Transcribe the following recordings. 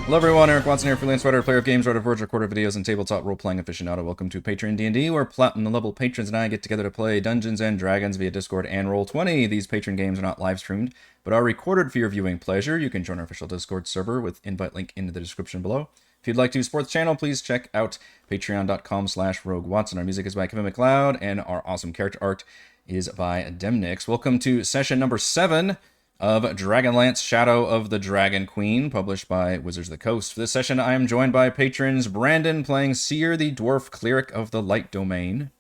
Hello everyone, Eric Watson here, freelance writer, player of games, writer of words, recorder of videos, and tabletop role-playing aficionado. Welcome to Patreon D&D, where platinum level patrons and I get together to play Dungeons & Dragons via Discord and Roll20. These patron games are not live-streamed, but are recorded for your viewing pleasure. You can join our official Discord server with invite link in the description below. If you'd like to support the channel, please check out patreon.com/roguewatson. Our music is by Kevin MacLeod, and our awesome character art is by Demnix. Welcome to session number 7 of Dragonlance Shadow of the Dragon Queen, published by Wizards of the Coast. For this session, I am joined by patrons Brandon playing Cere, the dwarf cleric of the Light Domain.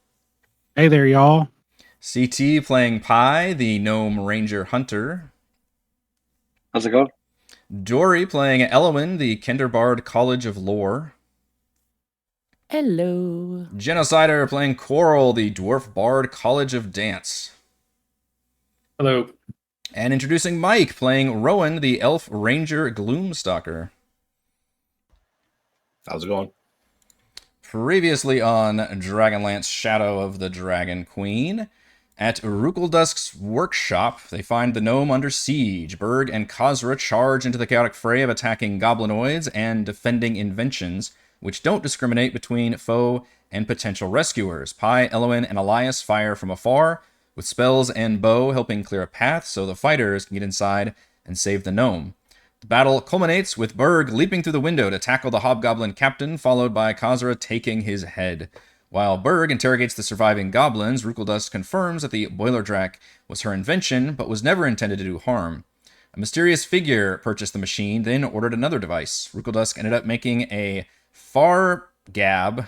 Hey there, y'all. CT playing Pi, the gnome ranger hunter. How's it going? Dory playing Ellowyn, the kender bard college of lore. Hello. Genocider playing Korl, the dwarf bard college of dance. Hello. And introducing Mike playing Rowan, the elf Ranger Gloomstalker. How's it going? Previously on Dragonlance Shadow of the Dragon Queen, at Rukeldusk's workshop, they find the gnome under siege. Berg and Khazra charge into the chaotic fray of attacking goblinoids and defending inventions, which don't discriminate between foe and potential rescuers. Pi, Ellowyn, and Elias fire from afar, with spells and bow helping clear a path so the fighters can get inside and save the gnome. The battle culminates with Berg leaping through the window to tackle the hobgoblin captain, followed by Khazra taking his head. While Berg interrogates the surviving goblins, Rukeldusk confirms that the boiler drac was her invention, but was never intended to do harm. A mysterious figure purchased the machine, then ordered another device. Rukeldusk ended up making a Fargab.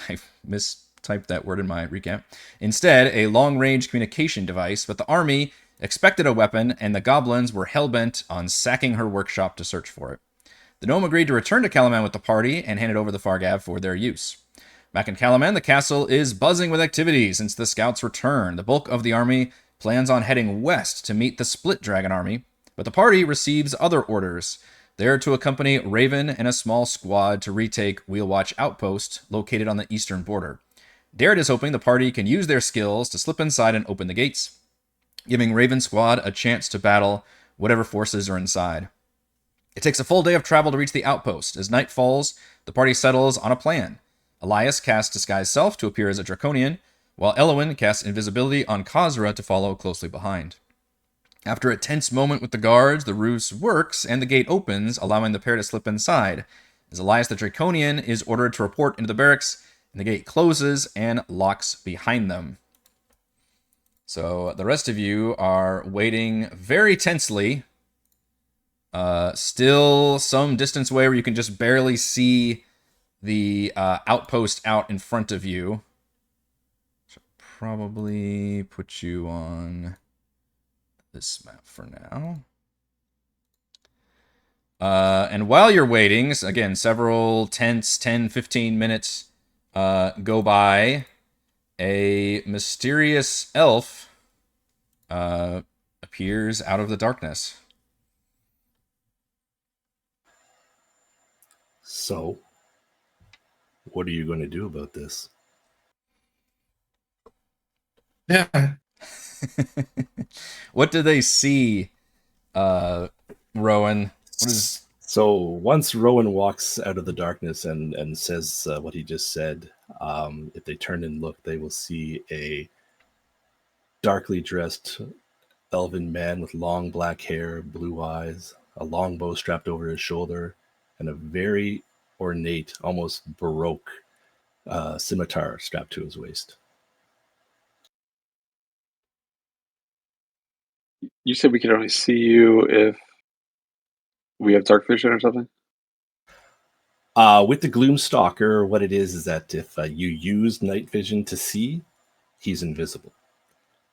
I mistyped that word in my recap. Instead, a long-range communication device, but the army expected a weapon, and the goblins were hell-bent on sacking her workshop to search for it. The gnome agreed to return to Calaman with the party and handed over the Fargab for their use. Back in Calaman, the castle is buzzing with activity since the scouts return. The bulk of the army plans on heading west to meet the Split Dragon army, but the party receives other orders. They're to accompany Raven and a small squad to retake Wheelwatch Outpost, located on the eastern border. Darrett is hoping the party can use their skills to slip inside and open the gates, giving Raven's squad a chance to battle whatever forces are inside. It takes a full day of travel to reach the outpost. As night falls, the party settles on a plan. Elias casts Disguise Self to appear as a Draconian, while Ellowyn casts Invisibility on Khazra to follow closely behind. After a tense moment with the guards, the ruse works, and the gate opens, allowing the pair to slip inside. As Elias the Draconian is ordered to report into the barracks, and the gate closes and locks behind them. So the rest of you are waiting very tensely. Still some distance away where you can just barely see the outpost out in front of you. Should probably put you on this map for now. And while you're waiting, again, several tense 10-15 minutes go by. A mysterious elf appears out of the darkness. So, what are you going to do about this? Yeah. What do they see, Rowan? What is... So, once Rowan walks out of the darkness and says what he just said, if they turn and look, they will see a darkly dressed elven man with long black hair, blue eyes, a long bow strapped over his shoulder, and a very ornate, almost baroque scimitar strapped to his waist. You said we could only see you if we have dark vision or something? With the Gloomstalker, what it is that if you use night vision to see, he's invisible.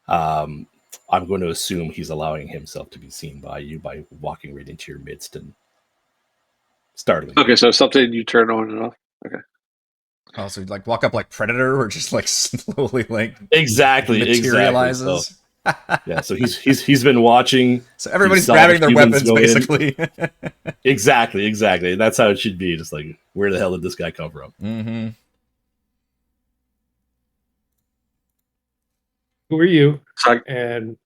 I'm going to assume he's allowing himself to be seen by you by walking right into your midst and startling. Okay, so something you turn on and off. Okay. Oh, so like walk up like Predator, or just like slowly like Exactly. materializes. So, yeah, so he's been watching. So everybody's grabbing their weapons, basically. Exactly. That's how it should be. Just like, where the hell did this guy come from? Mm-hmm. Who are you? So And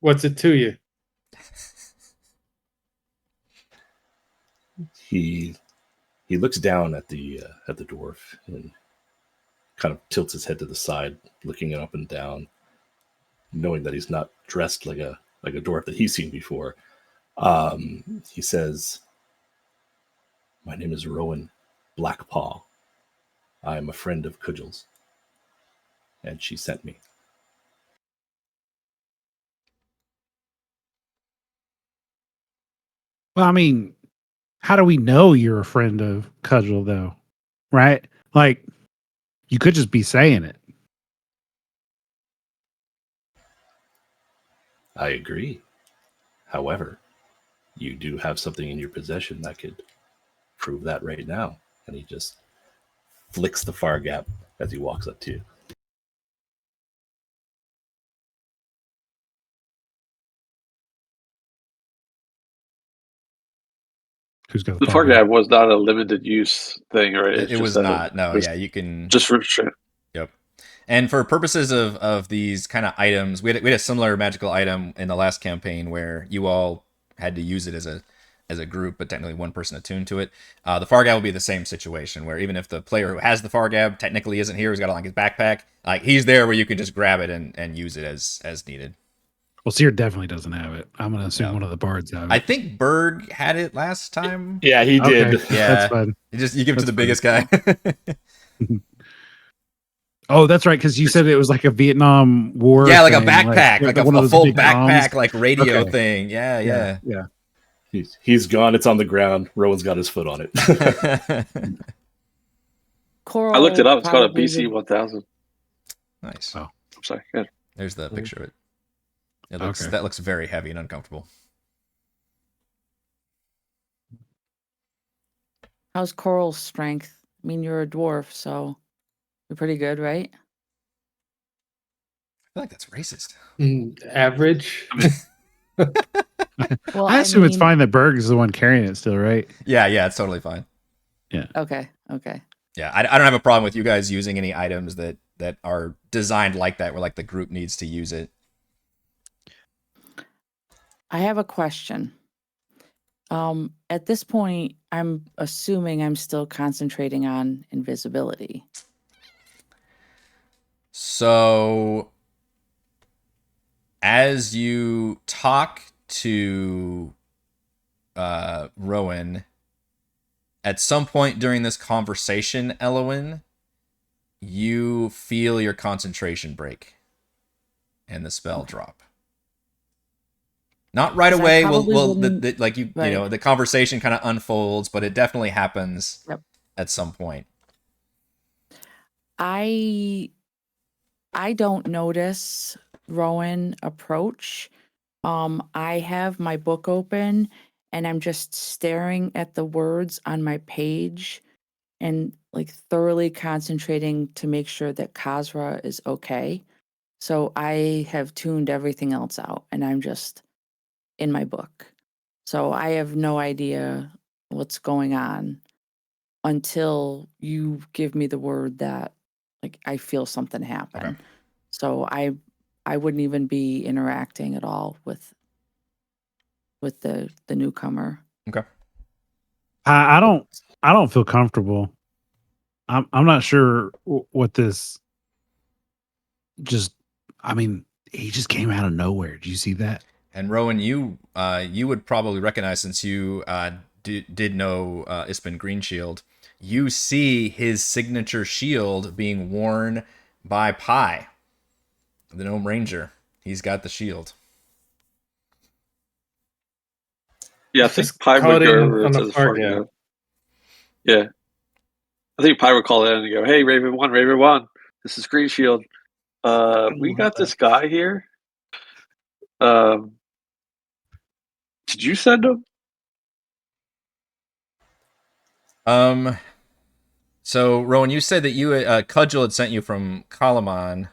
what's it to you? He He looks down at the dwarf and kind of tilts his head to the side, looking up and down, knowing that he's not dressed like a dwarf that he's seen before. He says, "My name is Rowan Blackpaw. I am a friend of Cudgel's, and she sent me." Well, I mean, how do we know you're a friend of Cudgel, though? Right? Like, you could just be saying it. I agree. However, you do have something in your possession that could prove that right now. And he just flicks the far gap as he walks up to you. Who's got The far gap was not a limited use thing, right? It's It just was that not. No, was yeah, you can. just restraint. Yep. And for purposes of these kind of items, we had a similar magical item in the last campaign where you all had to use it as a group, but technically one person attuned to it. The Fargab will be the same situation where even if the player who has the Fargab technically isn't here, he's got it on his backpack, like he's there where you can just grab it and use it as needed. Well, Cere definitely doesn't have it. I'm going to assume No. one of the bards have it. I think Berg had it last time. Yeah, he did. Okay. Yeah, That's fine. You give it to That's the biggest guy. Oh, that's right. Because you said it was like a Vietnam War. Yeah, like a thing, backpack, like one of a those full big backpack, comms. like radio Okay. thing. Yeah. He's gone. It's on the ground. Rowan's got his foot on it. Korl I looked it up. It's called a probably BC 1000. Nice. Oh. I'm sorry. Good. There's the picture of it. Okay. That looks very heavy and uncomfortable. How's Korl's strength? I mean, you're a dwarf, so you're pretty good, right? I feel like that's racist. Average. Well, I assume it's mean- fine that Berg is the one carrying it still, right? Yeah, it's totally fine. Okay. Yeah, I don't have a problem with you guys using any items that are designed like that, where like the group needs to use it. I have a question. At this point, I'm assuming I'm still concentrating on invisibility. So, as you talk to Rowan, at some point during this conversation, Ellowyn, you feel your concentration break and the spell drop. Not right away. The conversation kind of unfolds, but it definitely happens at some point. I don't notice Rowan approach. I have my book open and I'm just staring at the words on my page and like thoroughly concentrating to make sure that Khazra is okay. So I have tuned everything else out and I'm just in my book. So I have no idea what's going on until you give me the word that like I feel something happen. Okay. So I wouldn't even be interacting at all with the newcomer. Okay. I don't feel comfortable. I'm not sure what this. I mean, he just came out of nowhere. Did you see that? And Rowan, you would probably recognize, since you did know Ispin Greenshield, you see his signature shield being worn by Pi, the Gnome Ranger. He's got the shield. Yeah, I think Pi would go over to the far gap. gap. Yeah. I think Pi would call in and go, "Hey, Raven 1, this is Green Shield. We got this guy here. Did you send him?" So Rowan, you said that you Cudgel had sent you from Kalaman.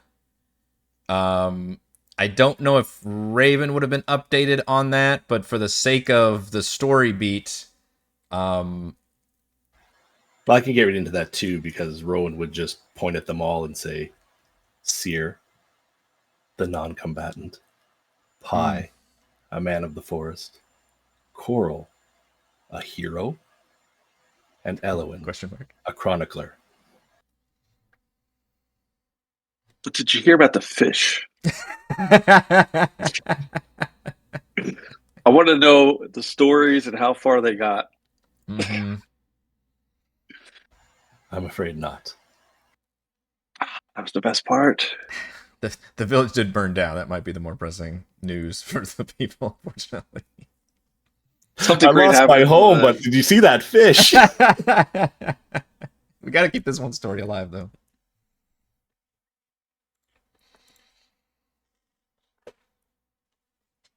I don't know if Raven would have been updated on that, but for the sake of the story beat, Well, I can get into that too, because Rowan would just point at them all and say, Cere, the non-combatant. Pi, a man of the forest. Korl, a hero. And Ellowyn, Question mark. a chronicler. But did you hear about the fish? I want to know the stories and how far they got. Mm-hmm. I'm afraid not. That was the best part. The village did burn down. That might be the more pressing news for the people, unfortunately. Something I great lost happened. my home, but did you see that fish? We got to keep this one story alive, though.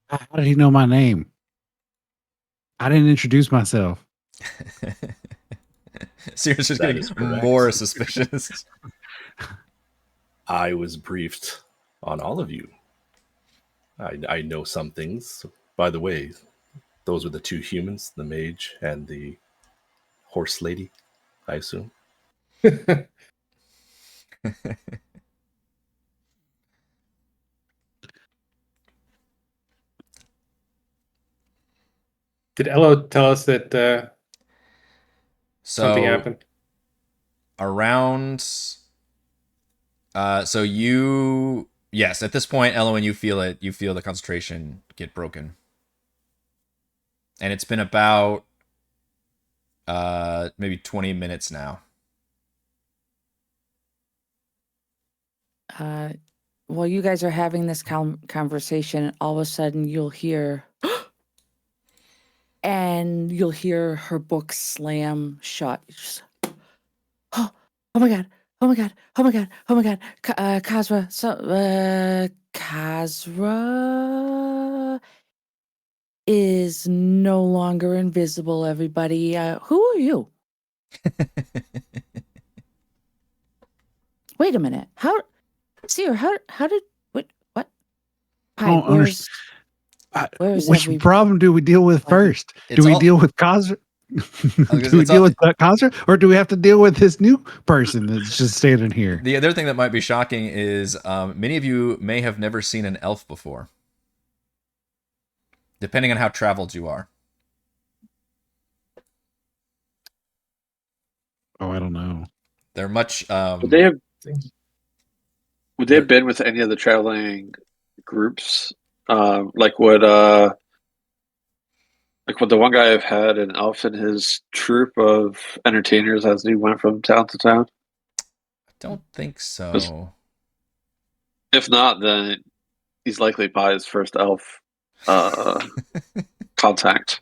How did he know my name? I didn't introduce myself. Cere's just That getting is correct. more suspicious. I was briefed on all of you. I know some things. By the way, those were the two humans, the mage and the horse lady, I assume. Did Ello tell us that something So happened? around, so you, yes, at this point, Ellowyn, you feel it. You feel the concentration get broken, and it's been about maybe 20 minutes now. While you guys are having this conversation, all of a sudden you'll hear, and you'll hear her book slam shut. Just, oh my god! Oh my god! Oh my god! Oh my god! Kazra, Kazra is no longer invisible. Everybody, who are you? Wait a minute. Cere, how did what? I don't Where's Which everybody? problem do we deal with first? It's Do we all- deal with Kazra? Do we it's deal all- with Kazra, or do we have to deal with this new person that's just standing here? The other thing that might be shocking is many of you may have never seen an elf before, depending on how traveled you are. Oh, I don't know. They're much. Would they have been with any of the traveling groups? Would the one guy have had an elf in his troop of entertainers as he went from town to town? I don't think so. If not, then he's likely by his first elf contact.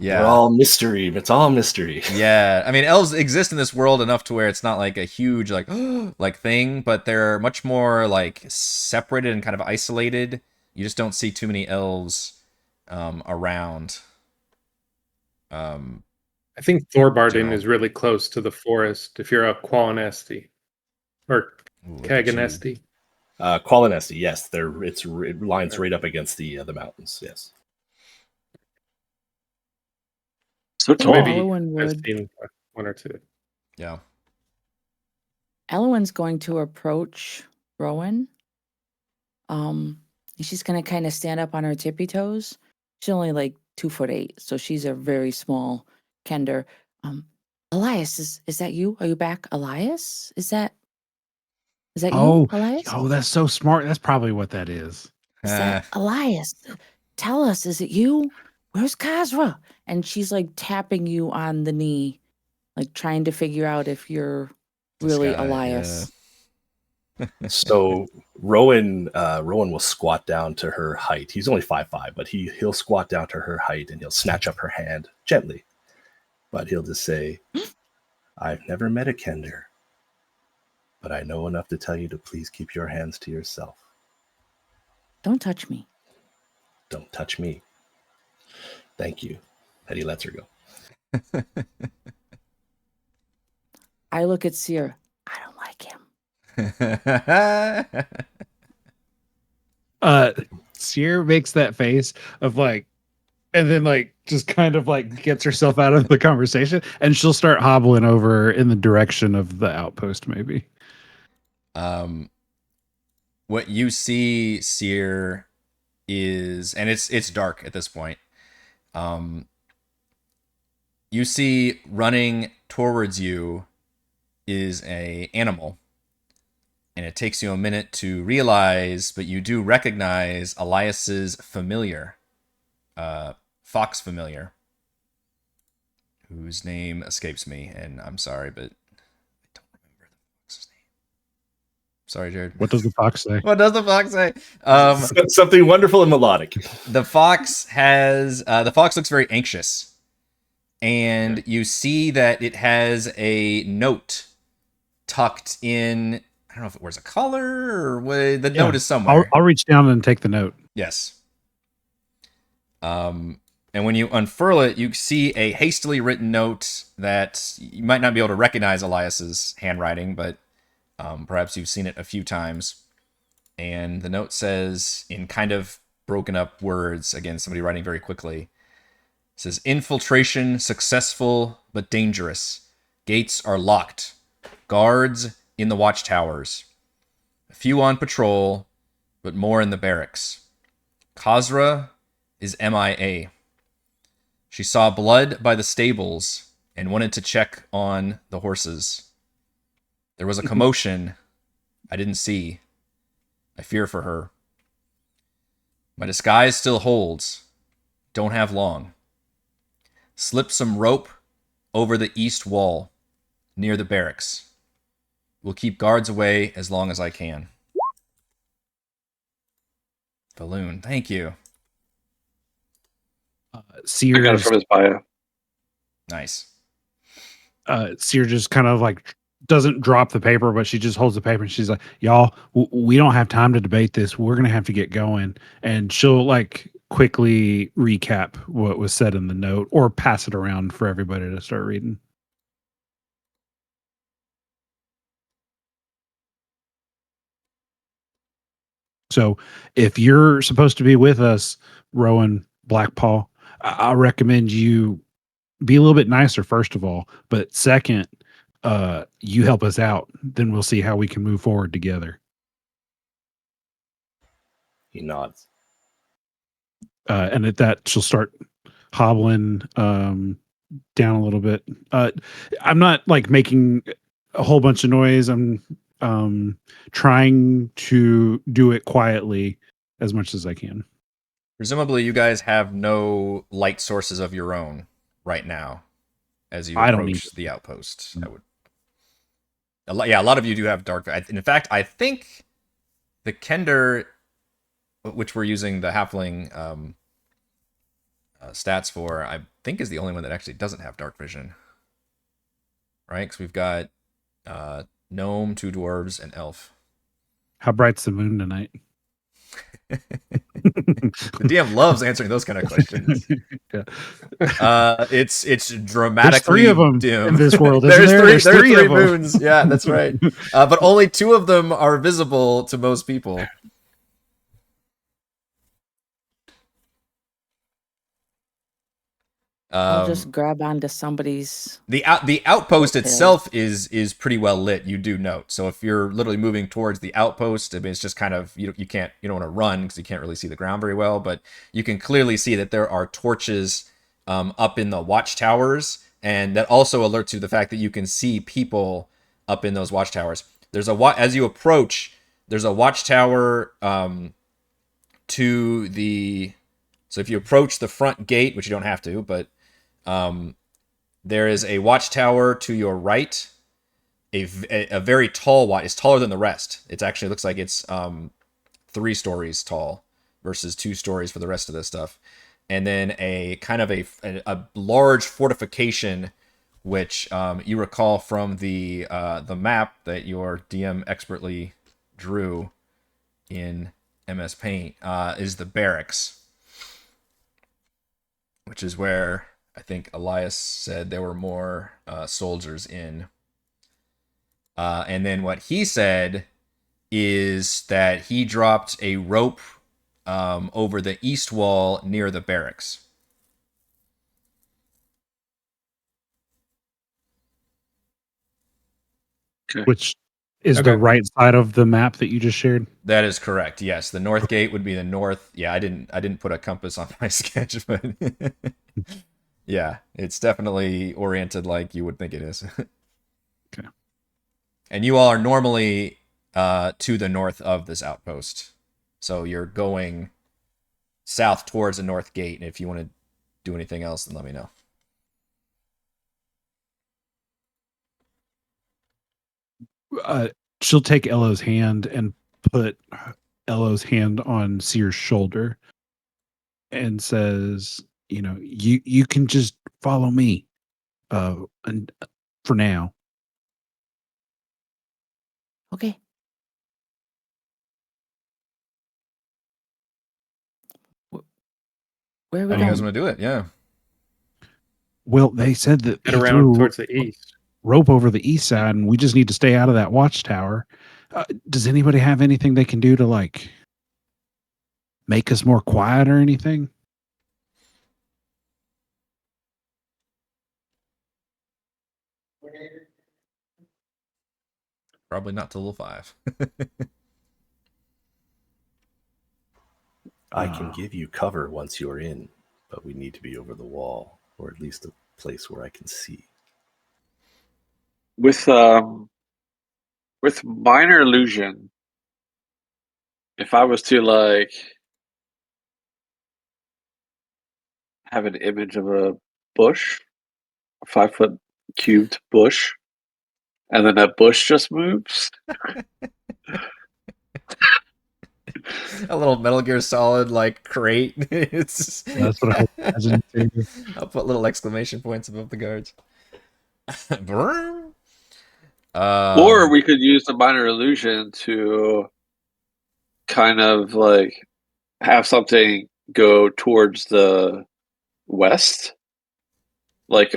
Yeah. They're all mystery. It's all mystery. Yeah, I mean, elves exist in this world enough to where it's not like a huge like like thing, but they're much more like separated and kind of isolated. You just don't see too many elves around. I think Thorbarden General. is really close to the forest. If you're a Qualinesti or Look at you. Kaganesti. Qualinesti, yes. It lines right up against the mountains, yes. So think tall. Maybe Ellowyn I've would. seen one or two. Yeah. Ellowyn's going to approach Rowan. She's gonna kind of stand up on her tippy toes. She's only like 2'8", so she's a very small kender. Elias, is that you? Are you back, Elias? Is that Oh, you, Elias? that's so smart. That's probably what that is. Is that Elias? Tell us, is it you? Where's Kazra? And she's like tapping you on the knee, like trying to figure out if you're really guy, Elias. So Rowan will squat down to her height. He's only 5'5", but he'll squat down to her height and he'll snatch up her hand gently. But he'll just say, I've never met a kender, but I know enough to tell you to please keep your hands to yourself. Don't touch me. Don't touch me. Thank you. And he lets her go. I look at Cere. I don't like him. Cere makes that face of like, and then like just kind of like gets herself out of the conversation, and she'll start hobbling over in the direction of the outpost, maybe. What you see, Cere, is, and it's dark at this point. You see running towards you is a animal. And it takes you a minute to realize, but you do recognize Elias's familiar, fox familiar, whose name escapes me, and I'm sorry, but I don't remember the fox's name. Sorry, Jared. What does the fox say? What does the fox say? Something wonderful and melodic. The fox has the fox looks very anxious, and you see that it has a note tucked in. I don't know if it wears a collar or what. The note is somewhere. I'll reach down and take the note. Yes. And when you unfurl it, you see a hastily written note that you might not be able to recognize Elias's handwriting, but perhaps you've seen it a few times. And the note says, in kind of broken up words, again, somebody writing very quickly, it says, "Infiltration successful but dangerous. Gates are locked. Guards in the watchtowers. A few on patrol, but more in the barracks. Cere is MIA. She saw blood by the stables and wanted to check on the horses. There was a commotion I didn't see. I fear for her. My disguise still holds. Don't have long. Slip some rope over the east wall near the barracks. Will keep guards away as long as I can." Balloon, thank you. I got it Cere's from his bio. Nice. Cere just kind of like doesn't drop the paper, but she just holds the paper and she's like, "Y'all, we don't have time to debate this. We're gonna have to get going." And she'll like quickly recap what was said in the note or pass it around for everybody to start reading. So if you're supposed to be with us, Rowan Blackpaw, I recommend you be a little bit nicer, first of all. But second, you help us out. Then we'll see how we can move forward together. He nods. And at that, she'll start hobbling down a little bit. I'm not like making a whole bunch of noise. I'm trying to do it quietly as much as I can. Presumably, you guys have no light sources of your own right now as you I don't approach the outpost. A lot of you do have dark. In fact, I think the kender, which we're using the halfling stats for, I think is the only one that actually doesn't have dark vision. Right? Because we've got gnome, 2 dwarves, and elf. How bright's the moon tonight? The DM loves answering those kind of questions. Yeah. It's dramatically There's 3 of them dim in this world. there's three of them. moons. Yeah, that's right. But only 2 of them are visible to most people. I'll just grab onto somebody's. The outpost itself is pretty well lit. You do note. So if you're literally moving towards the outpost, I mean, it's just kind of you don't want to run because you can't really see the ground very well. But you can clearly see that there are torches up in the watchtowers, and that also alerts you to the fact that you can see people up in those watchtowers. There's as you approach, there's a watchtower to the. So if you approach the front gate, which you don't have to, but there is a watchtower to your right, a very tall watch. It's taller than the rest. It actually looks like it's 3 stories tall versus 2 stories for the rest of this stuff. And then a kind of a large fortification, which you recall from the map that your DM expertly drew in MS Paint, is the barracks, which is where I think Elias said there were more soldiers in. And then what he said is that he dropped a rope over the east wall near the barracks. Okay. Which is Okay. the right side of the map that you just shared. That is correct. Yes, the north gate would be the north. Yeah, I didn't put a compass on my sketch, but Yeah, it's definitely oriented like you would think it is. Okay. And you all are normally to the north of this outpost. So you're going south towards the north gate. And if you want to do anything else, then let me know. She'll take Elo's hand and put Elo's hand on Cere's shoulder and says, you can just follow me and for now. Okay. Where are we How do you guys going? want to do it? Yeah. Well, they said that Head he around threw towards the east. rope over the east side, and we just need to stay out of that watchtower. Does anybody have anything they can do to like make us more quiet or anything? Probably not till level 5. I can give you cover once you're in, but we need to be over the wall, or at least a place where I can see. With minor illusion, if I was to like have an image of a bush, a 5-foot cubed bush, and then that bush just moves. A little Metal Gear Solid like crate. It's That's what I imagine too. I'll put little exclamation points above the guards. Vroom. Or we could use the minor illusion to kind of like have something go towards the west, like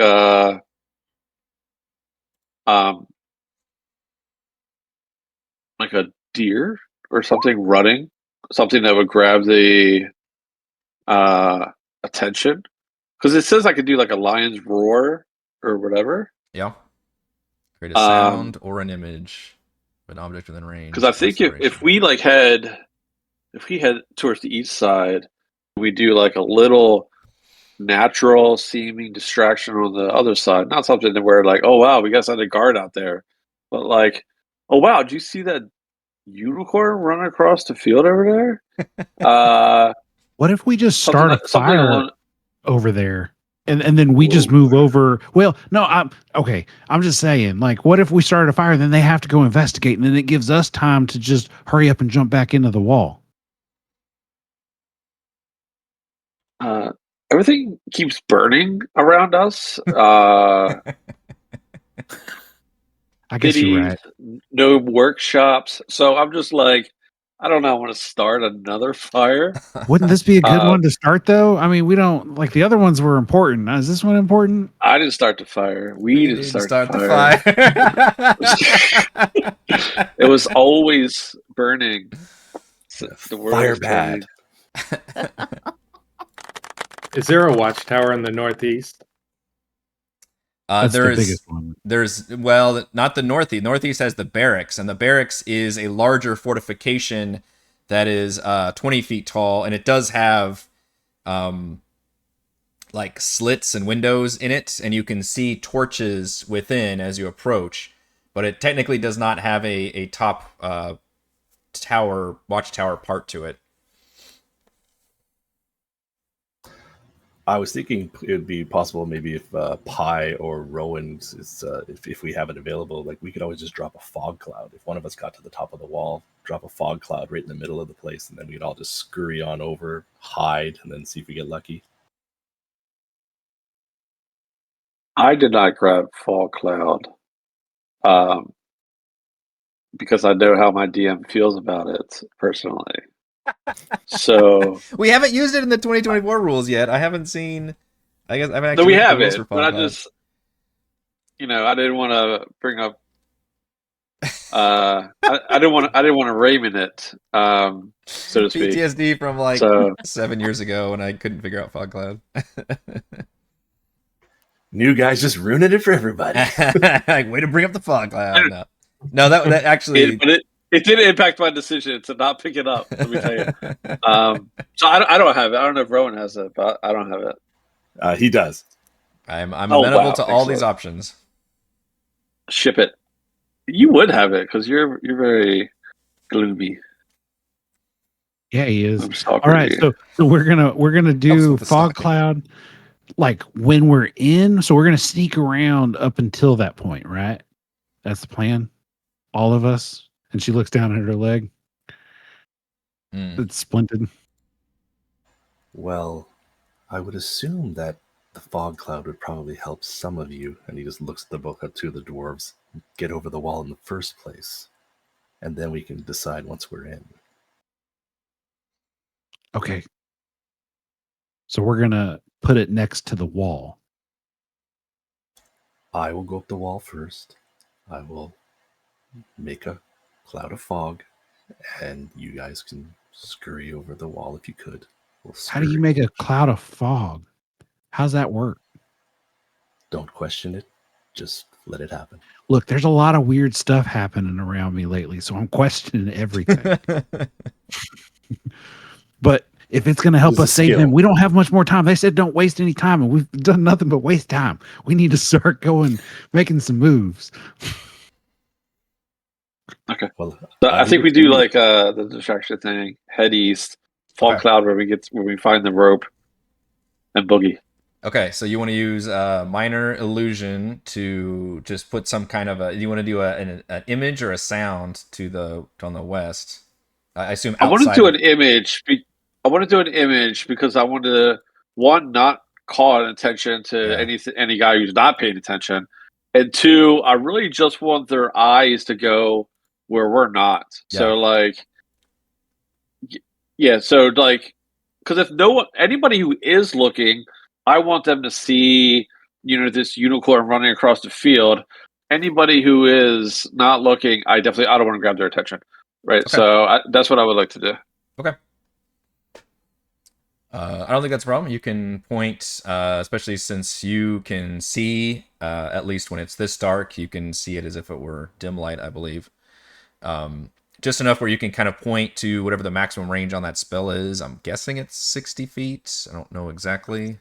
like a deer or something running, something that would grab the attention. Because it says I could do like a lion's roar or whatever. Yeah. Create a sound or an image of an object within range. Because I think if we like head towards the east side, we do like a little natural seeming distraction on the other side. Not something that we're like, oh wow, we got a guard out there, but like, oh wow, did you see that unicorn running across the field over there? What if we just start a Something fire along. over there? And then we just move over. Well, no, I'm okay. I'm just saying, like, what if we started a fire, then they have to go investigate, and then it gives us time to just hurry up and jump back into the wall. Everything keeps burning around us. I guess you're right. No workshops. So I'm just like, I don't know. I want to start another fire. Wouldn't this be a good one to start, though? I mean, we don't like the other ones were important. Is this one important? I didn't start the fire. We didn't start the fire. It was always burning. The world Fire was burning. bad. Is there a watchtower in the northeast? That's the biggest one. Well, not the northeast. Northeast has the barracks, and the barracks is a larger fortification that is 20 feet tall, and it does have like slits and windows in it, and you can see torches within as you approach. But it technically does not have a top watchtower part to it. I was thinking it would be possible maybe if Pi or Rowan is if we have it available, like we could always just drop a fog cloud. If one of us got to the top of the wall, drop a fog cloud right in the middle of the place, and then we'd all just scurry on over, hide, and then see if we get lucky. I did not grab Fall Cloud because I know how my DM feels about it personally. So we haven't used it in the 2024 rules yet. I haven't seen. I guess I've actually. No, we have it, but I just, I didn't want to bring up. I didn't want to Raymond it, so to speak. PTSD from 7 years ago when I couldn't figure out Fog Cloud. New guys just ruining it for everybody. Way to bring up the Fog Cloud. No, that actually. It did impact my decision to not pick it up. Let me tell you. So I don't have it. I don't know if Rowan has it, but I don't have it. He does. I'm Oh, amenable wow. to all these Excellent. options. Ship it. You would have it because you're very gloomy. Yeah, he is. I'm All right, stalker. so we're gonna Helps do with the fog stalking. cloud like when we're in. So we're gonna sneak around up until that point, right? That's the plan. All of us. And she looks down at her leg. Hmm. It's splinted. Well, I would assume that the fog cloud would probably help some of you, and he just looks at the book at two of the dwarves, get over the wall in the first place. And then we can decide once we're in. Okay. So we're gonna put it next to the wall. I will go up the wall first. I will make a cloud of fog, and you guys can scurry over the wall if you could. We'll How do you scurry. make a cloud of fog? How's that work? Don't question it. Just let it happen. Look, there's a lot of weird stuff happening around me lately, so I'm questioning everything. But if it's going to help It is a us save them, skill. we don't have much more time. They said don't waste any time, and we've done nothing but waste time. We need to start going, making some moves. Okay. Well, So I'll I leave think it we to do you. like the distraction thing. Head east, fog Okay. cloud where we find the rope, and boogie. Okay, so you want to use minor illusion to just put some kind of a. You want to do an image or a sound to the on the west. I assume I want to outside do of. an image. I want to do an image because I want to not call attention to Yeah. any guy who's not paying attention, and two, I really just want their eyes to go where we're not. Yeah. So like, yeah, so like, because if no one, anybody who is looking, I want them to see, this unicorn running across the field. Anybody who is not looking, I don't want to grab their attention, right? Okay. So that's what I would like to do. Okay. I don't think that's a problem. You can point, especially since you can see, at least when it's this dark, you can see it as if it were dim light, I believe. Just enough where you can kind of point to whatever the maximum range on that spell is. I'm guessing it's 60 feet. I don't know exactly.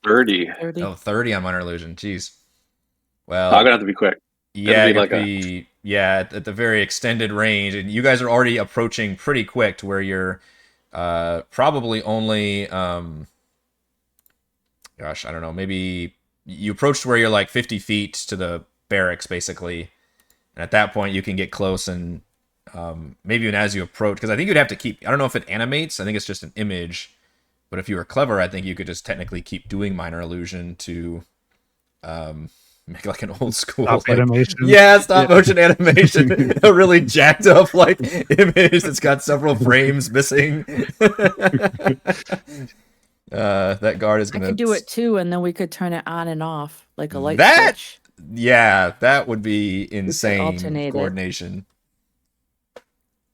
30. 30. Oh, 30 on minor illusion. Jeez. I'm Well, gonna have to be quick. It'll yeah, be you have like to be at the very extended range, and you guys are already approaching pretty quick to where you're probably only gosh, I don't know, maybe you approach to where you're like 50 feet to the barracks basically, and at that point you can get close and maybe even as you approach, because I think you'd have to keep. I don't know if it animates. I think it's just an image, but if you were clever, I think you could just technically keep doing minor illusion to make like an old school Stop like animation. stop motion animation, a really jacked up like image that's got several frames missing. That guard is I gonna could do it too, and then we could turn it on and off like a light that switch. that would be We could insane alternate it. coordination.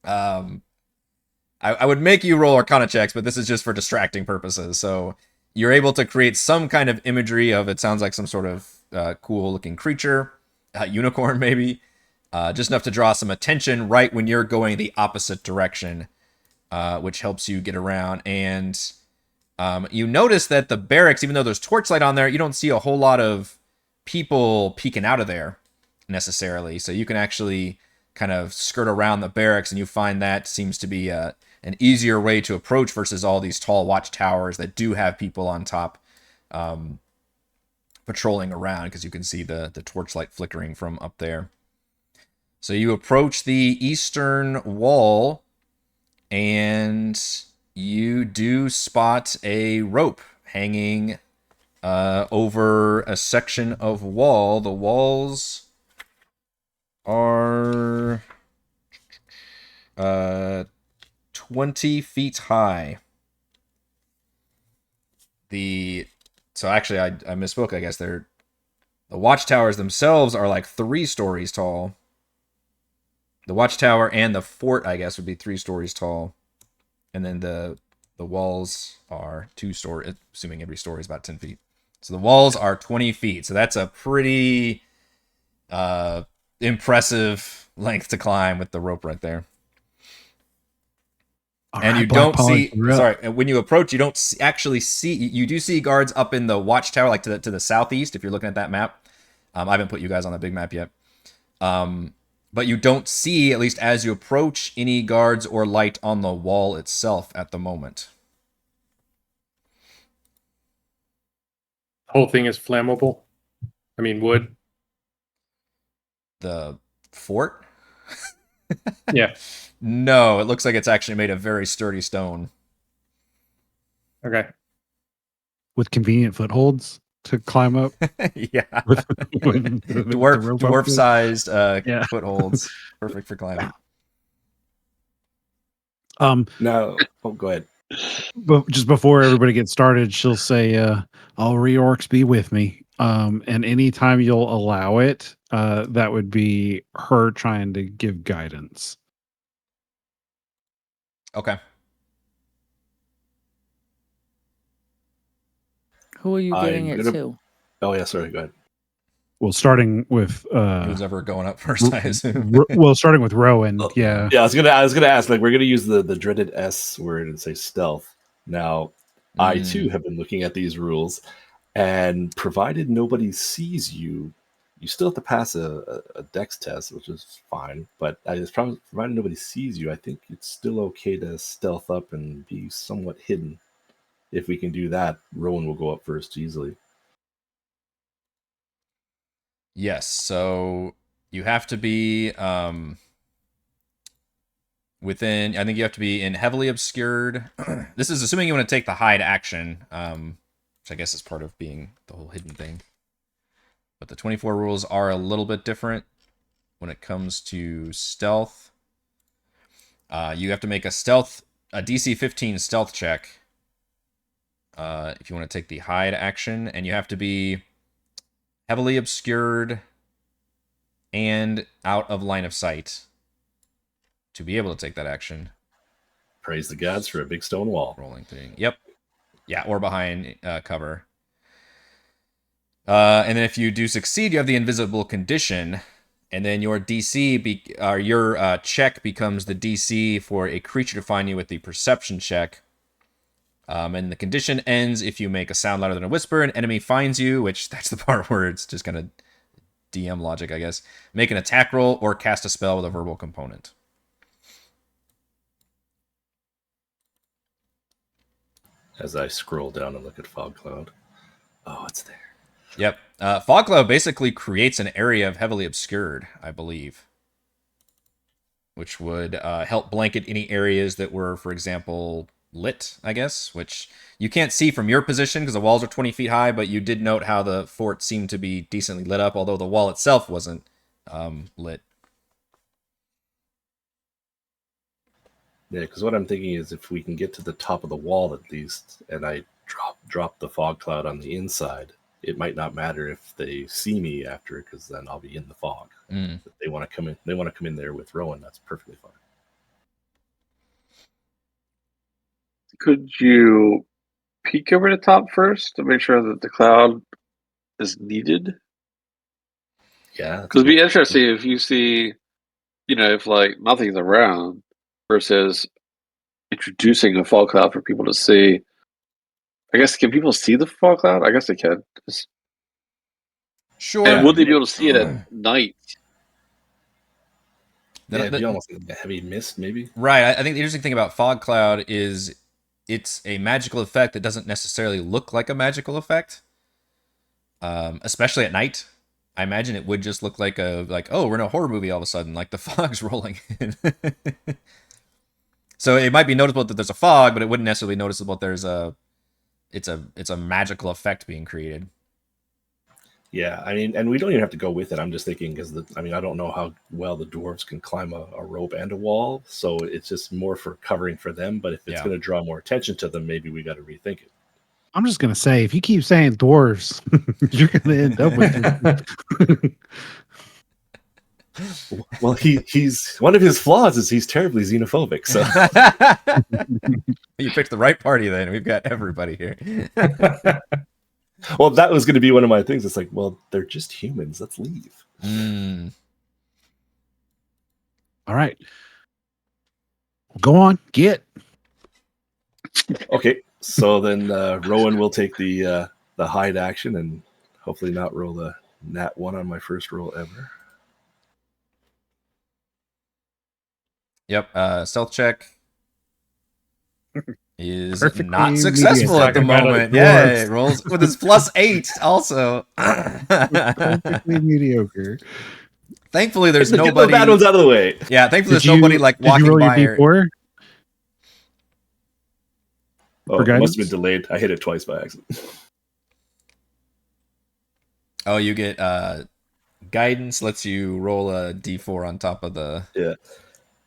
I would make you roll Arcana checks, but this is just for distracting purposes. So you're able to create some kind of imagery of it sounds like some sort of cool looking creature, unicorn maybe, just enough to draw some attention right when you're going the opposite direction, which helps you get around. And you notice that the barracks, even though there's torchlight on there, you don't see a whole lot of people peeking out of there necessarily. So you can actually kind of skirt around the barracks, and you find that seems to be an easier way to approach versus all these tall watchtowers that do have people on top patrolling around, because you can see the torchlight flickering from up there. So you approach the eastern wall, and you do spot a rope hanging over a section of wall. The walls are 20 feet high. So actually I misspoke. I guess the watchtowers themselves are like 3 stories tall. The watchtower and the fort, I guess, would be 3 stories tall, and then the walls are 2 stories, assuming every story is about 10 feet. So the walls are 20 feet. So that's a pretty impressive length to climb with the rope right there. And you don't see. Sorry, when you approach, you don't actually see. You do see guards up in the watchtower, like to the southeast. If you're looking at that map, I haven't put you guys on the big map yet. But you don't see, at least as you approach, any guards or light on the wall itself at the moment. Whole thing is flammable. I mean, wood. The fort? Yeah. No, it looks like it's actually made of very sturdy stone. Okay. With convenient footholds to climb up. Yeah. with dwarf-sized footholds. Perfect for climbing. Now, go ahead. But just before everybody gets started, she'll say, all reorcs be with me. And anytime you'll allow it, that would be her trying to give guidance. Okay. Who are you getting it to? Oh, yeah, sorry, go ahead. Well, starting with who's ever going up first, I assume. Well, starting with Rowan, yeah. Yeah, I was gonna ask, like, we're gonna use the dreaded S word and say stealth. Now, I too have been looking at these rules, and provided nobody sees you, you still have to pass a dex test, which is fine. But provided nobody sees you, I think it's still okay to stealth up and be somewhat hidden. If we can do that, Rowan will go up first easily. Yes, so you have to be within, I think you have to be in heavily obscured. This is assuming you want to take the hide action, which I guess is part of being the whole hidden thing. But the 24 rules are a little bit different when it comes to stealth. You have to make a DC 15 stealth check if you want to take the hide action, and you have to be heavily obscured and out of line of sight to be able to take that action. Praise the gods for a big stone wall. Rolling thing. Yep. Yeah, or behind cover. And then if you do succeed, you have the invisible condition, and then your DC, your check becomes the DC for a creature to find you with the perception check. And the condition ends if you make a sound louder than a whisper, an enemy finds you, which that's the part where it's just kind of DM logic, I guess. Make an attack roll or cast a spell with a verbal component. As I scroll down and look at Fog Cloud. Oh, it's there. Yep. Fog Cloud basically creates an area of heavily obscured, I believe, which would help blanket any areas that were, for example, lit, I guess, which you can't see from your position because the walls are 20 feet high, but you did note how the fort seemed to be decently lit up, although the wall itself wasn't lit. Yeah, because what I'm thinking is if we can get to the top of the wall at least, and I drop the fog cloud on the inside, it might not matter if they see me after it, because then I'll be in the fog. If they want to come in, there with Rowan, that's perfectly fine. Could you peek over the top first to make sure that the cloud is needed? Yeah, because it'd be interesting if you see, if like nothing's around versus introducing a fog cloud for people to see. I guess, can people see the fog cloud? I guess they can. Sure. And would they be able to see it at night? Yeah, it'd be almost like a heavy mist, maybe. Right. I think the interesting thing about fog cloud is it's a magical effect that doesn't necessarily look like a magical effect, especially at night. I imagine it would just look like oh, we're in a horror movie all of a sudden, like the fog's rolling in. So it might be noticeable that there's a fog, but it wouldn't necessarily be noticeable that it's a magical effect being created. Yeah, I mean, and we don't even have to go with it. I'm just thinking because I don't know how well the dwarves can climb a rope and a wall, so it's just more for covering for them. But if it's going to draw more attention to them, maybe we got to rethink it. I'm just going to say, if you keep saying dwarves, you're going to end up with Well, he's one of his flaws is he's terribly xenophobic. So you picked the right party. Then we've got everybody here. Well, that was going to be one of my things. It's like, well, they're just humans. Let's leave. All right. Go on. Get. Okay, so then Rowan will take the hide action and hopefully not roll a nat 1 on my first roll ever. Yep. Stealth check is Perfectly not successful mediocre. at the Talking about a moment. dwarf. Yeah, it rolls with his +8 also. Perfectly mediocre. Thankfully, there's Get those nobody. bad ones out of the way. Yeah, thankfully, there's Did you, nobody like did you walking roll your by. Her. D4? Oh, For it must have been guidance? delayed. I hit it twice by accident. Oh, you get guidance. Lets you roll a D4 on top of the. Yeah.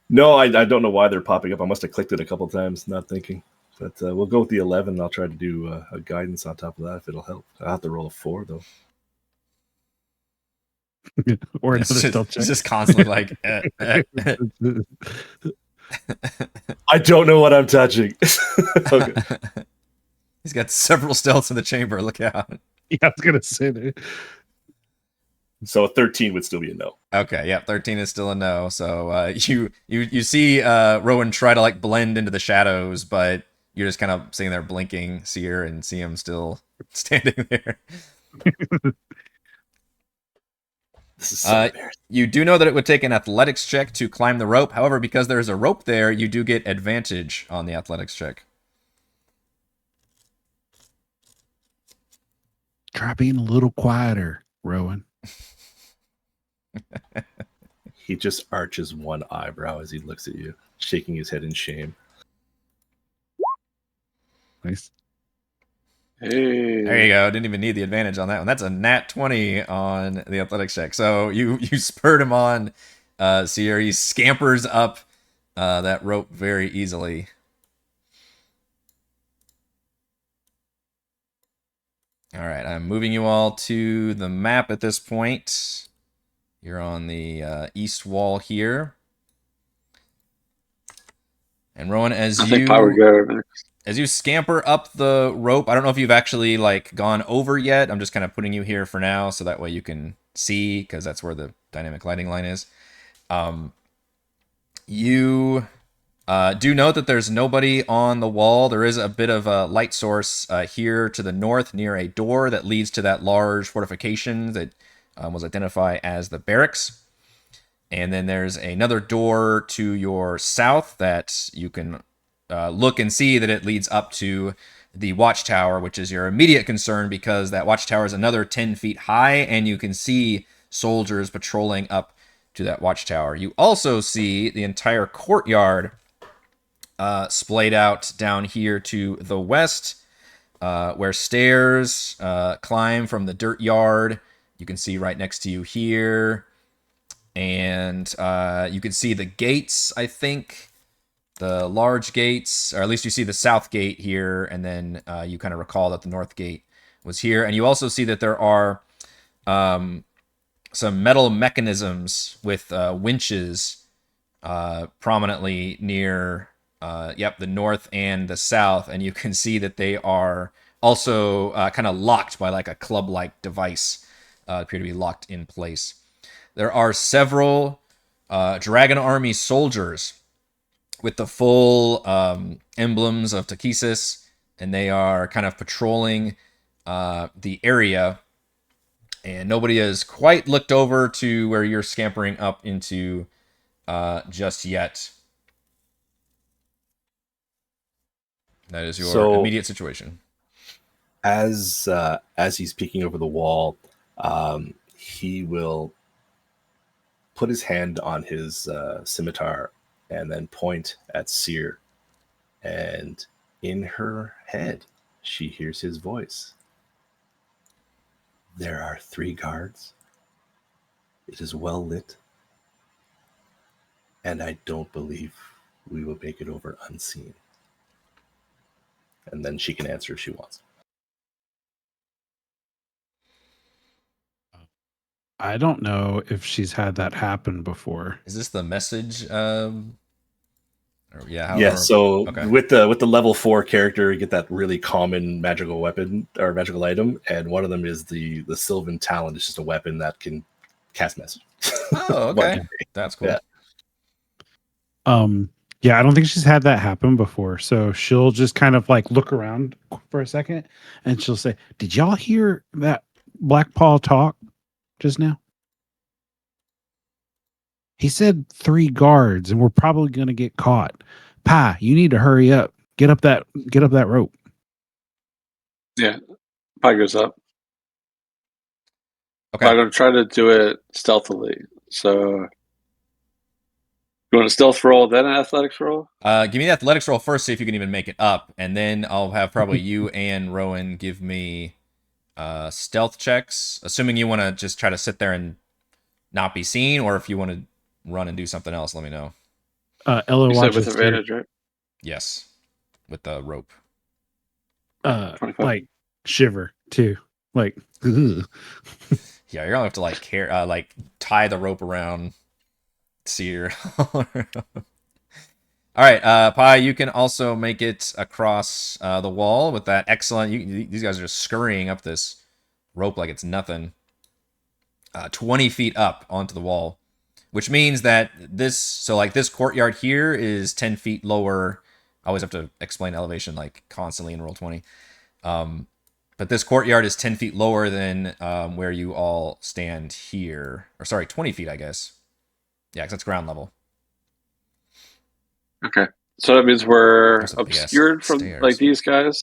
No, I don't know why they're popping up. I must have clicked it a couple times, not thinking. But we'll go with the 11. I'll try to do a guidance on top of that if it'll help. I'll have to roll a 4, though. Or It's another just, stealth check. it's just constantly like. I don't know what I'm touching. Okay. He's got several stealths in the chamber. Look out. Yeah, I was gonna say that. So a 13 would still be a no. Okay, yeah, 13 is still a no. So you see Rowan try to like blend into the shadows, but you're just kind of sitting there blinking, Cere, and see him still standing there. This is so embarrassing. You do know that it would take an athletics check to climb the rope. However, because there's a rope there, you do get advantage on the athletics check. Try being a little quieter, Rowan. He just arches one eyebrow as he looks at you, shaking his head in shame. Nice. Hey. There you go. Didn't even need the advantage on that one. That's a nat 20 on the athletics check. So you spurred him on, Cere. He scampers up that rope very easily. All right, I'm moving you all to the map at this point. You're on the east wall here. And Rowan, as I think Power go as you scamper up the rope, I don't know if you've actually like gone over yet. I'm just kind of putting you here for now, so that way you can see, because that's where the dynamic lighting line is. You do note that there's nobody on the wall. There is a bit of a light source here to the north near a door that leads to that large fortification that was identified as the barracks. And then there's another door to your south that you can look and see that it leads up to the watchtower, which is your immediate concern because that watchtower is another 10 feet high, and you can see soldiers patrolling up to that watchtower. You also see the entire courtyard splayed out down here to the west, where stairs climb from the dirt yard. You can see right next to you here. And you can see the gates, I think. The large gates, or at least you see the south gate here, and then you kind of recall that the north gate was here. And you also see that there are some metal mechanisms with winches prominently near the north and the south, and you can see that they are also kind of locked by like a club-like device, appear to be locked in place. There are several Dragon Army soldiers with the full emblems of Takesis, and they are kind of patrolling the area, and nobody has quite looked over to where you're scampering up into just yet. That is your immediate situation. As he's peeking over the wall, he will put his hand on his scimitar and then point at Cere. And in her head, she hears his voice. There are 3 guards. It is well lit. And I don't believe we will make it over unseen. And then she can answer if she wants. I don't know if she's had that happen before. Is this the message? So with the level 4 character, you get that really common magical weapon or magical item, and one of them is the Sylvan Talon. It's just a weapon that can cast message. Oh, okay. That's cool. Yeah. Yeah, I don't think she's had that happen before. So she'll just kind of like look around for a second and she'll say, "Did y'all hear that Black Paul talk just now? He said 3 guards and we're probably going to get caught. Pie, you need to hurry up. Get up that rope." Yeah, probably goes up. Okay. But I'm going to try to do it stealthily. So, you want a stealth roll, then an athletics roll? Give me the athletics roll first, see if you can even make it up, and then I'll have probably you and Rowan give me stealth checks, assuming you want to just try to sit there and not be seen, or if you want to run and do something else, let me know. Ella You said with watches advantage, right? Yes, with the rope. 25. like shiver too. Like, ugh. Yeah, you're gonna have to like tie the rope around Cere. All right, Pi, you can also make it across the wall with that excellent. These guys are just scurrying up this rope like it's nothing. 20 feet up onto the wall, which means that this courtyard here is 10 feet lower. I always have to explain elevation like constantly in Roll20. But this courtyard is 10 feet lower than where you all stand here. Or sorry, 20 feet, I guess. Yeah, because that's ground level. Okay. So that means we're There's a big-ass obscured from stairs. these guys?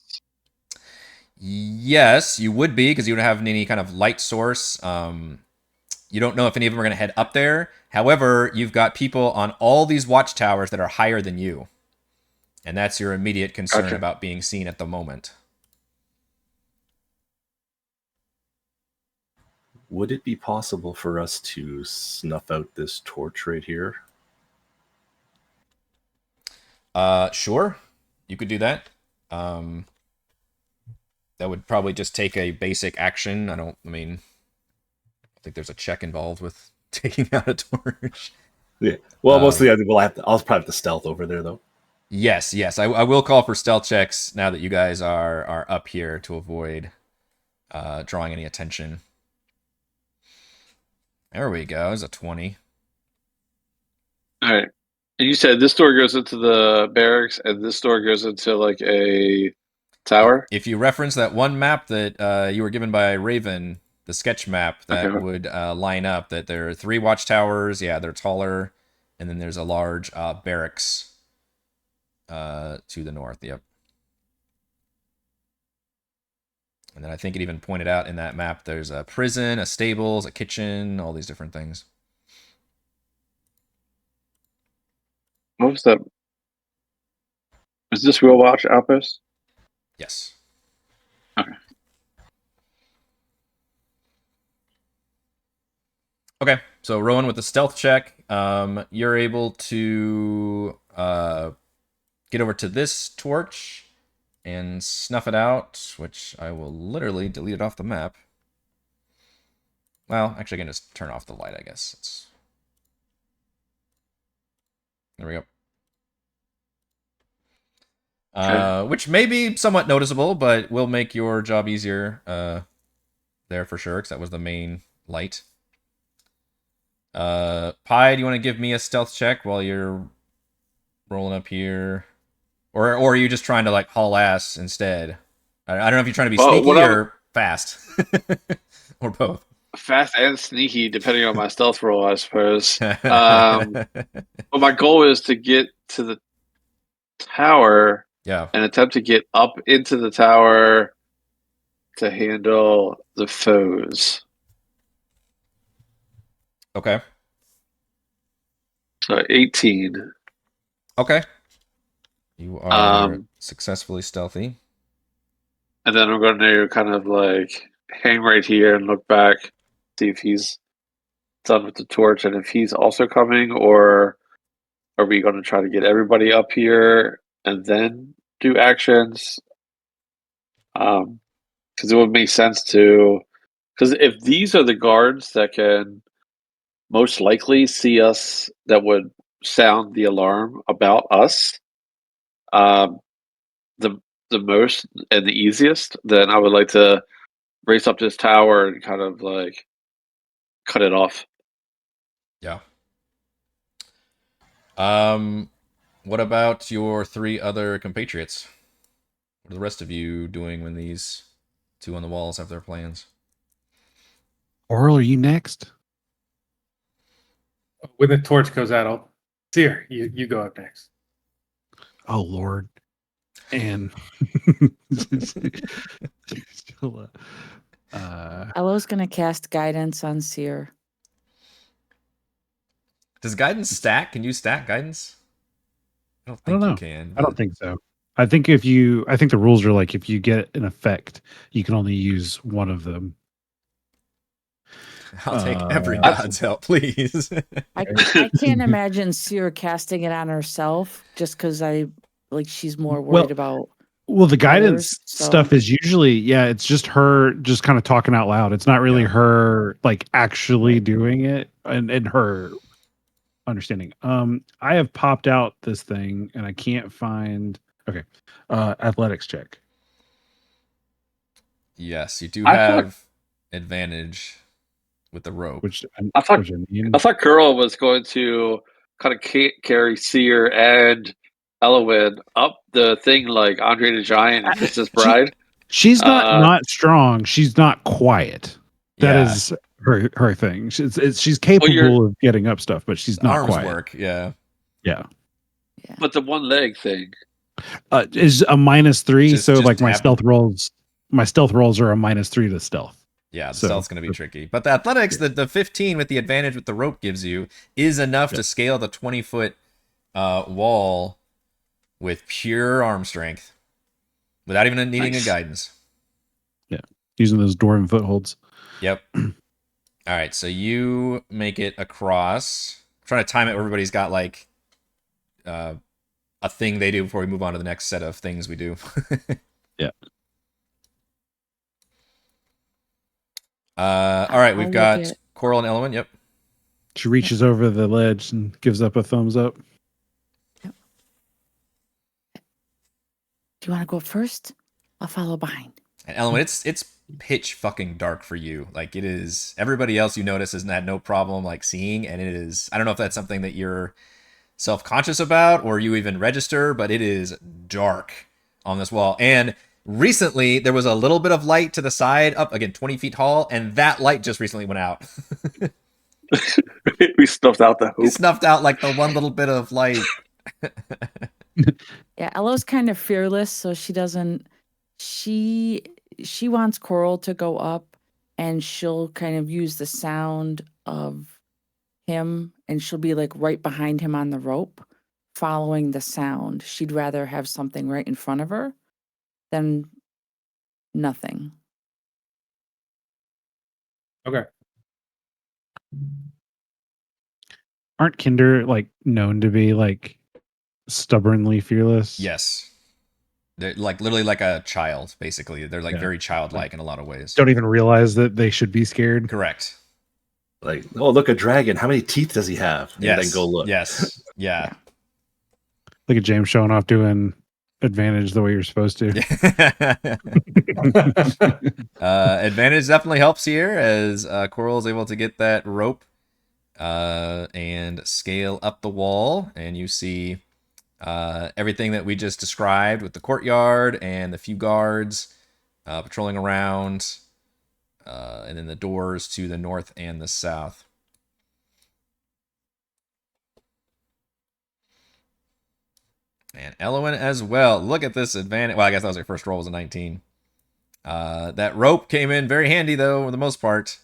Yes, you would be, because you don't have any kind of light source. You don't know if any of them are going to head up there. However, you've got people on all these watchtowers that are higher than you. And that's your immediate concern Gotcha. about being seen at the moment. Would it be possible for us to snuff out this torch right here? Sure. You could do that. That would probably just take a basic action. I think there's a check involved with taking out a torch. Yeah. Well, mostly I'll probably have to stealth over there though. Yes. I will call for stealth checks now that you guys are up here to avoid drawing any attention. There we go. There's a 20. All right. And you said this door goes into the barracks and this door goes into like a tower? If you reference that one map that you were given by Raven, the sketch map, that Okay. would line up that there are 3 watchtowers. Yeah, they're taller. And then there's a large barracks to the north. Yep. And then I think it even pointed out in that map there's a prison, a stables, a kitchen, all these different things. What was that? Is this Wheelwatch Outpost? Yes. Okay. Okay, so Rowan with the stealth check, you're able to get over to this torch and snuff it out, which I will literally delete it off the map. Well, actually, I can just turn off the light, I guess. There we go. Okay. Which may be somewhat noticeable, but will make your job easier there for sure, because that was the main light. Pi, do you want to give me a stealth check while you're rolling up here? Or are you just trying to like haul ass instead? I don't know if you're trying to be sneaky or fast. Or both. Fast and sneaky, depending on my stealth roll, I suppose. But my goal is to get to the tower Yeah. and attempt to get up into the tower to handle the foes. Okay. So 18. Okay. You are successfully stealthy. And then I'm going to kind of like hang right here and look back, see if he's done with the torch and if he's also coming, or are we going to try to get everybody up here and then do actions? Because it would make sense to, because if these are the guards that can most likely see us, that would sound the alarm about us, um, the most and the easiest, then I would like to race up this tower and kind of like cut it off. Yeah. What about your 3 other compatriots? What are the rest of you doing when these 2 on the walls have their plans? Korl, are you next? When the torch goes out, I'll Cere, you go up next. Oh Lord. And Ella's gonna cast guidance on Cere. Does guidance stack? Can you stack guidance? I don't I don't think you know. can. I don't think so. I think the rules are like if you get an effect, you can only use one of them. I'll take every I- god's help, please. I can't imagine Cere casting it on herself just because she's more worried about. Well, the guidance others, so- stuff is usually, it's just her just kind of talking out loud. It's not really Yeah. her like actually doing it and her understanding. I have popped out this thing and I can't find. Okay, athletics check. Yes, you do I thought- have advantage with the rope. I thought- which I mean, I thought Korl was going to kind of carry Cere and Ellowyn up the thing like Andre the Giant and Princess Bride. she's uh, not strong. She's not quiet. That Yeah. is her thing. She's capable of getting up stuff, but she's not Arms quiet. work, yeah. Yeah. But the one leg thing. Is a -3, Just- so just like my tap. stealth rolls are a -3 to stealth. Yeah, the So- stealth's going to be tricky. But the athletics, the 15 with the advantage with the rope gives you is enough to scale the 20-foot wall with pure arm strength without even needing Nice. a guidance. Using those dwarven footholds. Yep. All right, so you make it across. I'm trying to time it where everybody's got like a thing they do before we move on to the next set of things we do. Yeah. All right, we've I'll got look at- Korl and Ellowyn. Yep. She reaches over the ledge and gives up a thumbs up. Do you want to go first? I'll follow behind. And Ellowyn, it's pitch fucking dark for you. Like it is. Everybody else you notice has had no problem like seeing, and it is. I don't know if that's something that you're self-conscious about or you even register, but it is dark on this wall. And recently there was a little bit of light to the side, up again 20 feet tall, and that light just recently went out. We stuffed out the He hoop. snuffed out like the one little bit of light. Yeah, Ella's kind of fearless, so she doesn't. She wants Korl to go up, and she'll kind of use the sound of him, and she'll be like right behind him on the rope, following the sound. She'd rather have something right in front of her than nothing. Okay. Aren't kender like known to be like stubbornly fearless? Yes. They're like literally like a child, basically. They're like Yeah. very childlike in a lot of ways. Don't even realize that they should be scared. Correct. Like, oh, look, a dragon. How many teeth does he have? And Yes. then go look. Yes. Yeah. Look at James showing off doing advantage the way you're supposed to. Advantage definitely helps here as Korl is able to get that rope and scale up the wall, and you see everything that we just described with the courtyard and the few guards patrolling around, and then the doors to the north and the south. And Ellowyn as well. Look at this advantage. Well, I guess that was your first roll, was a 19. That rope came in very handy, though, for the most part,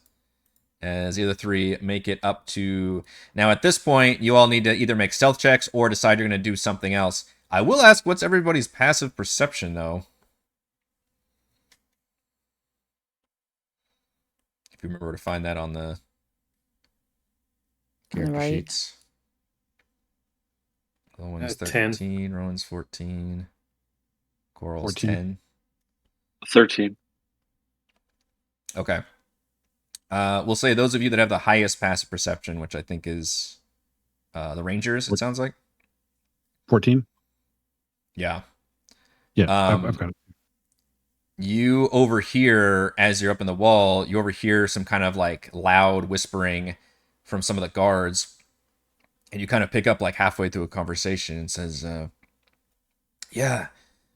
as the other 3 make it up to... Now, at this point, you all need to either make stealth checks or decide you're going to do something else. I will ask, what's everybody's passive perception, though? If you remember to find that on the On the character right. sheets. Ellowyn's 10. 13, Rowan's 14, Korl's 14. 10. 13. Okay. We'll say those of you that have the highest passive perception, which I think is the Rangers, it sounds like. 14. Yeah. Yeah, I've got it. You overhear, as you're up in the wall, you overhear some kind of like loud whispering from some of the guards. And you kind of pick up like halfway through a conversation and says, yeah,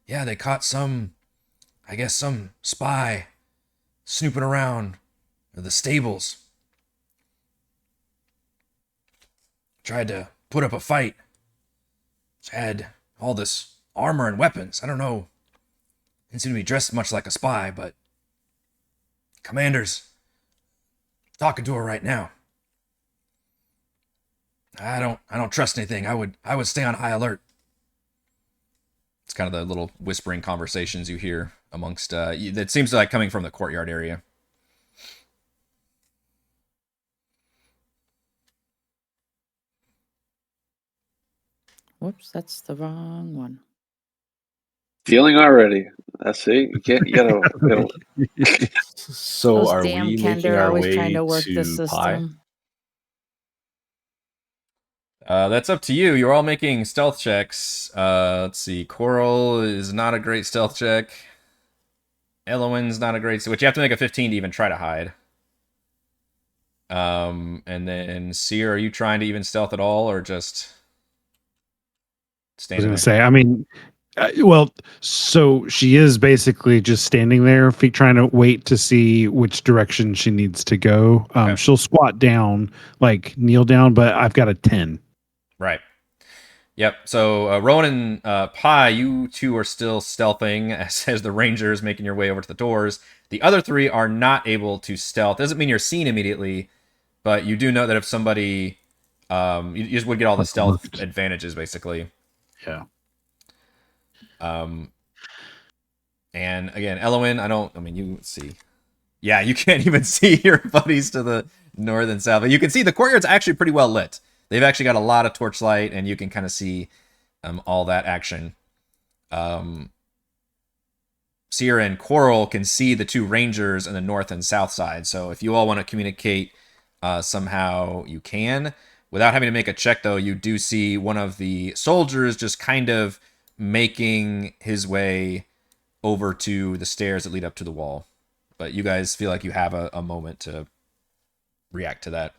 they caught some, I guess some spy snooping around the stables. Tried to put up a fight. Had all this armor and weapons. I don't know. Didn't seem to be dressed much like a spy, but commander's talking to her right now. I don't trust anything. I would stay on high alert. It's kind of the little whispering conversations you hear amongst. It seems like coming from the courtyard area. Whoops, that's the wrong one. Feeling already. That's it. You gotta So Those are damn we making kender our always trying way to work the to Pi? system. That's up to you. You're all making stealth checks. Let's see. Korl is not a great stealth check. Ellowyn's not a great. Which you have to make a 15 to even try to hide. And then Cere, are you trying to even stealth at all, or just I was standing going there? to say, I mean, well, so she is basically just standing there, trying to wait to see which direction she needs to go. Okay. She'll squat down, like kneel down, but I've got a 10. Right. Yep. So Rowan and Pi, you two are still stealthing as the Ranger is making your way over to the doors. The other three are not able to stealth. Doesn't mean you're seen immediately, but you do know that if somebody, you just would get all the stealth advantages basically. Yeah. And again, Ellowyn, you see. Yeah, you can't even see your buddies to the north and south. But you can see the courtyard's actually pretty well lit. They've actually got a lot of torchlight, and you can kind of see all that action. Cere and Korl can see the two rangers on the north and south side. So if you all want to communicate somehow, you can. Without having to make a check, though, you do see one of the soldiers just kind of making his way over to the stairs that lead up to the wall. But you guys feel like you have a moment to react to that.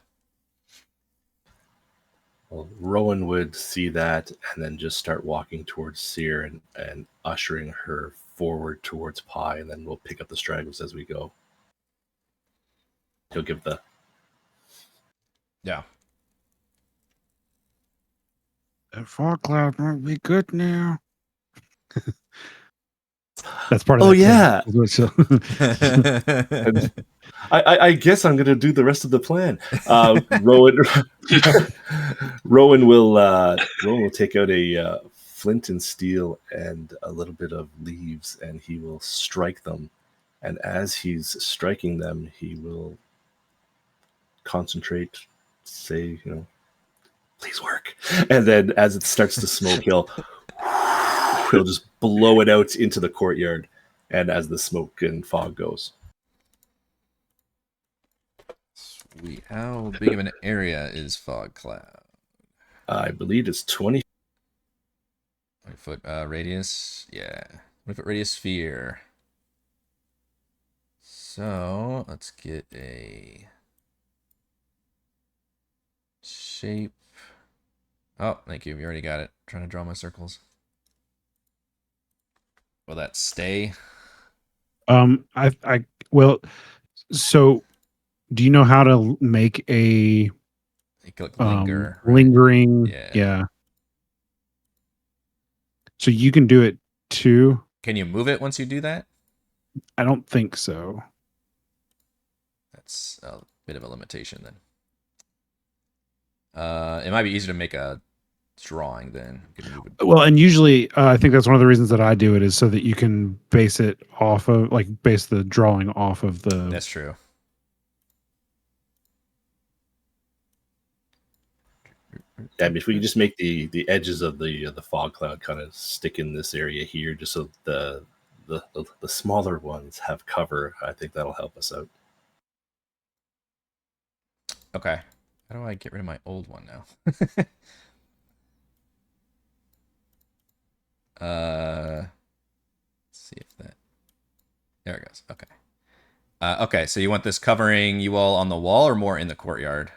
Well, Rowan would see that and then just start walking towards Cere and ushering her forward towards Pi, and then we'll pick up the stragglers as we go. He'll give the... Yeah. That fog cloud might be good now. That's part of Oh, that yeah. too. I guess I'm going to do the rest of the plan. Rowan will take out a flint and steel and a little bit of leaves, and he will strike them. And as he's striking them, he will concentrate, say, please work. And then as it starts to smoke, he'll just blow it out into the courtyard. And as the smoke and fog goes. Sweet. How big of an area is fog cloud? I believe it's 20. 20-foot radius. Yeah. 20-foot radius sphere. So let's get a shape. Oh, thank you. You already got it. I'm trying to draw my circles. Will that stay? Well, so do you know how to make a Linger, right? lingering? Yeah. So you can do it too. Can you move it once you do that? I don't think so. That's a bit of a limitation then. It might be easier to make a drawing then. Well, and usually I think that's one of the reasons that I do it is so that you can base it off of, base the drawing off of the... That's true. Yeah, if we can just make the edges of the fog cloud kind of stick in this area here, just so the smaller ones have cover, I think that'll help us out. Okay. How do I get rid of my old one now? Let's see if that... There it goes. Okay. Okay, so you want this covering you all on the wall or more in the courtyard?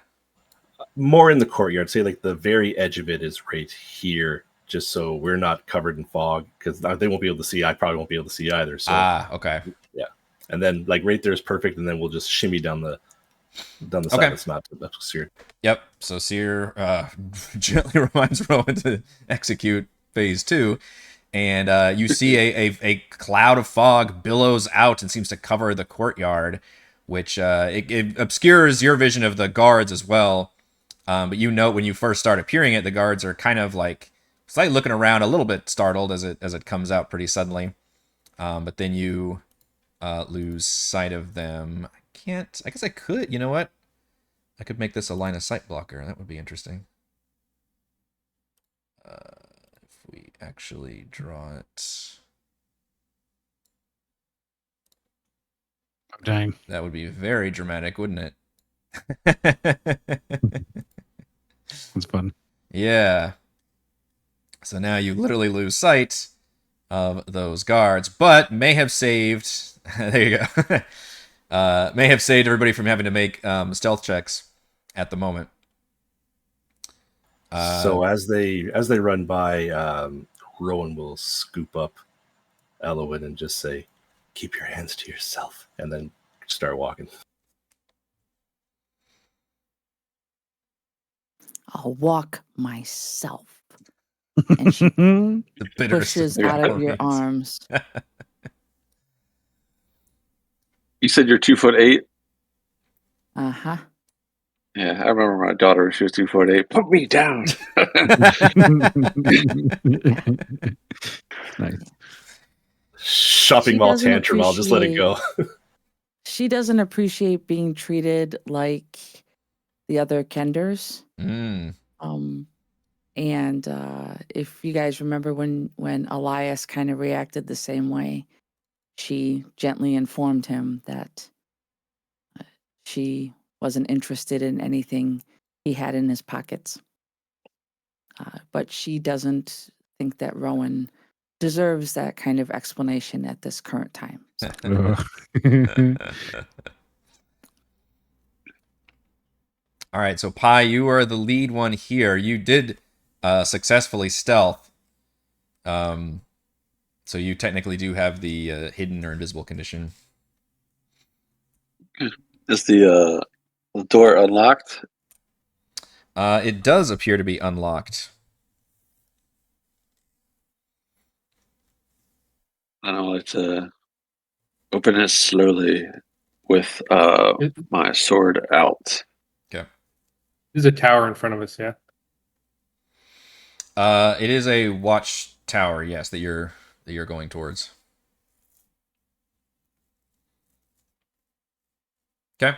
More in the courtyard. Say like the very edge of it is right here, just so we're not covered in fog, because they won't be able to see. I probably won't be able to see either. So Okay. yeah, and then like right there is perfect, and then we'll just shimmy down the side Okay. that's not Cere. Yep. So Cere gently reminds Rowan to execute phase 2. And you see a cloud of fog billows out and seems to cover the courtyard, which it obscures your vision of the guards as well. But you note when you first start appearing it, the guards are kind of like slightly looking around, a little bit startled as it comes out pretty suddenly. But then you lose sight of them. I guess I could. You know what? I could make this a line of sight blocker. That would be interesting. If we actually draw it. Dang. That would be very dramatic, wouldn't it? That's fun. Yeah. So now you literally lose sight of those guards, but may have saved. There you go. May have saved everybody from having to make stealth checks at the moment. So as they run by, Rowan will scoop up Ellowyn and just say, "Keep your hands to yourself," and then start walking. I'll walk myself. And she the bitterest pushes of out of your warnings. arms. You said you're 2'8"? Uh-huh. Yeah, I remember my daughter. She was 2'8". Put me down. Nice. Shopping She mall doesn't tantrum. I'll just let it go. She doesn't appreciate being treated like the other kenders. Mm. And if you guys remember when Elias kind of reacted the same way, she gently informed him that she wasn't interested in anything he had in his pockets. But she doesn't think that Rowan deserves that kind of explanation at this current time. So. All right, so Pi, you are the lead one here. You did successfully stealth. So you technically do have the hidden or invisible condition. Is the door unlocked? It does appear to be unlocked. I don't like to open it slowly with my sword out. Okay. There's a tower in front of us, yeah. It is a watchtower, yes, that you're going towards. Okay.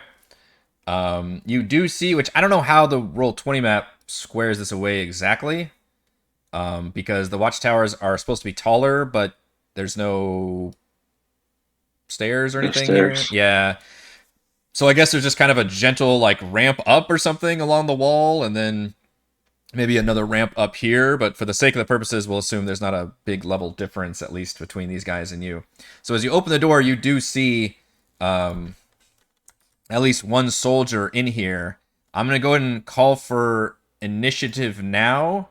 You do see, which I don't know how the Roll20 map squares this away exactly, because the watchtowers are supposed to be taller, but there's no stairs or anything here. Yeah. So I guess there's just kind of a gentle like ramp up or something along the wall, and then maybe another ramp up here. But for the sake of the purposes, we'll assume there's not a big level difference, at least between these guys and you. So as you open the door, you do see at least one soldier in here. I'm going to go ahead and call for initiative now.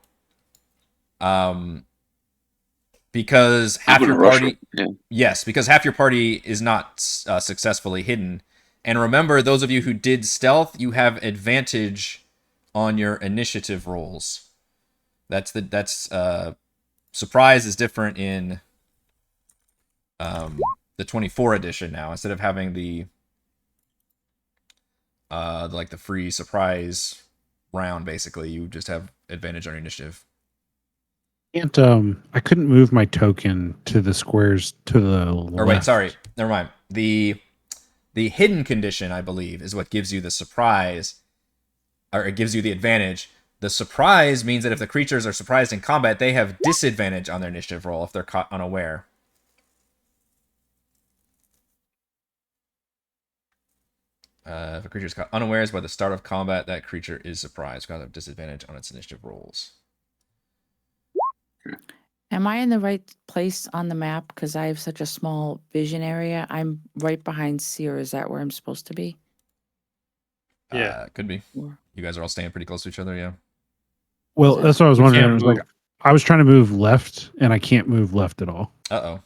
Because half your party... Yeah. Yes, because half your party is not successfully hidden. And remember, those of you who did stealth, you have advantage on your initiative rolls. Surprise is different in the 24 edition now. Instead of having the free surprise round, basically, you just have advantage on your initiative. I couldn't move my token to the squares to the left. Or wait, sorry, never mind. The hidden condition, I believe, is what gives you the surprise, or it gives you the advantage. The surprise means that if the creatures are surprised in combat, they have disadvantage on their initiative roll if they're caught unaware. If a creature is caught unawares by the start of combat, that creature is surprised because of disadvantage on its initiative rolls. Am I in the right place on the map? Because I have such a small vision area. I'm right behind Cere. Is that where I'm supposed to be? Could be. Or- You guys are all staying pretty close to each other, yeah. Well, So- that's what I was We wondering. can't I was like, move. I was trying to move left, and I can't move left at all. Uh-oh.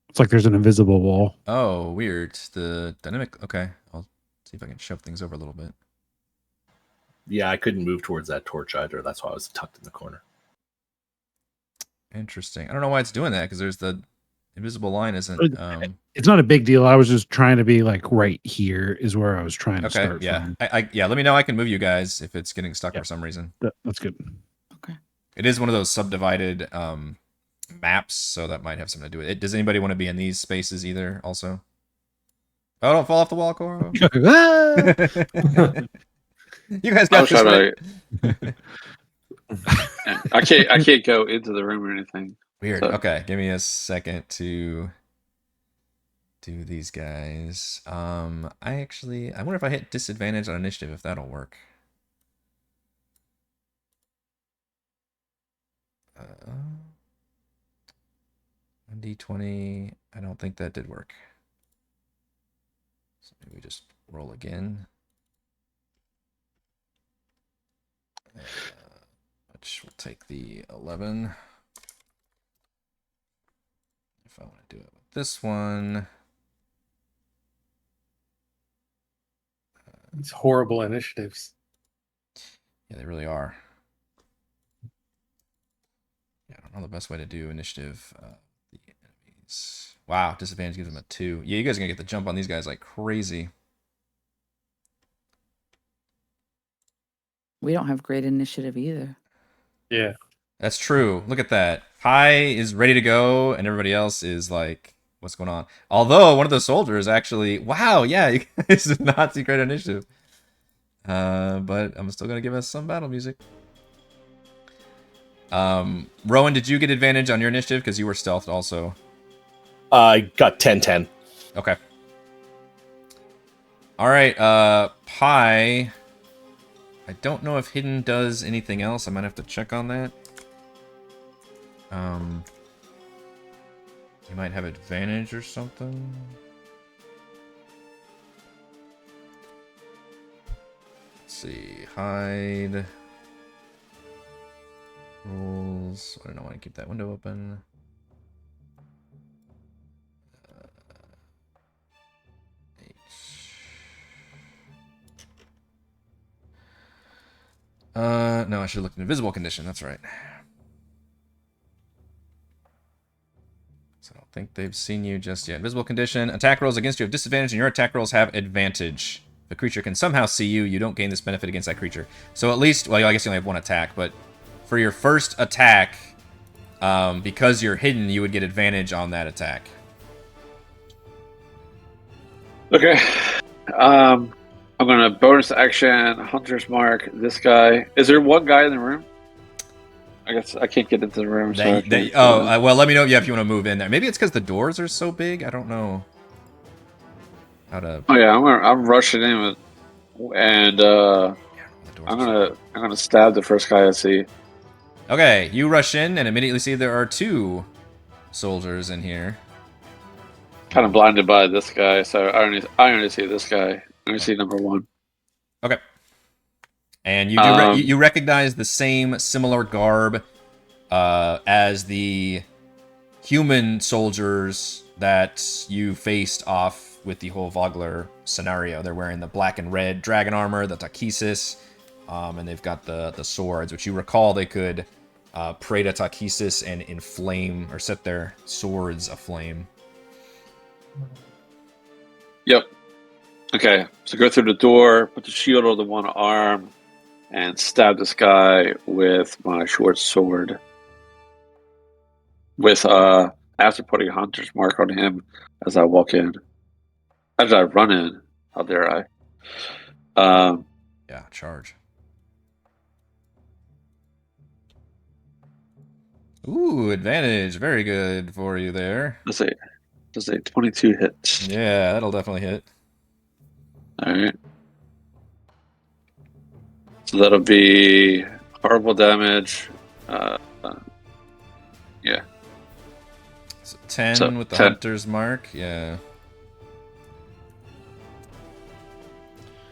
It's like there's an invisible wall. Oh, weird. The dynamic... Okay, I'll see if I can shove things over a little bit. Yeah, I couldn't move towards that torch either. That's why I was tucked in the corner. Interesting. I don't know why it's doing that, because there's the invisible line isn't... It's not a big deal. I was just trying to be like right here is where I was trying to Okay, start yeah. from. Yeah, let me know. I can move you guys if it's getting stuck Yeah. for some reason. That's good. It is one of those subdivided maps, so that might have something to do with it. Does anybody want to be in these spaces either, also? Oh, don't fall off the wall, Korl. You guys I got was this, trying right? I can't go into the room or anything. Weird. So- Okay, give me a second to do these guys. I wonder if I hit disadvantage on initiative, if that'll work. Uh, 1d20. I don't think that did work. So maybe we just roll again. Which will take the 11. If I want to do it with this one. These horrible initiatives. Yeah, they really are. Yeah, I don't know the best way to do initiative. The enemies. Wow, disadvantage gives them a 2. Yeah, you guys are going to get the jump on these guys like crazy. We don't have great initiative either. Yeah. That's true. Look at that. Pi is ready to go, and everybody else is like, what's going on? Although, one of the soldiers actually... Wow, yeah, you guys did not see great initiative. But I'm still going to give us some battle music. Rowan, did you get advantage on your initiative? Because you were stealthed also. I got 10-10. Okay. All right, Pi. I don't know if hidden does anything else. I might have to check on that. You might have advantage or something. Let's see. Hide. Rules. I don't know why I keep that window open. No, I should have looked at invisible condition. That's right. So I don't think they've seen you just yet. Invisible condition. Attack rolls against you have disadvantage, and your attack rolls have advantage. If a creature can somehow see you, you don't gain this benefit against that creature. So at least, well, I guess you only have one attack, but for your first attack, because you're hidden, you would get advantage on that attack. Okay. I'm gonna bonus action Hunter's Mark this guy. Is there one guy in the room? I guess I can't get into the room. So I can't, Well, let me know if you want to move in there. Maybe it's because the doors are so big. I don't know how to. Oh yeah, I'm rushing in with, and The doors I'm are so gonna stab the first guy I see. Okay, you rush in and immediately see there are 2 soldiers in here. Kind of blinded by this guy, so I only see this guy. I only see number 1. Okay. And you do you recognize the same similar garb as the human soldiers that you faced off with the whole Vogler scenario. They're wearing the black and red dragon armor, the Takesis, and they've got the swords, which you recall they could pray to Takesis and inflame or set their swords aflame. Yep. Okay, so go through the door, put the shield on the one arm, and stab this guy with my short sword. With after putting Hunter's Mark on him as I walk in. As I run in, how dare I? Yeah, charge. Ooh, advantage. Very good for you there. Does a 22 hit? Yeah, that'll definitely hit. All right. So that'll be horrible damage. Yeah. So 10 So, with the 10. hunter's mark. Yeah.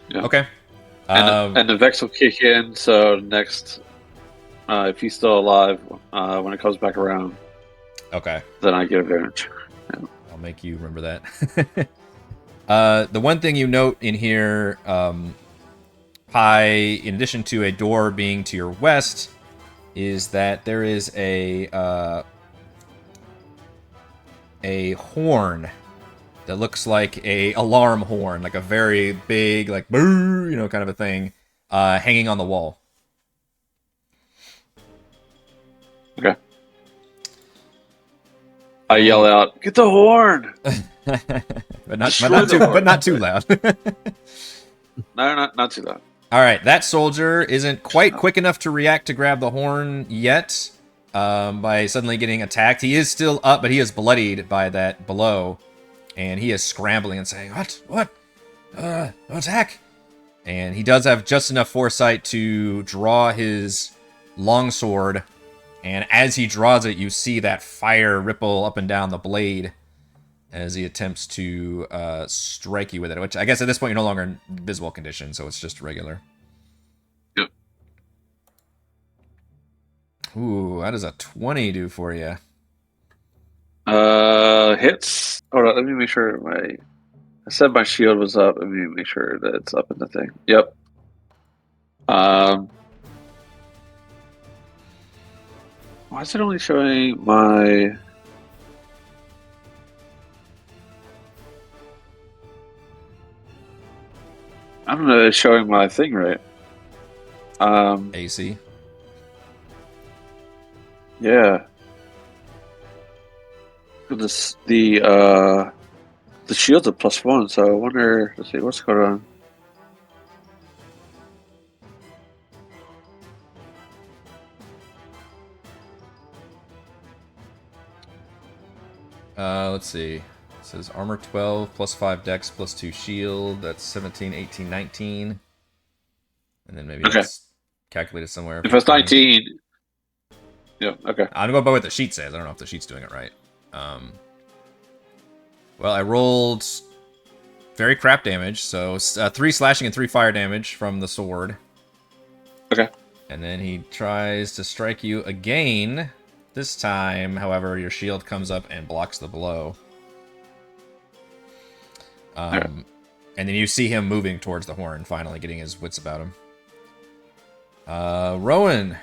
Yeah. Okay. And the Vex will kick in, so next, if he's still alive, when it comes back around, Okay. then I get advantage. I'll make you remember that. The one thing you note in here, Pi, in addition to a door being to your west, is that there is a horn that looks like a alarm horn, like a very big, like boo, kind of a thing, hanging on the wall. Okay. I yell out, "Get the horn!" but not Destroy the horn. not too loud. No, not too loud. All right, that soldier isn't quite quick enough to react to grab the horn yet. By suddenly getting attacked, he is still up, but he is bloodied by that blow, and he is scrambling and saying, "What? Attack!" And he does have just enough foresight to draw his longsword, and as he draws it, you see that fire ripple up and down the blade as he attempts to strike you with it, which I guess at this point you're no longer in visible condition, so it's just regular. Yep. Ooh, how does a 20 do for you? Hits. Hold on, let me make sure I said my shield was up. Let me make sure that it's up in the thing. Yep. Why is it only showing my... I don't know, it's showing my thing right. AC. Yeah. The shield's a +1, so I wonder, let's see, what's going on? Let's see. It says armor 12, +5 dex, +2 shield. That's 17, 18, 19. And then maybe that's calculated somewhere. If it's 19... Yeah, okay. I'm going by what the sheet says. I don't know if the sheet's doing it right. Well, I rolled very crap damage, so 3 slashing and 3 fire damage from the sword. Okay. And then he tries to strike you again. This time, however, your shield comes up and blocks the blow. And then you see him moving towards the horn, finally getting his wits about him. Rowan.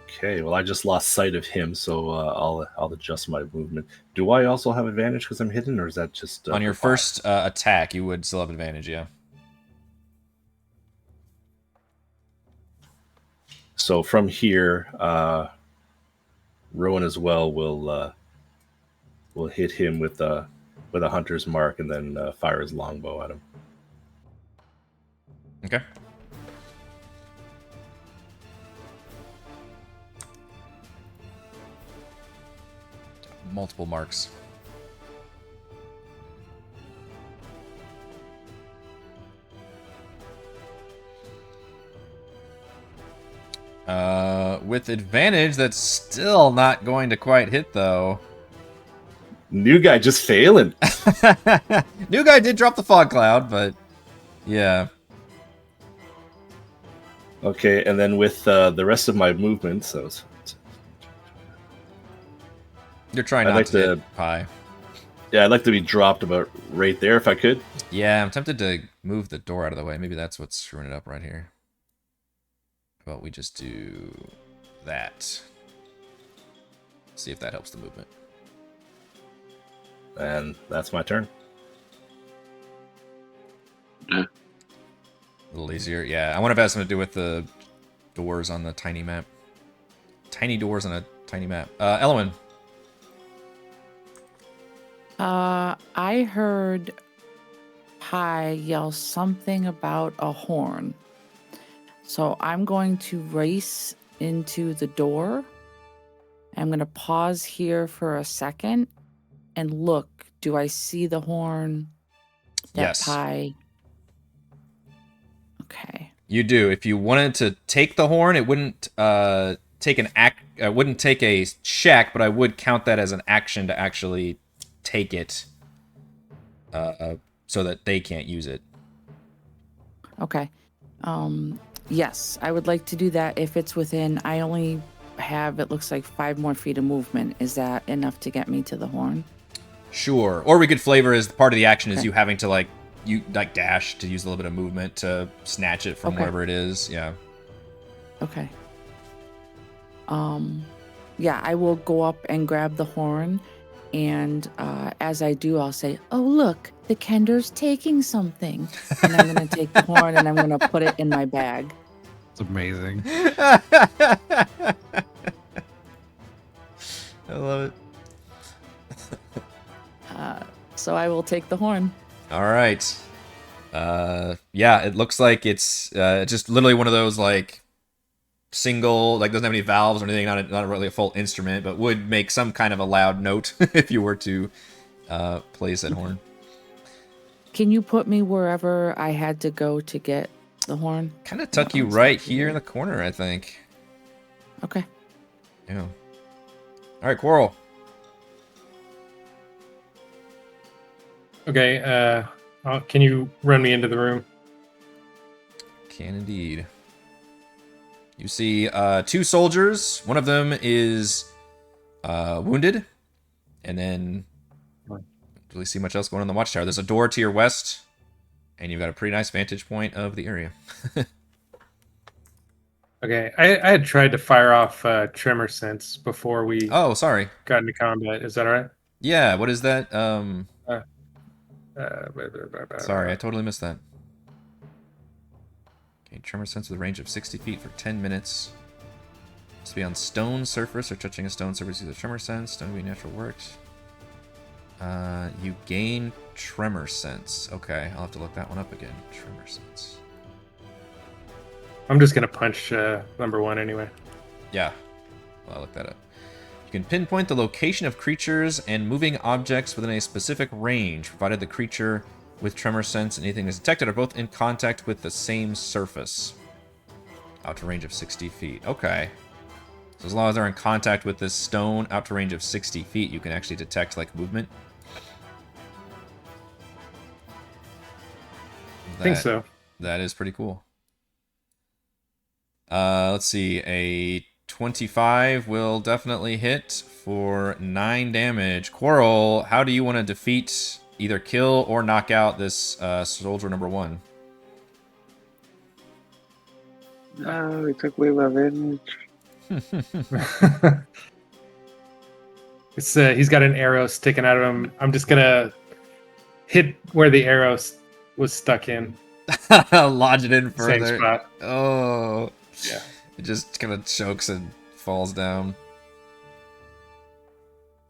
Okay, well, I just lost sight of him, so I'll adjust my movement. Do I also have advantage because I'm hidden, or is that just on your first attack? You would still have advantage, yeah. So from here, Rowan as well will hit him with a hunter's mark and then fire his longbow at him. Okay. Multiple marks. With advantage, that's still not going to quite hit, though. New guy just failing. New guy did drop the fog cloud, but yeah. Okay, and then with the rest of my movement, so you're trying not to hit Pi. Yeah, I'd like to be dropped about right there if I could. Yeah, I'm tempted to move the door out of the way. Maybe that's what's screwing it up right here. How about we just do that? See if that helps the movement. And that's my turn. A little easier. Yeah, I wonder if it has something to do with the doors on the tiny map. Tiny doors on a tiny map. Ellowyn. I heard Pi yell something about a horn. So I'm going to race into the door. I'm going to pause here for a second and look. Do I see the horn? Yes. Pi. Okay. You do. If you wanted to take the horn, it wouldn't take wouldn't take a check, but I would count that as an action to actually take it. so that they can't use it. Okay. Yes, I would like to do that if it's within. I only have, it looks like 5 more feet of movement. Is that enough to get me to the horn? Sure. Or we could flavor as part of the action is Okay. you having to like dash to use a little bit of movement to snatch it from Okay. wherever it is. Yeah. Okay. Yeah, I will go up and grab the horn, and as I do, I'll say, "Oh, look, the kender's taking something," and I'm gonna take the horn and I'm gonna put it in my bag. It's amazing. I love it. So I will take the horn. All right. Yeah, it looks like it's just literally one of those like single, like doesn't have any valves or anything, not really a full instrument, but would make some kind of a loud note if you were to play said horn. Can you put me wherever I had to go to get the horn? Kind of tuck you right here in the corner, I think. Okay. Yeah. All right, Korl. Okay. Can you run me into the room? Can indeed. You see 2 soldiers. One of them is wounded, and then don't really see much else going on in the watchtower. There's a door to your west, and you've got a pretty nice vantage point of the area. Okay. I had tried to fire off tremor sense before we Oh, sorry. got into combat. Is that all right? Yeah, what is that? Blah, blah, blah, blah, Sorry, I totally missed that. Okay, tremor sense with a range of 60 feet for 10 minutes. Must be on stone surface or touching a stone surface. Use a tremor sense. Don't be natural works. You gain tremor sense. Okay, I'll have to look that one up again. Tremor sense. I'm just gonna punch number 1 anyway. Yeah, well, I'll look that up. You can pinpoint the location of creatures and moving objects within a specific range, provided the creature with tremor sense and anything is detected are both in contact with the same surface. Out to range of 60 feet. Okay. So as long as they're in contact with this stone out to range of 60 feet, you can actually detect like movement. I think so. That is pretty cool. Let's see. A 25 will definitely hit for 9 damage. Korl, how do you want to defeat, either kill or knock out this soldier number 1? No, he took away my advantage. He's got an arrow sticking out of him. I'm just gonna hit where the arrow was stuck in. Lodge it in Same further. spot. Oh. Yeah. It just kind of chokes and falls down.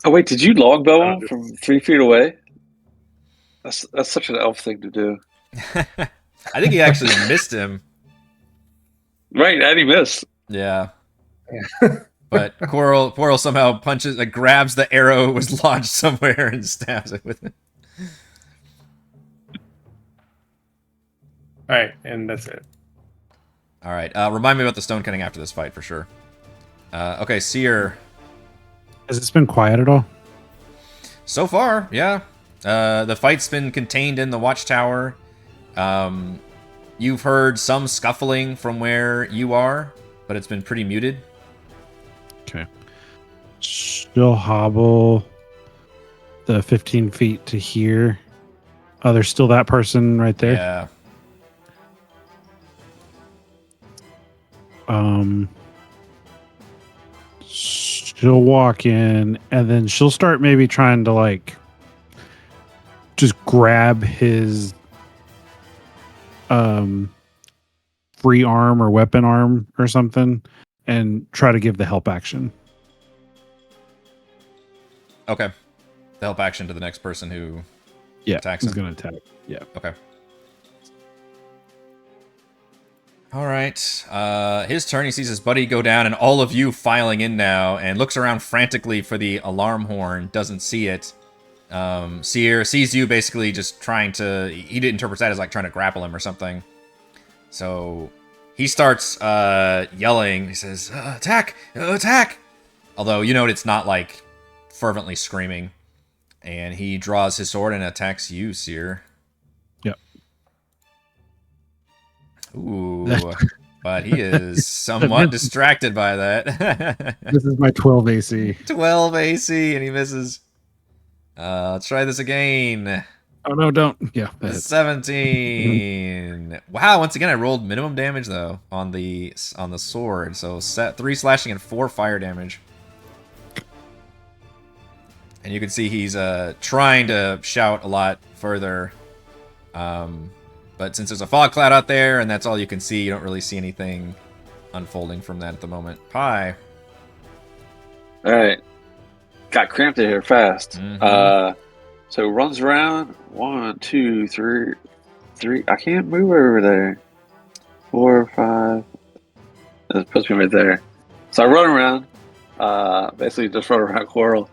Oh wait, did you longbow him from 3 feet away? That's such an elf thing to do. I think he actually missed him. Right, and he missed. Yeah. But Korl somehow punches, like grabs the arrow, it was lodged somewhere, and stabs it with it. All right, and that's it. All right. Remind me about the stone cutting after this fight for sure. Okay, Cere. Has it been quiet at all? So far, yeah. The fight's been contained in the watchtower. You've heard some scuffling from where you are, but it's been pretty muted. Okay. She'll hobble the 15 feet to here. Oh, there's still that person right there. Yeah. She'll walk in and then she'll start maybe trying to like just grab his free arm or weapon arm or something and try to give the help action. Okay. The help action to the next person who attacks he's him. gonna attack. Yeah. Okay. All right. His turn. He sees his buddy go down, and all of you filing in now, and looks around frantically for the alarm horn. Doesn't see it. Cere sees you basically just trying to. He interprets that as like trying to grapple him or something. So he starts yelling. He says, "Attack! Attack!" Although you know it's not like fervently screaming. And he draws his sword and attacks you, Cere. Ooh, but he is somewhat distracted by that. This is my 12 AC. 12 AC, and he misses. Let's try this again. Oh no, don't. Yeah, that hits. 17. Wow, once again I rolled minimum damage though on the sword. So 3 slashing and 4 fire damage. And you can see he's trying to shout a lot further. But since there's a fog cloud out there and that's all you can see, you don't really see anything unfolding from that at the moment. Pie. All right. Got cramped in here fast. So runs around. 1, 2, 3. I can't move over there. 4, 5. It puts me right there. So I run around. Basically just run around Korl.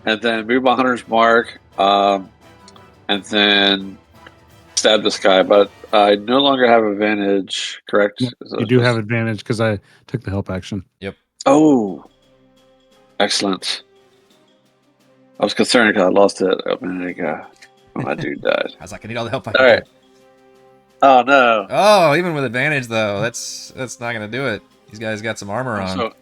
And then move my hunter's mark. And then stab this guy. But I no longer have advantage, correct? Yeah, you do have advantage because I took the help action. Yep. Oh. Excellent. I was concerned because I lost it a minute ago. Oh, my dude died. I was like, I need all the help I All can right. get. Oh, no. Oh, even with advantage though, that's not gonna do it. These guys got some armor on. I'm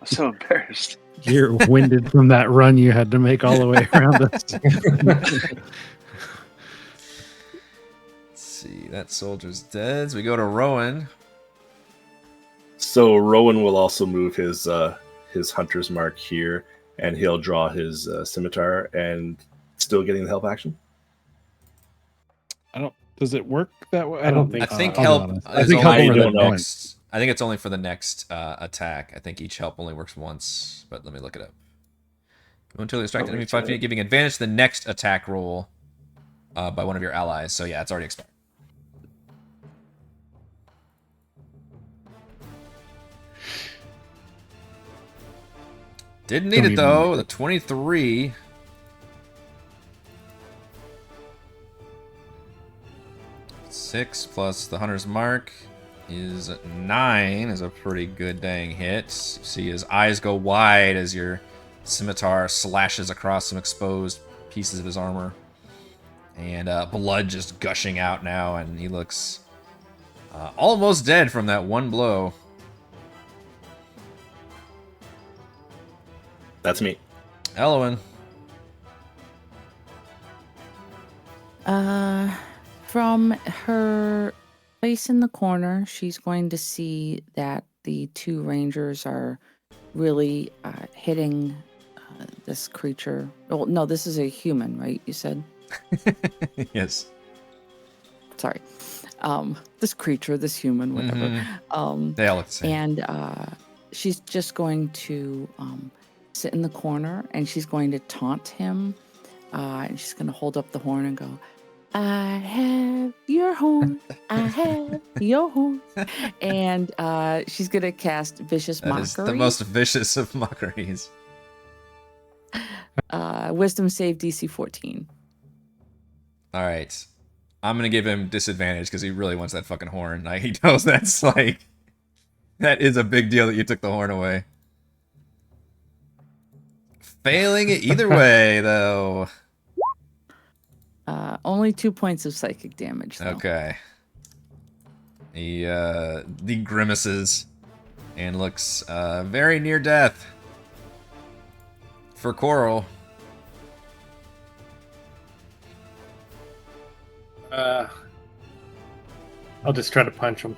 so embarrassed. You're winded from that run you had to make all the way around us. Let's see, that soldier's dead. So we go to Rowan. So Rowan will also move his hunter's mark here, and he'll draw his scimitar, and still getting the help action. Does it work that way? I don't think I so. think I'll be help. honest. Is I think only help for over the that next. I think it's only for the next attack. I think each help only works once, but let me look it up. Momentarily distract enemy 5 feet, giving advantage to the next attack roll by one of your allies. So yeah, it's already expired. Didn't need it though. The 23. Six plus the hunter's mark is 9. Is a pretty good dang hit. You see his eyes go wide as your scimitar slashes across some exposed pieces of his armor, and blood just gushing out now, and he looks almost dead from that one blow. That's me. Ellowyn. From her place in the corner, she's going to see that the 2 rangers are really hitting this creature. Oh, no, this is a human, right? You said? Yes. Sorry. This creature, this human, whatever. They all look the same. And she's just going to sit in the corner, and she's going to taunt him. And she's going to hold up the horn and go, I have your horn. I have your horn. And she's going to cast Vicious Mockery. That is the most vicious of mockeries. Wisdom save DC 14. All right. I'm going to give him disadvantage because he really wants that fucking horn. Like, he knows that's like... That is a big deal that you took the horn away. Failing it either way, though. Only 2 points of psychic damage, though. Okay. He grimaces and looks very near death. For Korl. I'll just try to punch him.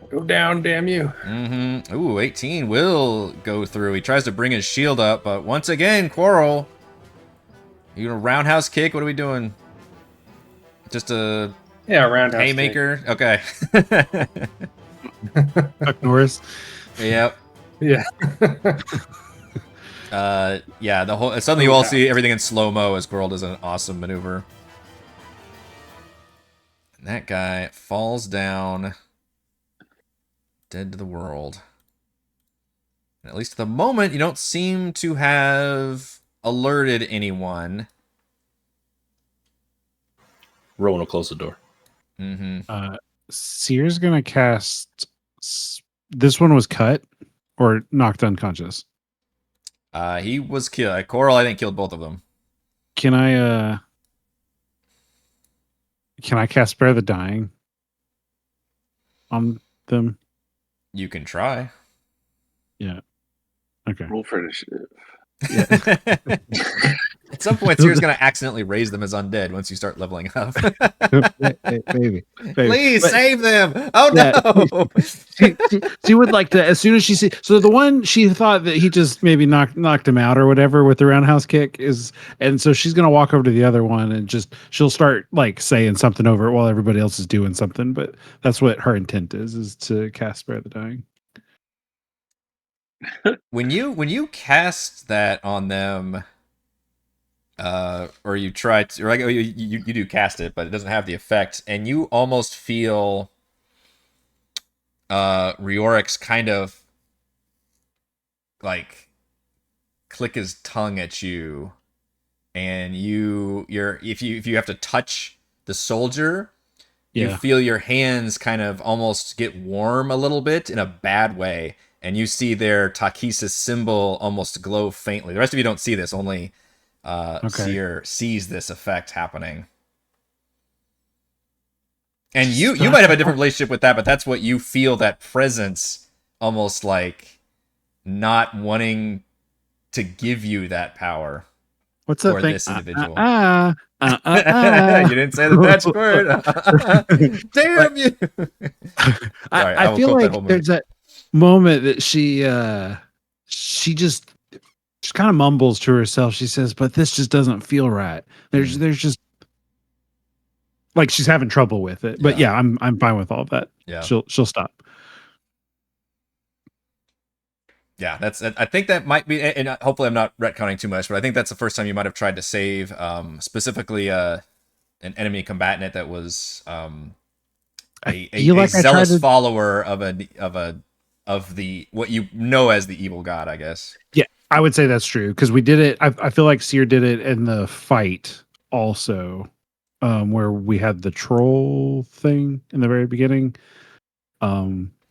Go down, damn you. Mm-hmm. Ooh, 18 will go through. He tries to bring his shield up, but once again, Korl. You gonna roundhouse kick? What are we doing? Just a roundhouse haymaker? Kick. Okay. Chuck Norris. Yep. Yeah. Yeah, the whole suddenly you all see everything in slow-mo as Korl does an awesome maneuver. And that guy falls down dead to the world. And at least at the moment, you don't seem to have alerted anyone. Rowan will close the door. Mm-hmm. Cere's gonna cast. This one was cut or knocked unconscious. He was killed. Korl, I think, killed both of them. Can I Can I cast Spare the Dying on them? You can try. Yeah. Okay. Roll for initiative. Yeah. At some point, Cere's going to accidentally raise them as undead once you start leveling up. Maybe. Please But- save them! Oh Yeah. no! she would like to, as soon as she see, so the one she thought that he just maybe knocked him out or whatever with the roundhouse kick is, and so she's gonna walk over to the other one and just she'll start like saying something over it while everybody else is doing something. But that's what her intent is to cast Spare the Dying. When you cast that on them, or you try to, or like, you do cast it, but it doesn't have the effect, and you almost feel Riorik's kind of like click his tongue at you, and if you have to touch the soldier, you feel your hands kind of almost get warm a little bit in a bad way, and you see their Takesis symbol almost glow faintly. The rest of you don't see this, only Cere sees this effect happening. And you might have a different relationship with that, but that's what you feel, that presence, almost like not wanting to give you that power. What's that for thing? this individual. You didn't say the magic word. Damn you! Sorry, I will feel quote that like whole movie. there's that moment that she just kind of mumbles to herself. She says, "But this just doesn't feel right." There's just like she's having trouble with it. But yeah, I'm fine with all of that. Yeah. She'll stop. Yeah, I think that might be, and hopefully I'm not retconning too much, but I think that's the first time you might have tried to save specifically an enemy combatant that was a zealous follower of the what you know as the evil god, I guess. Yeah, I would say that's true because we did it. I feel like Cere did it in the fight also, where we had the troll thing in the very beginning.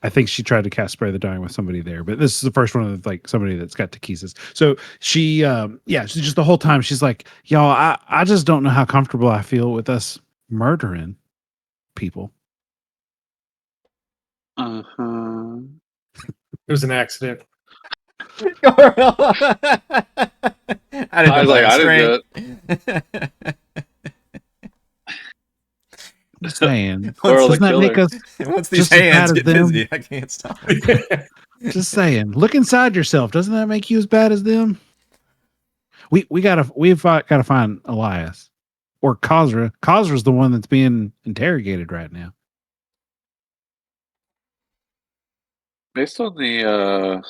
I think she tried to cast Spare the Dying with somebody there, but this is the first one of like somebody that's got Takesis. So she, she's just the whole time she's like, y'all, I just don't know how comfortable I feel with us murdering people. Uh-huh. It was an accident. I was like, I didn't do it. Just saying. Korl the Doesn't that make killer. us Once these just as bad hands as get them? busy, I can't stop. just saying? Look inside yourself. Doesn't that make you as bad as them? We've got to find Elias or Khosra. Khosra's the one that's being interrogated right now. Based on the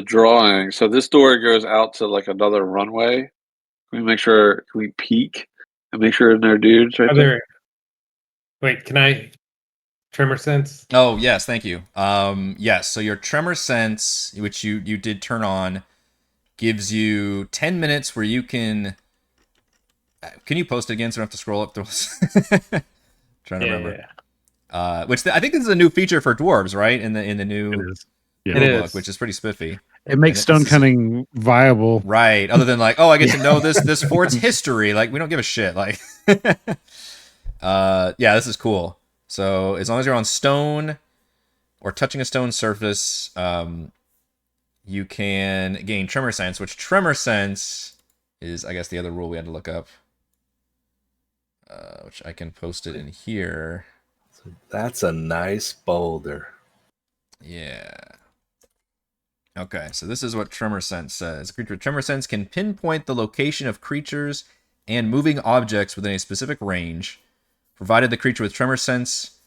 drawing, so this door goes out to like another runway. Can we peek and make sure there are dudes right there? Wait, can I tremor sense? Oh yes, thank you. Yes. So your tremor sense, which you did turn on, gives you 10 minutes where you can. Can you post it again so I don't have to scroll up through? Trying to remember. Yeah. Which I think this is a new feature for dwarves, right? In the new It book, which is pretty spiffy. It makes stone cutting viable, right? Other than like, oh, I get to know this fort's history. Like, we don't give a shit. Like, yeah, this is cool. So as long as you're on stone or touching a stone surface, you can gain tremor sense. Which tremor sense is, I guess, the other rule we had to look up, which I can post it in here. That's a nice boulder. Yeah. Okay, so this is what Tremor Sense says. A creature with Tremor Sense can pinpoint the location of creatures and moving objects within a specific range, provided the creature with Tremor Sense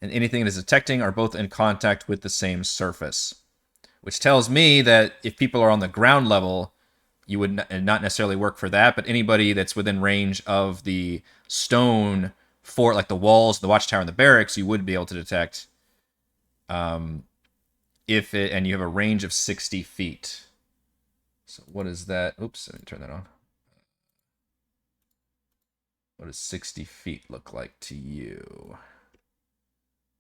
and anything it is detecting are both in contact with the same surface. Which tells me that if people are on the ground level, you would not necessarily work for that, but anybody that's within range of the stone fort, like the walls, the watchtower, and the barracks, you would be able to detect. And you have a range of 60 feet. So what is that? Oops, let me turn that on. What does 60 feet look like to you?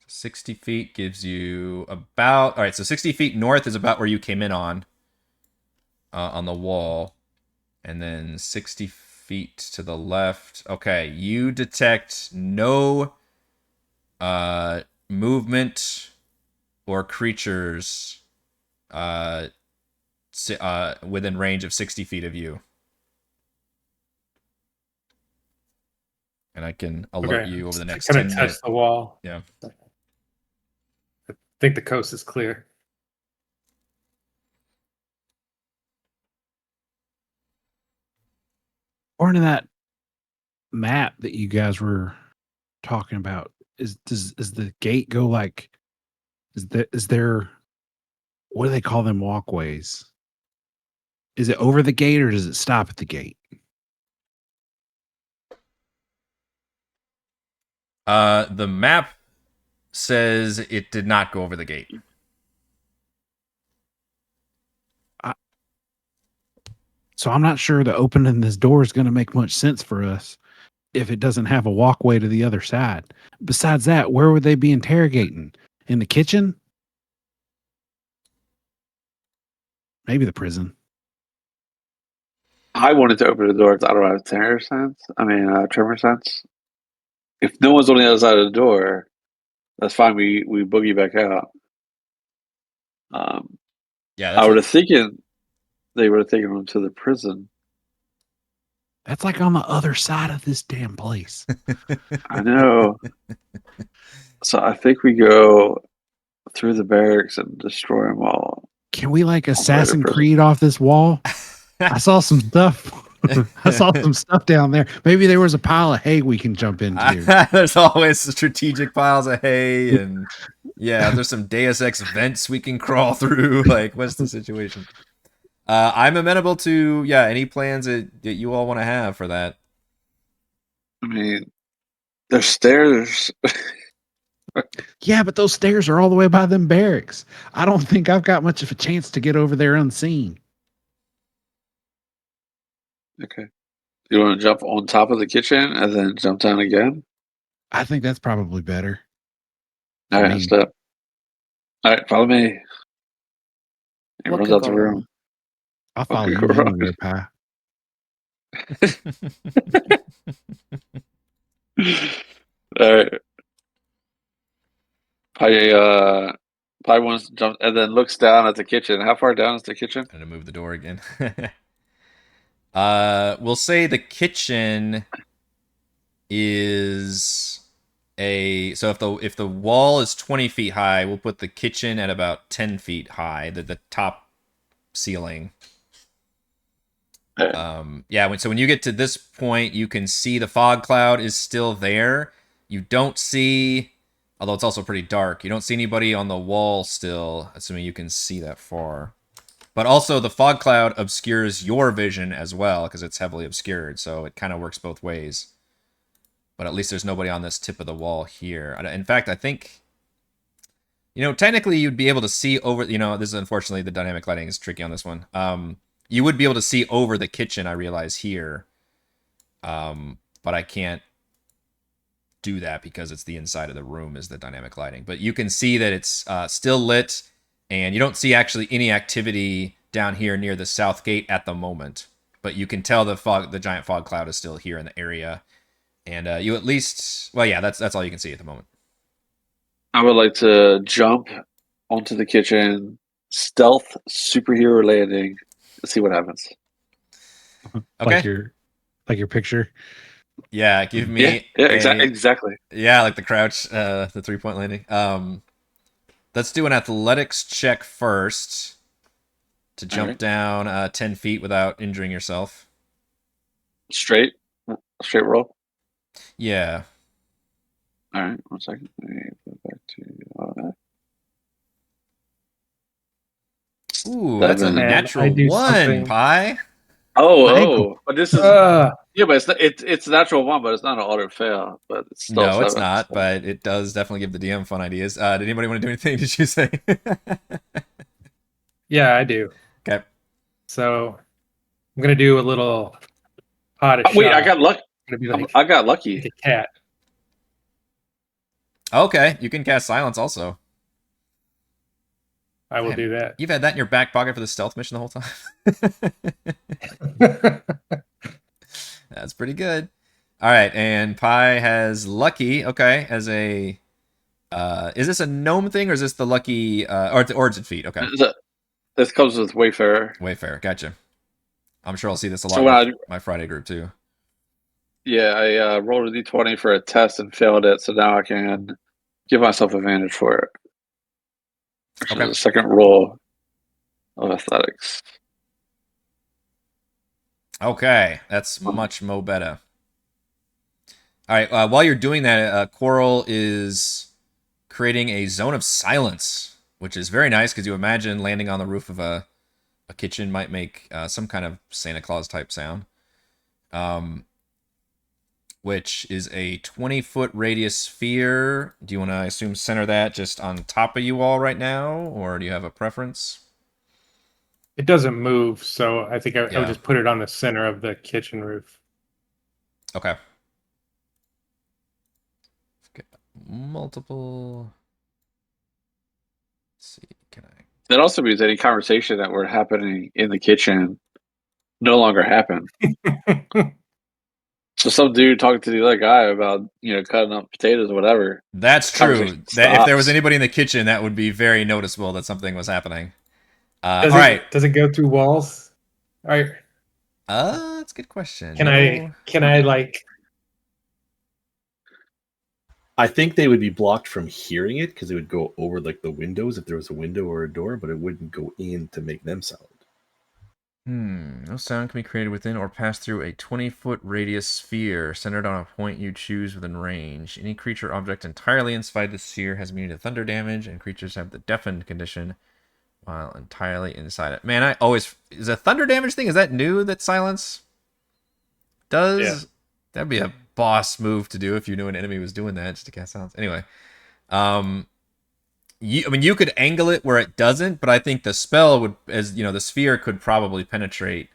60 feet gives you about... All right, so 60 feet north is about where you came in on the wall. And then 60 feet to the left. Okay, you detect no movement or creatures within range of 60 feet of you. And I can alert you over the next Kind 10 of touch minutes. the wall. Yeah. I think the coast is clear. According to that map that you guys were talking about, is the gate go like? Is there what do they call them walkways? Is it over the gate or does it stop at the gate? The map says it did not go over the gate. So I'm not sure that opening this door is going to make much sense for us if it doesn't have a walkway to the other side. Besides that, where would they be interrogating? In the kitchen? Maybe the prison. I wanted to open the door out of terror sense. Tremor sense. If no one's on the other side of the door, that's fine. We boogie back out. Yeah, I that's would have thinking they would have taken him to the prison. That's like on the other side of this damn place. I know. So I think we go through the barracks and destroy them all. Can we like I'll play the Assassin prison. Creed off this wall? I saw some stuff. I saw some stuff down there. Maybe there was a pile of hay we can jump into. There's always strategic piles of hay, and yeah, there's some Deus Ex vents we can crawl through. Like, what's the situation? I'm amenable to any plans that you all want to have for that. I mean, there's stairs. Yeah, but those stairs are all the way by them barracks. I don't think I've got much of a chance to get over there unseen. Okay. You want to jump on top of the kitchen and then jump down again? I think that's probably better. All right, let's do it. All right, follow me. He What runs could out the go room. wrong? I'll follow Okay, you right. anywhere, Pie. All right. Pi wants to jump and then looks down at the kitchen. How far down is the kitchen? I'm gonna move the door again. We'll say the kitchen is so if the wall is 20 feet high, we'll put the kitchen at about 10 feet high, the top ceiling. So when you get to this point, you can see the fog cloud is still there. You don't see, although it's also pretty dark, you don't see anybody on the wall still, assuming you can see that far. But also the fog cloud obscures your vision as well, because it's heavily obscured, so it kind of works both ways. But at least there's nobody on this tip of the wall here. In fact, I think, technically you'd be able to see over, this is unfortunately the dynamic lighting is tricky on this one. You would be able to see over the kitchen, I realize, here. But I can't do that because it's the inside of the room is the dynamic lighting. But you can see that it's still lit, and you don't see actually any activity down here near the south gate at the moment. But you can tell the giant fog cloud is still here in the area. And you at least, that's all you can see at the moment. I would like to jump onto the kitchen, stealth superhero landing, and see what happens. Okay. Like your picture. Yeah, give me exactly. Yeah, like the crouch, the 3-point landing. Let's do an athletics check first to jump down 10 feet without injuring yourself. Straight roll. Yeah. All right, 1 second. Let me go back to Ooh, that's a natural one, something. Pi. But this is but it's a natural one, but it's not an auto fail. But it's still No, it's 7. not, but it does definitely give the DM fun ideas. Did anybody want to do anything? Did you say? Yeah, I do. Okay. So I'm gonna do a little hottest shot. Wait, I got lucky. I'm gonna be I got lucky. like a cat. Okay, you can cast silence also. I will do that. You've had that in your back pocket for the stealth mission the whole time. That's pretty good. All right, and Pi has lucky. Okay, as a is this a gnome thing or is this the lucky or it's the origin feat? Okay, This comes with Wayfarer. Wayfarer. Gotcha. I'm sure I'll see this a So lot when with my Friday group too. I rolled a d20 for a test and failed it, so now I can give myself advantage for it. So Okay. the second roll of athletics. Okay, that's much mo better. All right, while you're doing that, Korl is creating a zone of silence, which is very nice because you imagine landing on the roof of a kitchen might make some kind of Santa Claus type sound. Which is a 20-foot radius sphere. Do you want to, I assume, center that just on top of you all right now, or do you have a preference? It doesn't move, so I think I Yeah. would just put it on the center of the kitchen roof. Okay. Get multiple. Let's see, can I? That also means any conversation that were happening in the kitchen no longer happen. So some dude talking to the other guy about, cutting up potatoes or whatever. That's true. Conversation That if there was stops. anybody in the kitchen, that would be very noticeable that something was happening. All Does right. Does it go through walls? All right. That's a good question. Can I like? I think they would be blocked from hearing it because it would go over like the windows if there was a window or a door, but it wouldn't go in to make them sound. No sound can be created within or pass through a 20-foot radius sphere centered on a point you choose within range. Any creature or object entirely inside the sphere has immune to thunder damage, and creatures have the deafened condition while entirely inside it. Man, I always... Is a thunder damage thing, is that new that silence does? Yeah. That'd be a boss move to do if you knew an enemy was doing that, just to cast silence. Anyway. You could angle it where it doesn't, but I think the spell would, the sphere could probably penetrate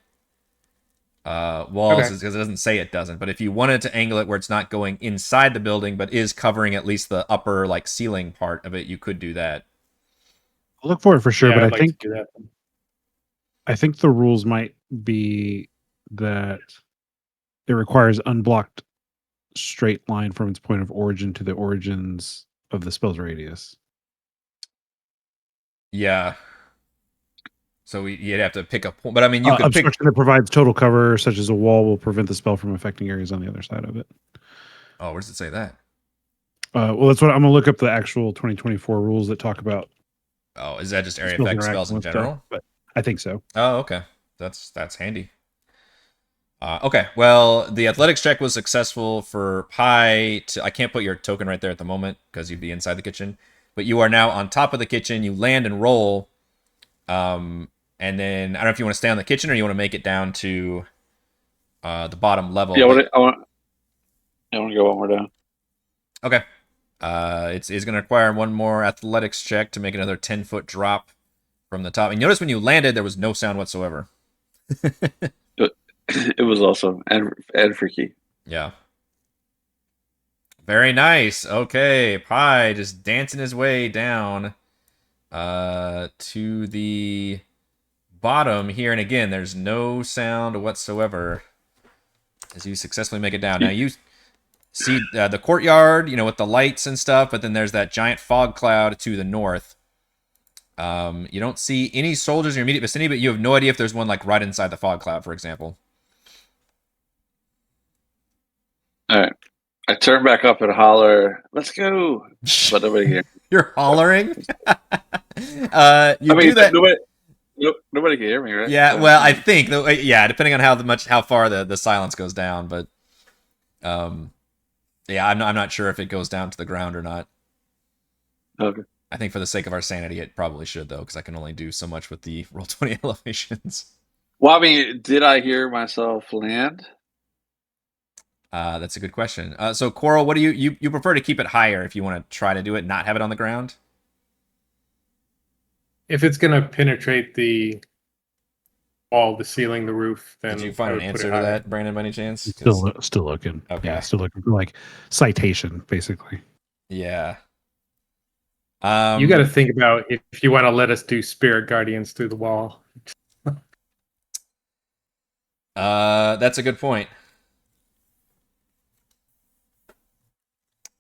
walls because it doesn't say it doesn't. But if you wanted to angle it where it's not going inside the building, but is covering at least the upper ceiling part of it, you could do that. I'll look for it for sure, but I'd I like think to do that. I think the rules might be that it requires unblocked straight line from its point of origin to the origins of the spell's radius. Yeah. So you'd have to pick a point, but I mean, you could pick. Obstruction that provides total cover, such as a wall, will prevent the spell from affecting areas on the other side of it. Oh, where does it say that? Well, that's what I'm gonna look up the actual 2024 rules that talk about. Oh, is that just area spells effect spells in interacting with general? stuff, but I think so. Oh, okay. That's handy. Okay, well, the athletics check was successful for Pi. I can't put your token right there at the moment because you'd be inside the kitchen. But you are now on top of the kitchen. You land and roll. And then I don't know if you want to stay on the kitchen or you want to make it down to the bottom level. Yeah, I want to go one more down. Okay. It's going to require one more athletics check to make another 10-foot drop from the top. And notice when you landed, there was no sound whatsoever. It was awesome and freaky. Yeah. Very nice. Okay, Pi just dancing his way down to the bottom here. And again, there's no sound whatsoever as you successfully make it down. Now you see the courtyard, with the lights and stuff, but then there's that giant fog cloud to the north. You don't see any soldiers in your immediate vicinity, but you have no idea if there's one right inside the fog cloud, for example. All right. I turn back up and holler, "Let's go!" But nobody here. You're hollering. Do that. Nobody can hear me, right? Yeah. Well, I think. Depending on how far the silence goes down, but I'm not sure if it goes down to the ground or not. Okay. I think for the sake of our sanity, it probably should though, because I can only do so much with the Roll20 elevations. Well, I mean, did I hear myself land? That's a good question. So Korl, what do you prefer to keep it higher if you want to try to do it, not have it on the ground? If it's gonna penetrate the wall, the ceiling, the roof, then Did you find an answer to that, Brandon, by any chance? Still looking. Okay. Yeah, still looking for citation, basically. Yeah. You got to think about if you want to let us do spirit guardians through the wall. That's a good point.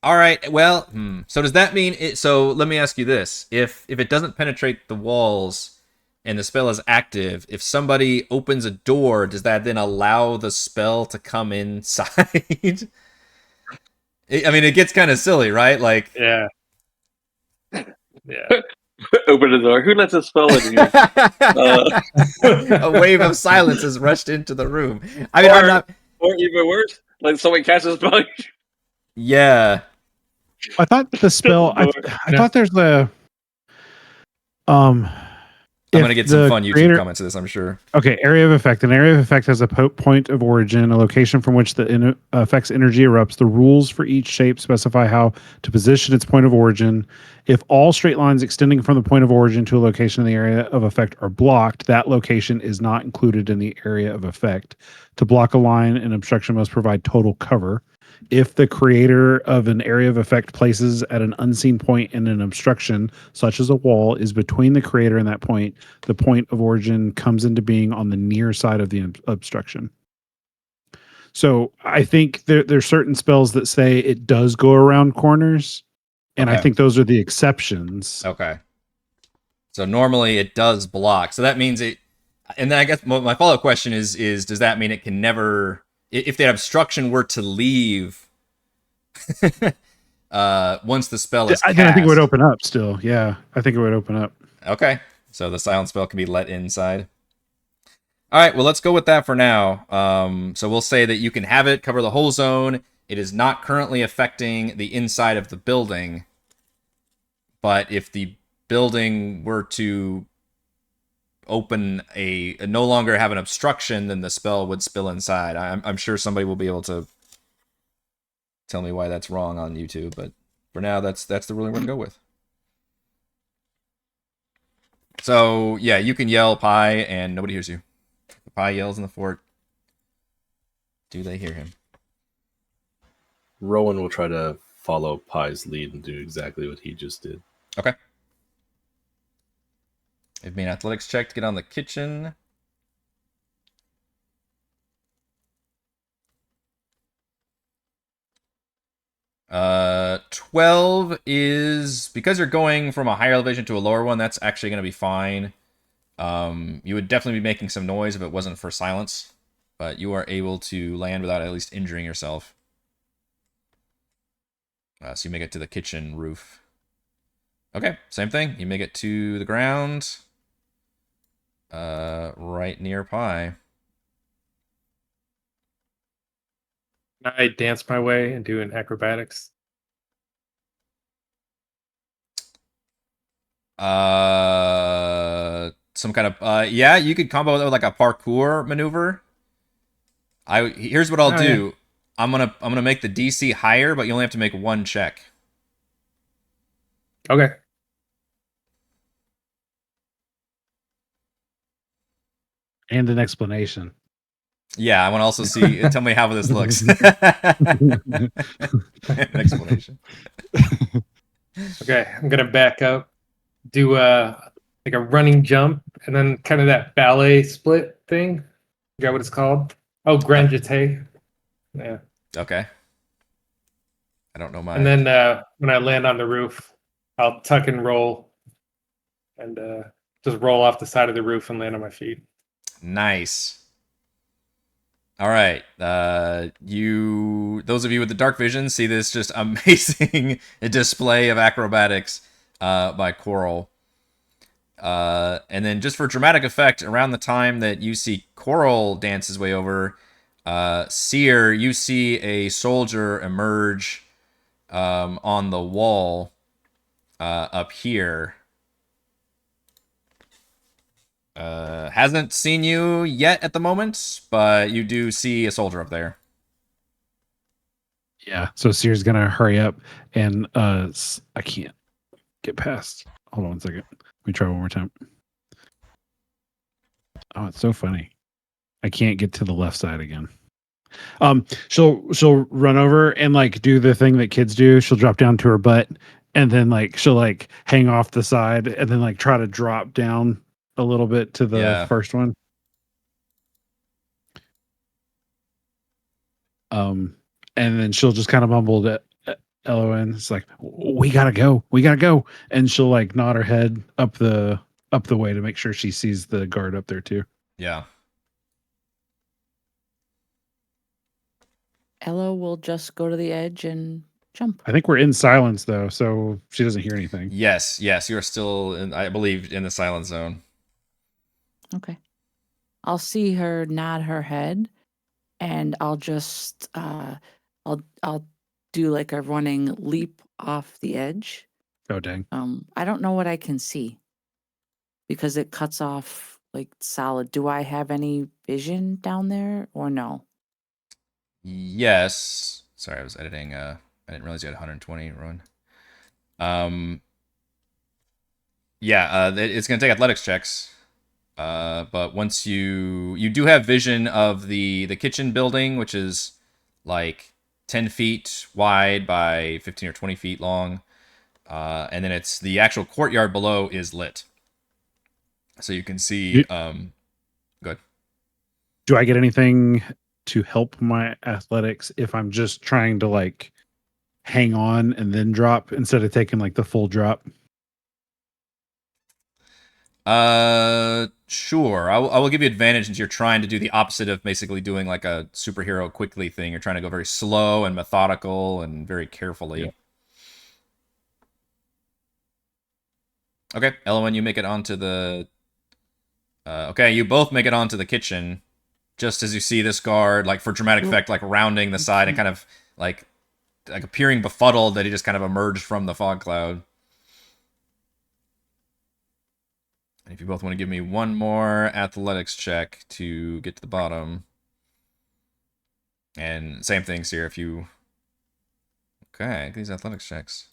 All right. Well, so does that mean it? So let me ask you this: if it doesn't penetrate the walls and the spell is active, if somebody opens a door, does that then allow the spell to come inside? I mean, it gets kind of silly, right? Like, Yeah. Yeah. Open the door. Who lets a spell in here? a wave of silence has rushed into the room. I mean, or, I'm not. or even worse, like someone casts a spell. Yeah. I thought the spell. I thought there's the I'm if gonna get some the fun YouTube creator- comments to this, I'm sure. Okay, area of effect. An area of effect has a point of origin, a location from which the effect's energy erupts. The rules for each shape specify how to position its point of origin. If all straight lines extending from the point of origin to a location in the area of effect are blocked, that location is not included in the area of effect. To block a line, an obstruction must provide total cover. If the creator of an area of effect places at an unseen point in an obstruction, such as a wall, is between the creator and that point, the point of origin comes into being on the near side of the obstruction. So I think there's certain spells that say it does go around corners, and I Okay. think those are the exceptions. Okay. So normally it does block. So that means it. And then I guess my follow-up question is does that mean it can never, if that obstruction were to leave once the spell is cast? Then I think it would open up still. Yeah, I think it would open up. Okay. So the silent spell can be let inside. All right, well, let's go with that for now. So we'll say that you can have it cover the whole zone. It is not currently affecting the inside of the building. But if the building were to open no longer have an obstruction, then the spell would spill inside. I'm sure somebody will be able to tell me why that's wrong on YouTube, but for now, that's the ruling we're gonna go with. So yeah, you can yell pie and nobody hears you. The pie yells in the fort. Do they hear him? Rowan will try to follow Pie's lead and do exactly what he just did. Okay. Give me an athletics check to get on the kitchen. Uh, 12 is, because you're going from a higher elevation to a lower one, that's actually going to be fine. You would definitely be making some noise if it wasn't for silence, but you are able to land without at least injuring yourself. So you make it to the kitchen roof. Okay, same thing. You make it to the ground. Right near Pie. I dance my way and do an acrobatics. Some kind of yeah, you could combo it with like a parkour maneuver. Here's what I'll do. Yeah. I'm gonna make the DC higher, but you only have to make one check. Okay. And an explanation. Yeah, I want to also see. Tell me how this looks. An explanation. Okay. I'm gonna back up, do like a running jump, and then kind of that ballet split thing. Forgot what it's called. Oh, grand jeté. Yeah. Okay. I don't know my. And then when I land on the roof, I'll tuck and roll, and just roll off the side of the roof and land on my feet. Nice. All right. Those of you with the dark vision see this just amazing display of acrobatics by Korl. And then just for dramatic effect, around the time that you see Korl dance his way over, Cere, you see a soldier emerge on the wall up here. Hasn't seen you yet at the moment, but you do see a soldier up there. Yeah. So Cere's gonna hurry up, and I can't get past. Hold on 1 second. Let me try one more time. Oh, it's so funny. I can't get to the left side again. She'll run over and like do the thing that kids do. She'll drop down to her butt, and then like she'll like hang off the side, and then like try to drop down a little bit to the first one. And then she'll just kind of mumble Ellowyn. It's like, we gotta go, and she'll like nod her head up the way to make sure she sees the guard up there too. Yeah. Ella will just go to the edge and jump. I think we're in silence though, so she doesn't hear anything. Yes, you are still, I believe, in the silent zone. Okay. I'll see her nod her head, and I'll just I'll do like a running leap off the edge. Oh dang! I don't know what I can see because it cuts off like solid. Do I have any vision down there or no? Yes. Sorry, I was editing. I didn't realize you had 120, Rowan. Yeah, it's gonna take athletics checks. But once you do have vision of the kitchen building, which is like 10 feet wide by 15 or 20 feet long. And then it's the actual courtyard below is lit. So you can see, good. Do I get anything to help my athletics if I'm just trying to like hang on and then drop instead of taking like the full drop? Sure. I will give you advantage since you're trying to do the opposite of basically doing like a superhero quickly thing. You're trying to go very slow and methodical and very carefully. Yeah. Okay, Ellowyn, you make it onto the... okay, you both make it onto the kitchen. Just as you see this guard, like for dramatic effect, like rounding the side and kind of like appearing befuddled that he just kind of emerged from the fog cloud. And if you both want to give me one more athletics check to get to the bottom. And same thing, Cere, if you... Okay, these athletics checks.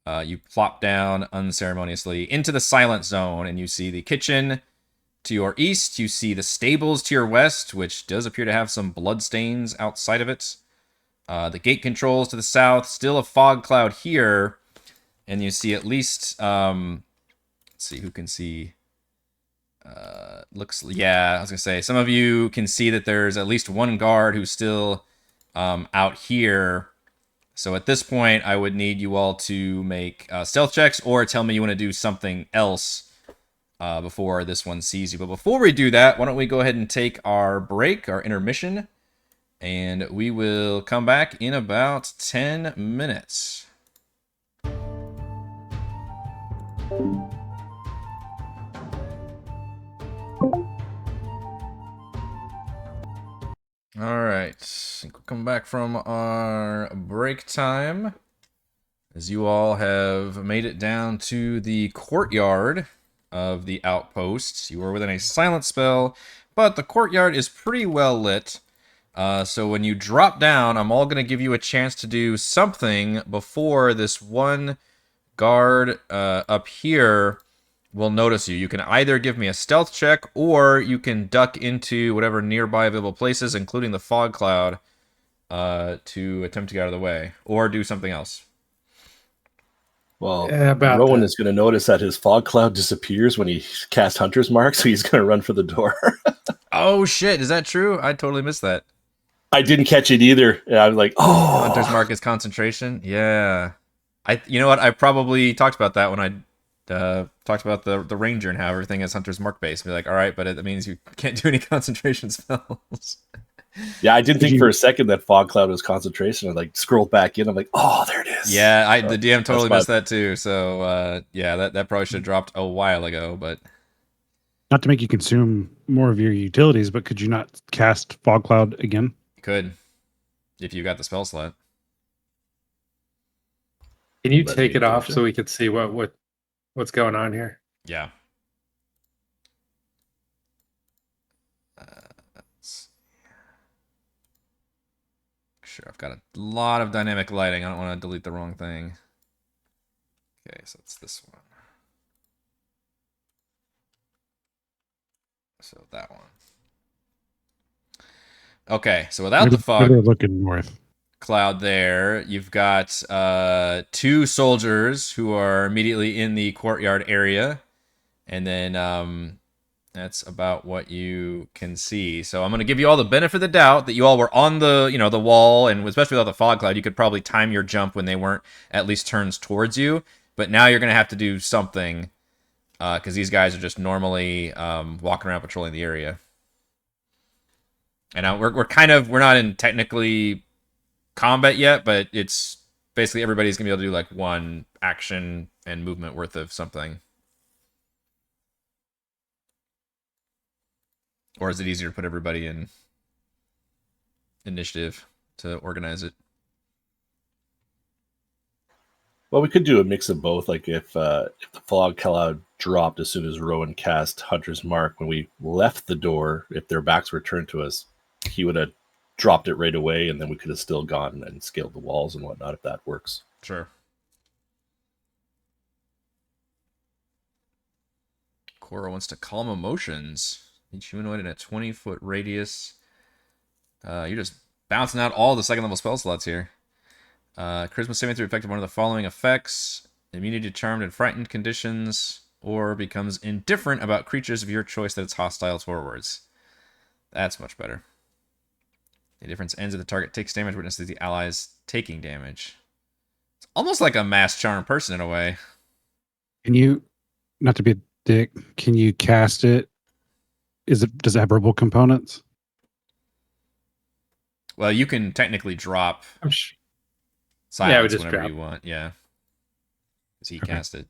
You plop down unceremoniously into the silent zone, and you see the kitchen to your east. You see the stables to your west, which does appear to have some bloodstains outside of it. The gate controls to the south, still a fog cloud here. And you see at least... let's see, who can see... yeah, I was going to say, some of you can see that there's at least one guard who's still out here. So at this point, I would need you all to make stealth checks or tell me you want to do something else before this one sees you. But before we do that, why don't we go ahead and take our break, our intermission, and we will come back in about 10 minutes. All right, I think we'll come back from our break time. As you all have made it down to the courtyard of the outpost. You are within a silent spell, but the courtyard is pretty well lit. So when you drop down, I'm all going to give you a chance to do something before this one guard up here will notice you. You can either give me a stealth check, or you can duck into whatever nearby available places, including the fog cloud, to attempt to get out of the way, or do something else. Well, about Rowan that. is going to notice that his fog cloud disappears when he casts Hunter's Mark, so he's going to run for the door. Oh shit, is that true? I totally missed that. I didn't catch it either. And I was like, oh. Hunter's Mark is concentration? Yeah. You know what? I probably talked about that when I talked about the Ranger and how everything is Hunter's Mark based. Be like, all right, but that means you can't do any concentration spells. Yeah, I didn't think for a second that fog cloud was concentration. I like scrolled back in. I'm like, oh, there it is. Yeah, So the DM totally that's missed that too. So yeah, that probably should have dropped a while ago. But Not to make you consume more of your utilities, but could you not cast fog cloud again? you could, if you got the spell slot. Can you Let take me it off do so we could see what's going on here? Yeah. Let's sure, I've got a lot of dynamic lighting. I don't want to delete the wrong thing. Okay, so it's this one. So that one. Okay, so without the fog They're looking north. cloud there, you've got two soldiers who are immediately in the courtyard area. And then That's about what you can see. So I'm going to give you all the benefit of the doubt that you all were on the, the wall, and especially without the fog cloud, you could probably time your jump when they weren't at least turns towards you. But now you're going to have to do something because these guys are just normally walking around patrolling the area. And now we're not in technically combat yet, but it's basically everybody's going to be able to do like one action and movement worth of something. Or is it easier to put everybody in initiative to organize it? Well, we could do a mix of both. Like if the fog cloud dropped as soon as Rowan cast Hunter's Mark, when we left the door, if their backs were turned to us, he would have dropped it right away, and then we could have still gone and scaled the walls and whatnot, if that works. Sure. Korl wants to calm emotions. Each humanoid in a 20-foot radius. You're just bouncing out all the second level spell slots here. Charisma saving through effect of one of the following effects: immunity to charmed and frightened conditions, or becomes indifferent about creatures of your choice that it's hostile towards. That's much better. The difference ends if the target takes damage, witnesses the allies taking damage. It's almost like a mass charm person in a way. Can you, not to be a dick, can you cast it? Does it have verbal components? Well, you can technically drop I'm sure. silence Yeah, we just whenever drop. you want. Yeah. Because he Okay. cast it.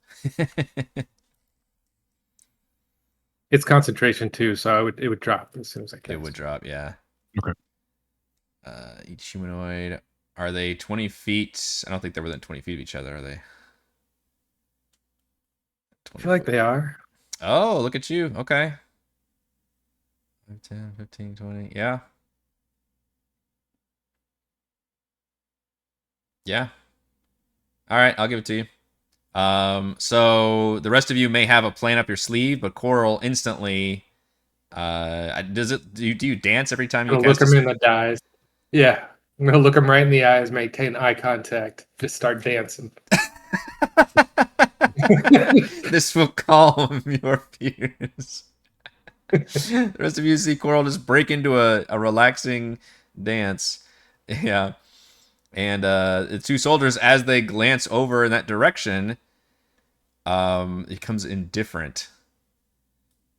It's concentration too, so it would drop as soon as I cast. It would drop, yeah. Okay. Each humanoid. Are they 20 feet? I don't think they're within 20 feet of each other, are they? I feel like they are. Oh, look at you. Okay. 10, 15, 20. Yeah. Yeah. All right, I'll give it to you. So the rest of you may have a plan up your sleeve, but Korl instantly do you dance every time you I'm gonna look cast them in the eyes. Yeah, I'm gonna look them right in the eyes, maintain eye contact, just start dancing. This will calm your fears. The rest of you see Korl just break into a relaxing dance. Yeah. And the two soldiers, as they glance over in that direction, it becomes indifferent.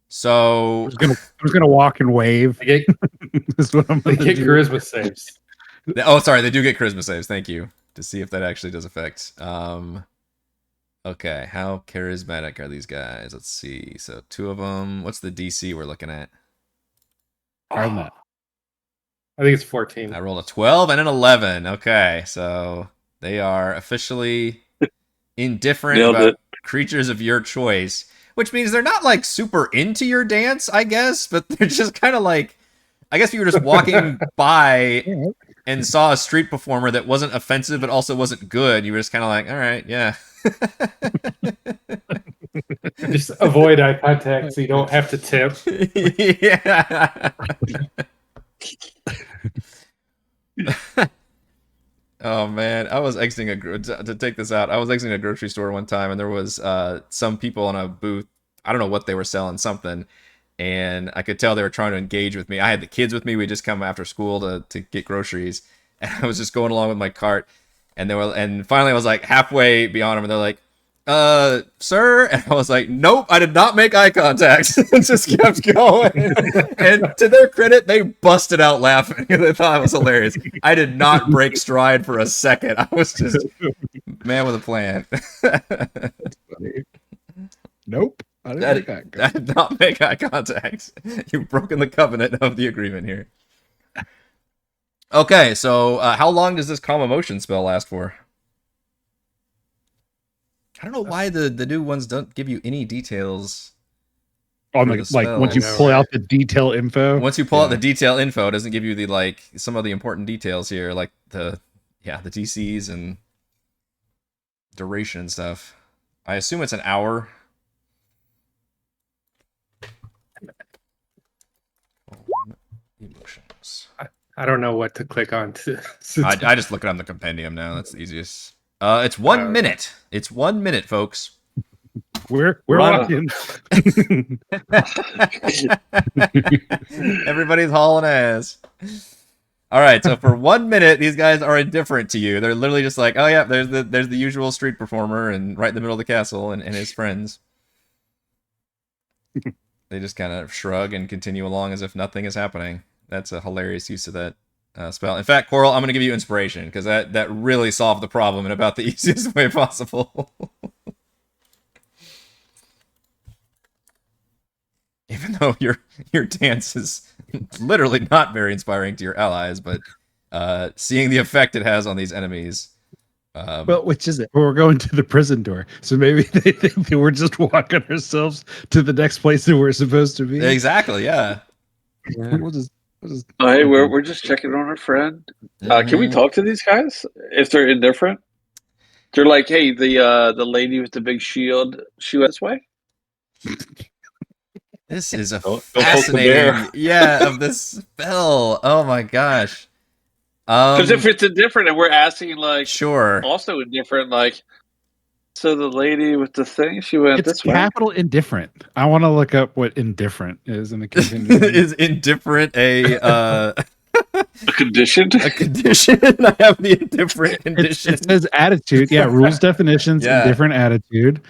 So I'm just gonna walk and wave. They get, That's what I'm they gonna get do. charisma saves. oh, sorry, they do get charisma saves. Thank you. To see if that actually does effect. Okay, how charismatic are these guys? Let's see. So 2 of them. What's the DC we're looking at? Higher than that. I think it's 14. I rolled a 12 and an 11. Okay, so they are officially indifferent Nailed about it. creatures of your choice, which means they're not like super into your dance, I guess, but they're just kind of like, I guess if you were just walking by and saw a street performer that wasn't offensive but also wasn't good, you were just kind of like, all right, yeah. Just avoid eye contact so you don't have to tip. Yeah. Oh man, I was exiting to take this out. I was exiting a grocery store one time, and there was some people on a booth. I don't know what they were selling, something, and I could tell they were trying to engage with me. I had the kids with me. We just come after school to get groceries, and I was just going along with my cart, and finally I was like halfway beyond them, and they're like, sir, and I was like, nope, I did not make eye contact. And just kept going. And to their credit, they busted out laughing. They thought it was hilarious. I did not break stride for a second. I was just man with a plan. Nope. I didn't make that. I did not make eye contact. You've broken the covenant of the agreement here. Okay, so how long does this calm emotion spell last for? I don't know why the new ones don't give you any details. On for the, the like once you spells. pull out the detail info. Once you pull out the detail info, it doesn't give you the some of the important details here, like the DCs and duration and stuff. I assume it's an hour. Emotions. I don't know what to click on to. I just look it on the compendium now. That's the easiest. It's 1 minute. It's 1 minute, folks. We're Run. walking. Everybody's hauling ass. All right, so for 1 minute, these guys are indifferent to you. They're literally just like, oh yeah, there's the usual street performer, and right in the middle of the castle, and his friends. They just kind of shrug and continue along as if nothing is happening. That's a hilarious use of that spell. In fact, Korl, I'm going to give you inspiration, because that really solved the problem in about the easiest way possible. Even though your dance is literally not very inspiring to your allies, but seeing the effect it has on these enemies. Well, which is it? Well, we're going to the prison door, so maybe they think that we're just walking ourselves to the next place that we're supposed to be. Exactly, yeah. We'll just. Oh, hey, we're just checking on our friend. Can we talk to these guys if they're indifferent? They're like, hey, the lady with the big shield, she went this way. This is a Don't poke the fascinating, bear. yeah, of this spell. Oh my gosh. Because if it's indifferent and we're asking like Sure. also indifferent, like so the lady with the thing, she went It's this way. capital indifferent. I want to look up what indifferent is in the contingency. Is indifferent A condition. a condition? I have the indifferent condition. It says attitude. Yeah, rules, definitions, Yeah. indifferent attitude.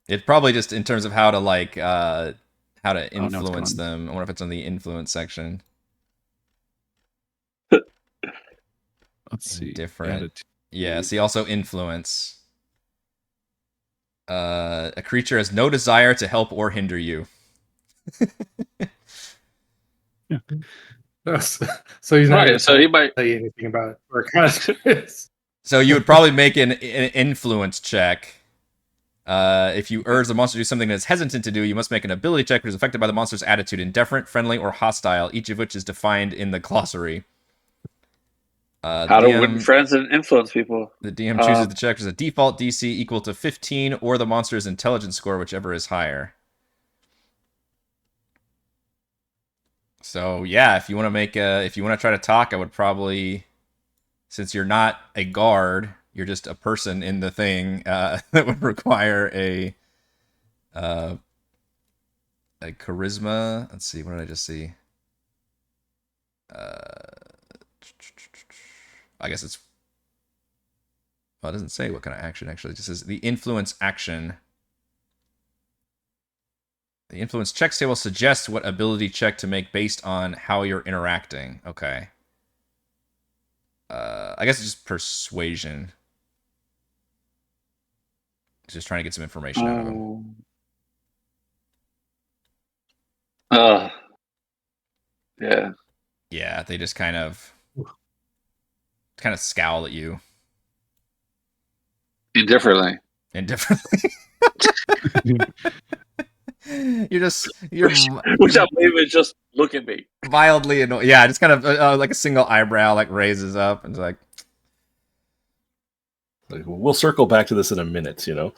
It's probably just in terms of how to like how to no, it's influence gone. them. I wonder if it's on the influence section. Let's see. Indifferent. Attitude. Yeah, see also influence. A creature has no desire to help or hinder you. So he's not Right. going So he might. tell you anything about it. Or kind of So you would probably make an influence check. If you urge the monster to do something that it's hesitant to do, you must make an ability check which is affected by the monster's attitude, indifferent, friendly, or hostile, each of which is defined in the glossary. How to win friends and influence people. The DM chooses the check as a default DC equal to 15 or the monster's intelligence score, whichever is higher. So yeah, if you want to try to talk, I would probably, since you're not a guard, you're just a person in the thing, that would require a charisma. Let's see, what did I just see? I guess it's, well, it doesn't say what kind of action, actually. It just says the influence action. The influence checks table suggests what ability check to make based on how you're interacting. Okay. I guess it's just persuasion. Just trying to get some information out of him. Yeah. Yeah, they just kind of scowl at you. Indifferently. You're Which I believe is just look at me. mildly annoyed. Yeah, just kind of like a single eyebrow like raises up and it's like We'll circle back to this in a minute, you know.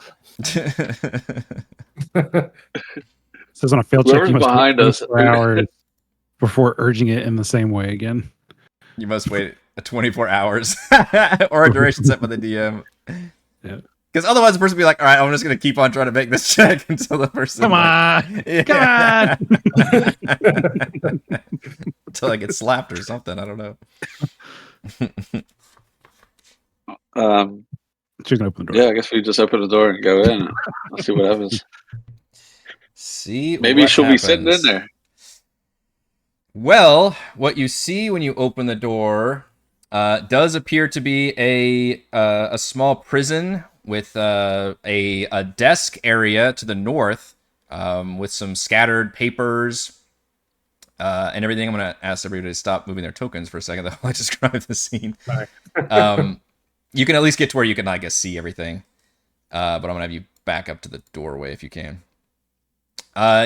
Says on a failed check, Whoever's you must behind wait us. 24 hours before urging it in the same way again. You must wait 24 hours or a duration set by the DM. Yeah. Because otherwise the person would be like, all right, I'm just going to keep on trying to make this check until the person... Come on! Yeah. Come on! Until I get slapped or something. I don't know. She's gonna open the door. Yeah, I guess we just open the door and go in. Let's see what happens. See, Maybe what she'll happens. be sitting in there. Well, what you see when you open the door does appear to be a small prison with a desk area to the north with some scattered papers and everything. I'm going to ask everybody to stop moving their tokens for a second while I describe the scene. You can at least get to where you can, I guess, see everything. But I'm going to have you back up to the doorway if you can.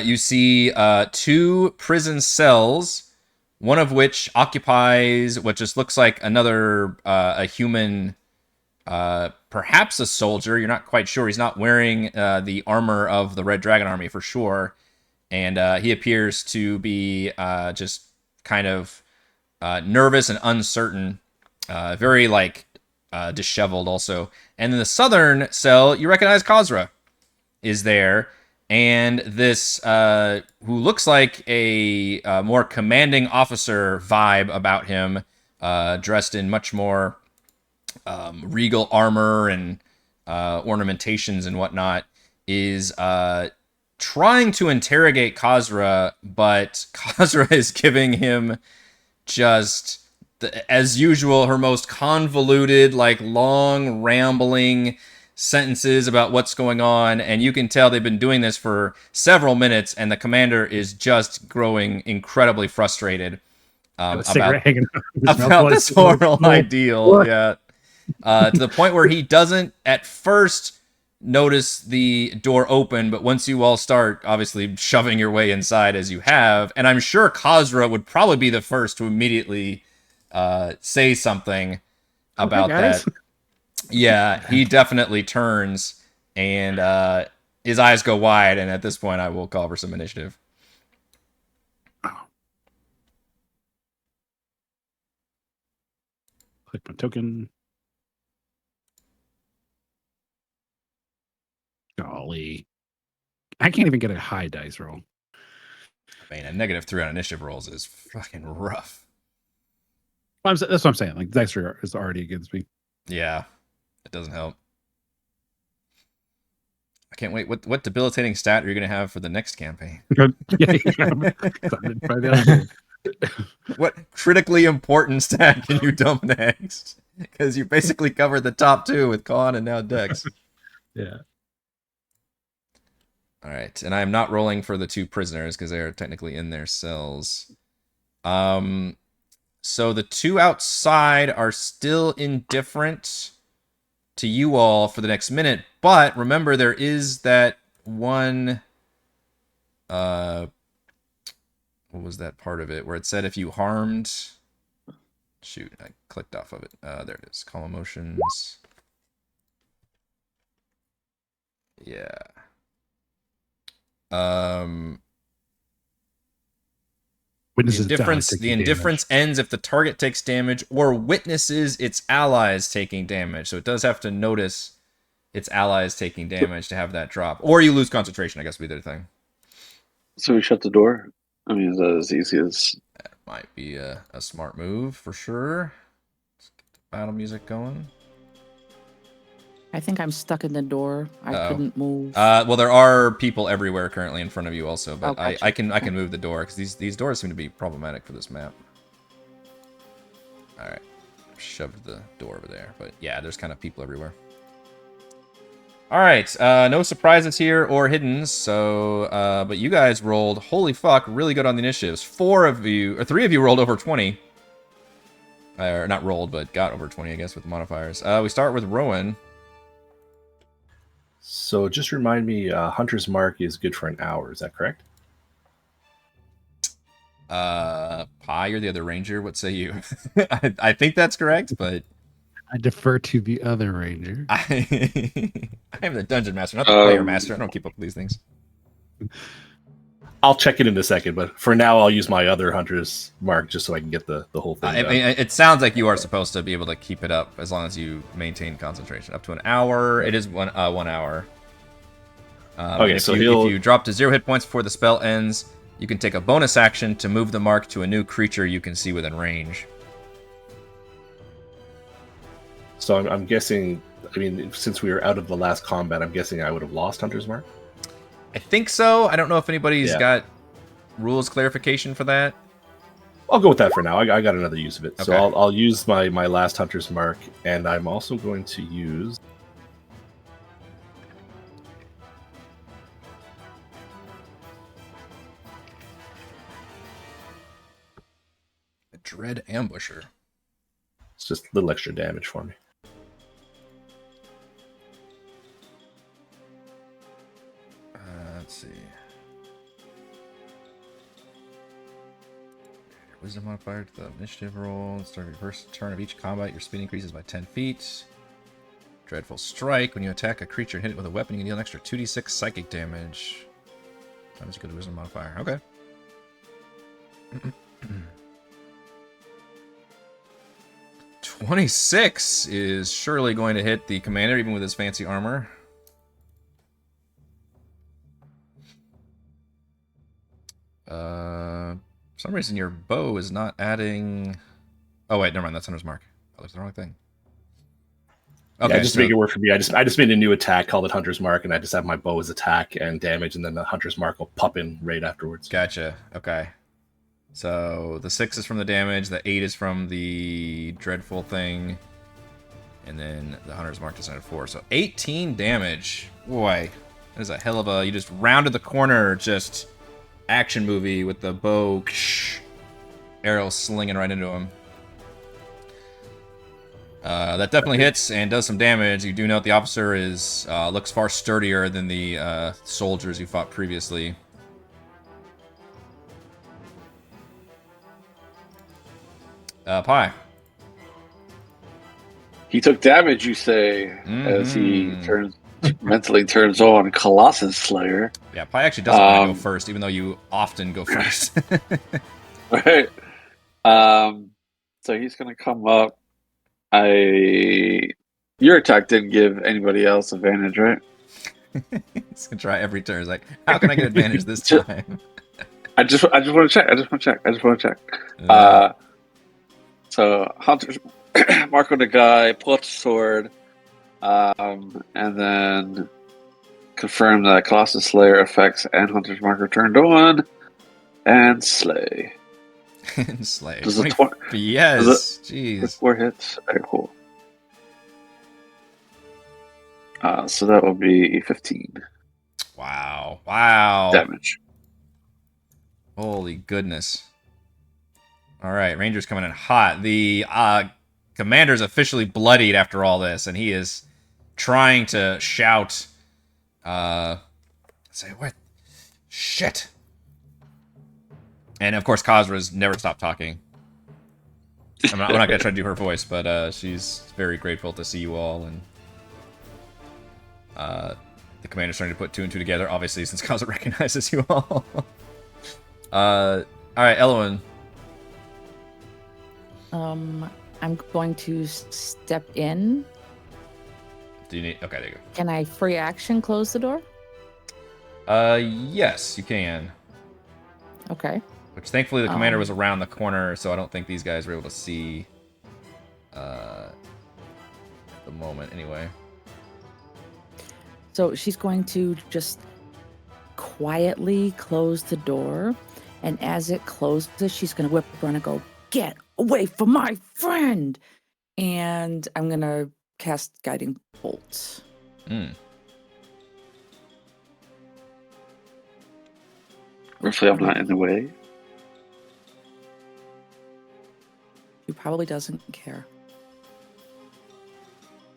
You see 2 prison cells, one of which occupies what just looks like another a human, perhaps a soldier. You're not quite sure. He's not wearing the armor of the Red Dragon Army for sure. And he appears to be just kind of nervous and uncertain. Very like disheveled also. And in the southern cell, you recognize Khazra is there. And this, who looks like a more commanding officer vibe about him, dressed in much more regal armor and ornamentations and whatnot, is trying to interrogate Khazra, but Khazra is giving him just, as usual, her most convoluted, like long, rambling sentences about what's going on, and you can tell they've been doing this for several minutes, and the commander is just growing incredibly frustrated about this horrible ideal. Yeah, to the point where he doesn't at first notice the door open, but once you all start obviously shoving your way inside as you have, and I'm sure Khazra would probably be the first to immediately say something about that. Yeah, he definitely turns, and his eyes go wide, and at this point I will call for some initiative. Click my token. Golly. I can't even get a high dice roll. I mean, a -3 on initiative rolls is fucking rough. That's what I'm saying. Like, dice roll is already against me. Yeah, it doesn't help. I can't wait. What debilitating stat are you going to have for the next campaign? What critically important stat can you dump next? Because you basically covered the top two with Con and now Dex. Yeah. All right, and I am not rolling for the two prisoners because they are technically in their cells. So the two outside are still indifferent to you all for the next minute, but remember there is that one. What was that part of it where it said if you harmed? Shoot, I clicked off of it. There it is. Call emotions. Yeah. The indifference ends if the target takes damage or witnesses its allies taking damage. So it does have to notice its allies taking damage to have that drop. Or you lose concentration, I guess would be the thing. So we shut the door? I mean, is that as easy as... That might be a smart move for sure. Let's get the battle music going. I think I'm stuck in the door. I couldn't move. Well, there are people everywhere currently in front of you also, but gotcha. I can move the door because these doors seem to be problematic for this map. All right, shoved the door over there, but yeah, there's kind of people everywhere. All right, no surprises here or hiddens. So, but you guys rolled, holy fuck, really good on the initiatives. 3 of you rolled over 20. Or not rolled, but got over 20, I guess, with the modifiers. We start with Rowan. So just remind me, Hunter's Mark is good for an hour. Is that correct? Pi, you're the other ranger. What say you? I think that's correct, but I defer to the other ranger. I am the dungeon master, not the player master. I don't keep up with these things. I'll check it in a second, but for now, I'll use my other Hunter's Mark just so I can get the whole thing done. It sounds like you are supposed to be able to keep it up as long as you maintain concentration. Up to an hour. It is 1 hour. Okay, if you drop to 0 hit points before the spell ends, you can take a bonus action to move the mark to a new creature you can see within range. So I'm guessing, I mean, since we were out of the last combat, I'm guessing I would have lost Hunter's Mark? I think so. I don't know if anybody's got rules clarification for that. I'll go with that for now. I got another use of it. Okay. So I'll use my last Hunter's Mark, and I'm also going to use... A Dread Ambusher. It's just a little extra damage for me. Let's see. Wisdom modifier to the initiative roll. Start your first turn of each combat, your speed increases by 10 feet. Dreadful Strike. When you attack a creature and hit it with a weapon, you can deal an extra 2d6 psychic damage. Times you go to Wisdom modifier. Okay. 26 is surely going to hit the commander, even with his fancy armor. For some reason, your bow is not adding... Oh, wait, never mind. That's Hunter's Mark. Oh, that's the wrong thing. Okay, Yeah, just to make it work for me, I just made a new attack called it Hunter's Mark, and I just have my bow as attack and damage, and then the Hunter's Mark will pop in right afterwards. Gotcha. Okay. So the 6 is from the damage, the 8 is from the dreadful thing, and then the Hunter's Mark is at 4. So 18 damage. Boy, that is a hell of a... You just rounded the corner, just action movie with the bow, arrow slinging right into him. That definitely hits and does some damage. You do note the officer is looks far sturdier than the soldiers you fought previously. Pie. He took damage, you say, as he mentally turns on Colossus Slayer. Yeah, Pie actually doesn't want to go first, even though you often go first. Right. So he's going to come up. Your attack didn't give anybody else advantage, right? He's gonna try every turn. He's like, how can I get advantage this time? I just want to check. I just want to check. So Hunter's Mark on the guy, pull up the sword, and then confirm that Colossus Slayer effects and Hunter's Mark are turned on, and slay. And slay. Does it yes. Jeez. 4 hits. Okay, cool. So that will be 15 Wow. Wow. damage. Holy goodness. All right, Ranger's coming in hot. The commander's officially bloodied after all this, and he is trying to shout, say, what? Shit. And, of course, Khazra's never stopped talking. We're not going to try to do her voice, but she's very grateful to see you all, and the commander's starting to put 2 and 2 together, obviously, since Khazra recognizes you all. All right, Ellowyn. I'm going to step in. Do you need... Okay, there you go. Can I free action close the door? Yes, you can. Okay. Which, thankfully, the commander was around the corner, so I don't think these guys were able to see at the moment, anyway. So she's going to just quietly close the door, and as it closes, she's going to whip around and go, "Get away from my friend!" And I'm going to cast Guiding Bolt. Hopefully I'm not in the way. She probably doesn't care.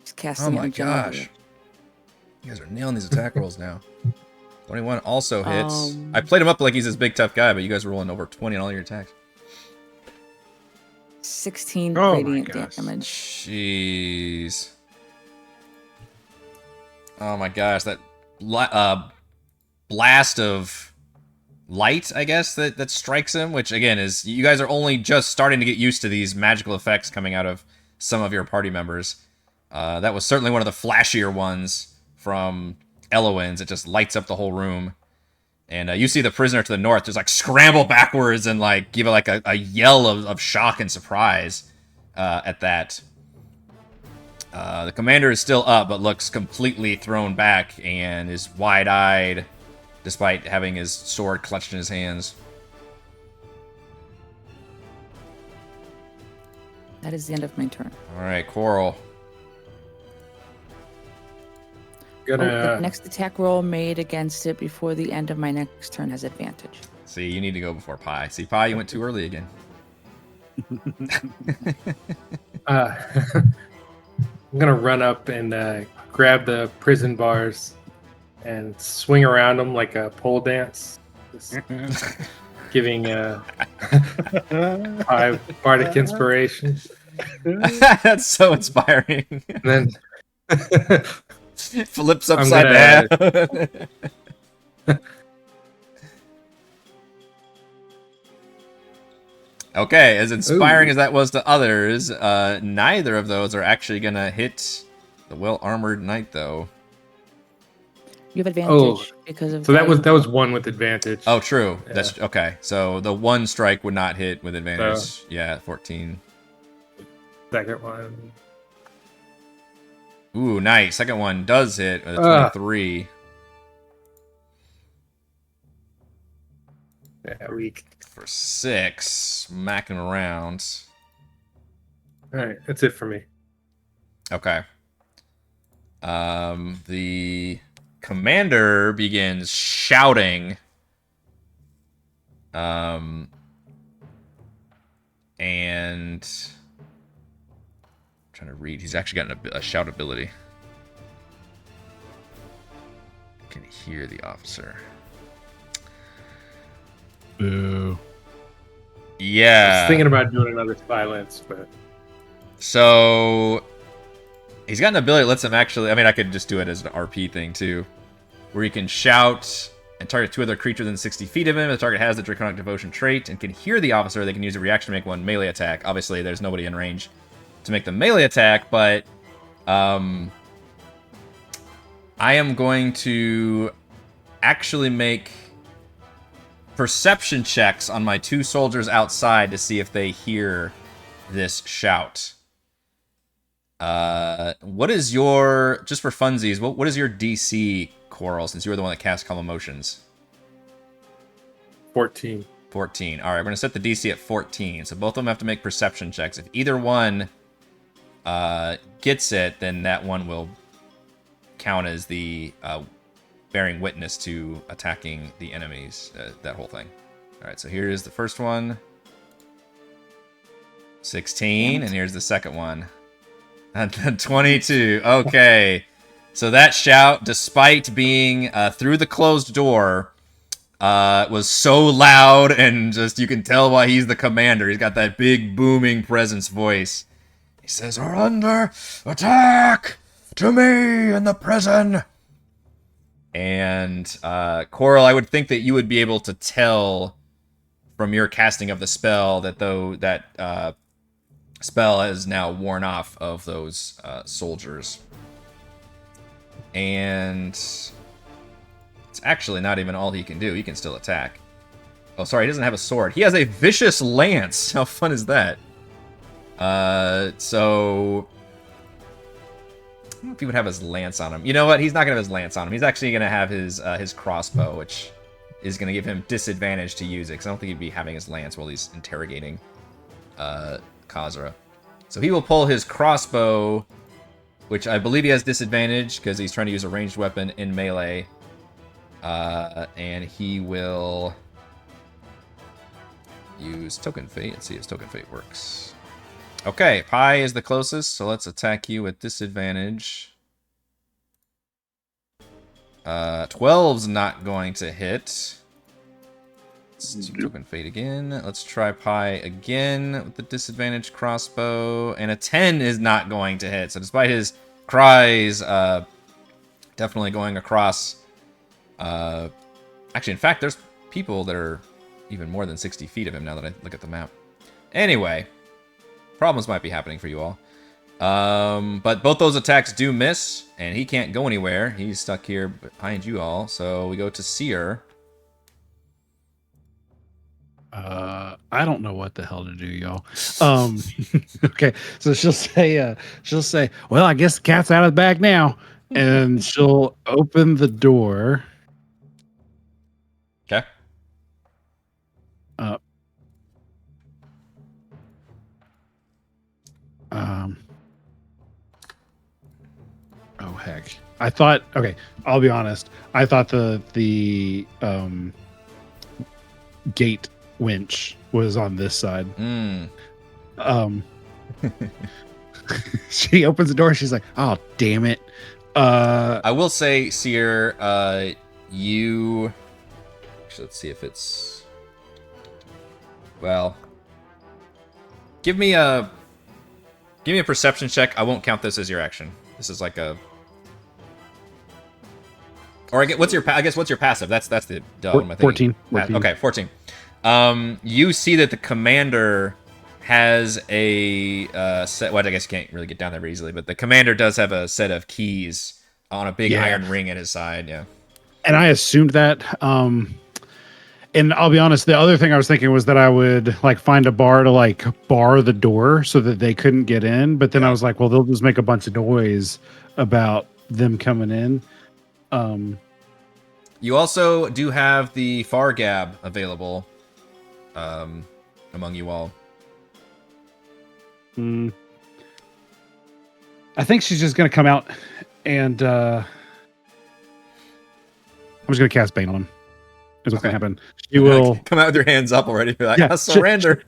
She's casting Oh my it gently. gosh. You guys are nailing these attack rolls now. 21 also hits. I played him up like he's this big tough guy, but you guys are rolling over 20 on all your attacks. 16 Oh my radiant gosh. damage. Jeez. Oh my gosh, that blast of light, I guess, that strikes him, which again is, you guys are only just starting to get used to these magical effects coming out of some of your party members. That was certainly one of the flashier ones from Ellowyn's. It just lights up the whole room. And you see the prisoner to the north just like scramble backwards and like give it like a yell of shock and surprise at that. The commander is still up, but looks completely thrown back and is wide-eyed, despite having his sword clutched in his hands. That is the end of my turn. All right, Korl. The next attack roll made against it before the end of my next turn has advantage. See, you need to go before Pie. See, Pie, you went too early again. I'm gonna run up and grab the prison bars and swing around them like a pole dance, just giving bardic inspiration. That's so inspiring. And then Flips upside down. Okay, as inspiring as that was to others, neither of those are actually going to hit the well-armored knight, though. You have advantage because of So that was guiding. one with advantage. Oh, true. Yeah. That's okay. So the one strike would not hit with advantage. So- Yeah, 14. Second one. Ooh, nice. Second one does hit with a 23. Yeah, weak. For 6. Smacking around. All right, that's it for me. Okay. The commander begins shouting. And I'm trying to read. He's actually got a shout ability. Can hear the officer. Boo. I Yeah. was thinking about doing another silence, but So he's got an ability that lets him actually. I mean, I could just do it as an RP thing too, where he can shout and target 2 other creatures within 60 feet of him. The target has the Draconic Devotion trait and can hear the officer. They can use a reaction to make one melee attack. Obviously, there's nobody in range to make the melee attack, but I am going to actually make perception checks on my 2 soldiers outside to see if they hear this shout. What is your, just for funsies, what is your DC, Korl, since you were the one that cast Calm Emotions? 14. 14. All right, we're going to set the DC at 14. So both of them have to make perception checks. If either one gets it, then that one will count as the bearing witness to attacking the enemies, that whole thing. All right, so here's the first one. 16, and here's the second one. 22. Okay. So that shout, despite being through the closed door, was so loud, and just you can tell why he's the commander. He's got that big booming presence voice. He says, "We're under attack! To me in the prison!" And Korl, I would think that you would be able to tell from your casting of the spell that that spell has now worn off of those soldiers. And it's actually not even all he can do. He can still attack. Oh, sorry, he doesn't have a sword. He has a vicious lance. How fun is that? So I don't know if he would have his lance on him. You know what? He's not going to have his lance on him. He's actually going to have his crossbow, which is going to give him disadvantage to use it, because I don't think he'd be having his lance while he's interrogating Khazra. So he will pull his crossbow, which I believe he has disadvantage because he's trying to use a ranged weapon in melee. And he will use Token Fate. Let's see if Token Fate works. Okay, Pi is the closest, so let's attack you with disadvantage. 12's not going to hit. Let's do Token Fate again. Let's try Pi again with the disadvantage crossbow. And a 10 is not going to hit. So despite his cries, definitely going across. Actually, in fact, there's people that are even more than 60 feet of him now that I look at the map. Anyway, problems might be happening for you all. But both those attacks do miss, and he can't go anywhere. He's stuck here behind you all. So we go to Cere. I don't know what the hell to do, y'all. Okay, so she'll say, "Well, I guess the cat's out of the bag now," and she'll open the door. Okay. Oh heck! I thought. Okay, I'll be honest. I thought the gate winch was on this side. She opens the door. She's like, "Oh, damn it!" I will say, Cere, you. Actually, let's see if it's. Well, give me a perception check. I won't count this as your action. This is like a. Or I guess what's your passive? That's the dumb. I think. 14. Okay, 14. You see that the commander has a set. Well, I guess you can't really get down there very easily, but the commander does have a set of keys on a big Yeah. iron ring at his side. Yeah. And I assumed that. And I'll be honest, the other thing I was thinking was that I would like find a bar to like bar the door so that they couldn't get in. But then Yeah. I was like, well, they'll just make a bunch of noise about them coming in. You also do have the Fargab available among you all. I think she's just going to come out and I'm just going to cast Bane on him. Is what's going to happen. She will come out with your hands up already. Be like, Yeah, I surrender.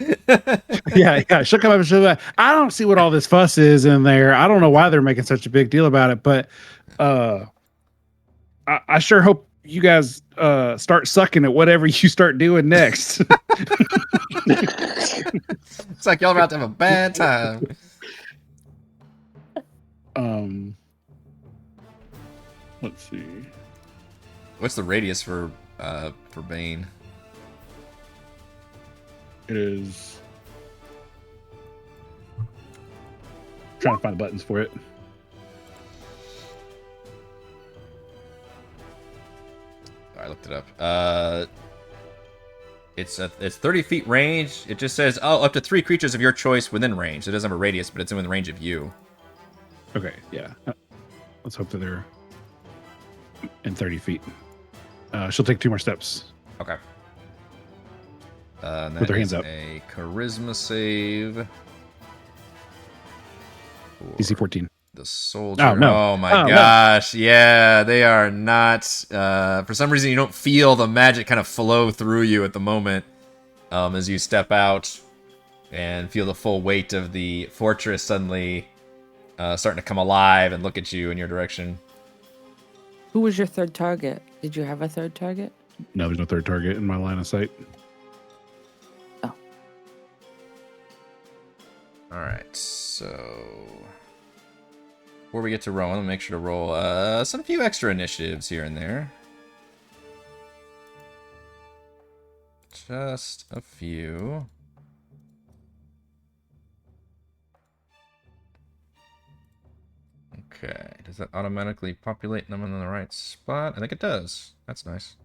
yeah. She'll come up and she'll be like, I don't see what all this fuss is in there. I don't know why they're making such a big deal about it, but I sure hope you guys start sucking at whatever you start doing next. It's like y'all are about to have a bad time. Let's see. What's the radius for Bane? It is. Trying to find the buttons for it. I looked it up. It's 30 feet range. It just says, up to 3 creatures of your choice within range. It doesn't have a radius, but it's within range of you. Okay, yeah. Let's hope that they're in 30 feet. She'll take 2 more steps. Okay. And With that her hands is up. a charisma save. DC 14. The soldier. Oh, no. Oh my Oh, no. gosh. Yeah, they are not. For some reason, you don't feel the magic kind of flow through you at the moment as you step out and feel the full weight of the fortress suddenly starting to come alive and look at you in your direction. Who was your third target? Did you have a third target? No, there's no third target in my line of sight. Oh. All right, so before we get to Rowan, let me make sure to roll some few extra initiatives here and there. Just a few. Okay, does that automatically populate them in the right spot? I think it does. That's nice.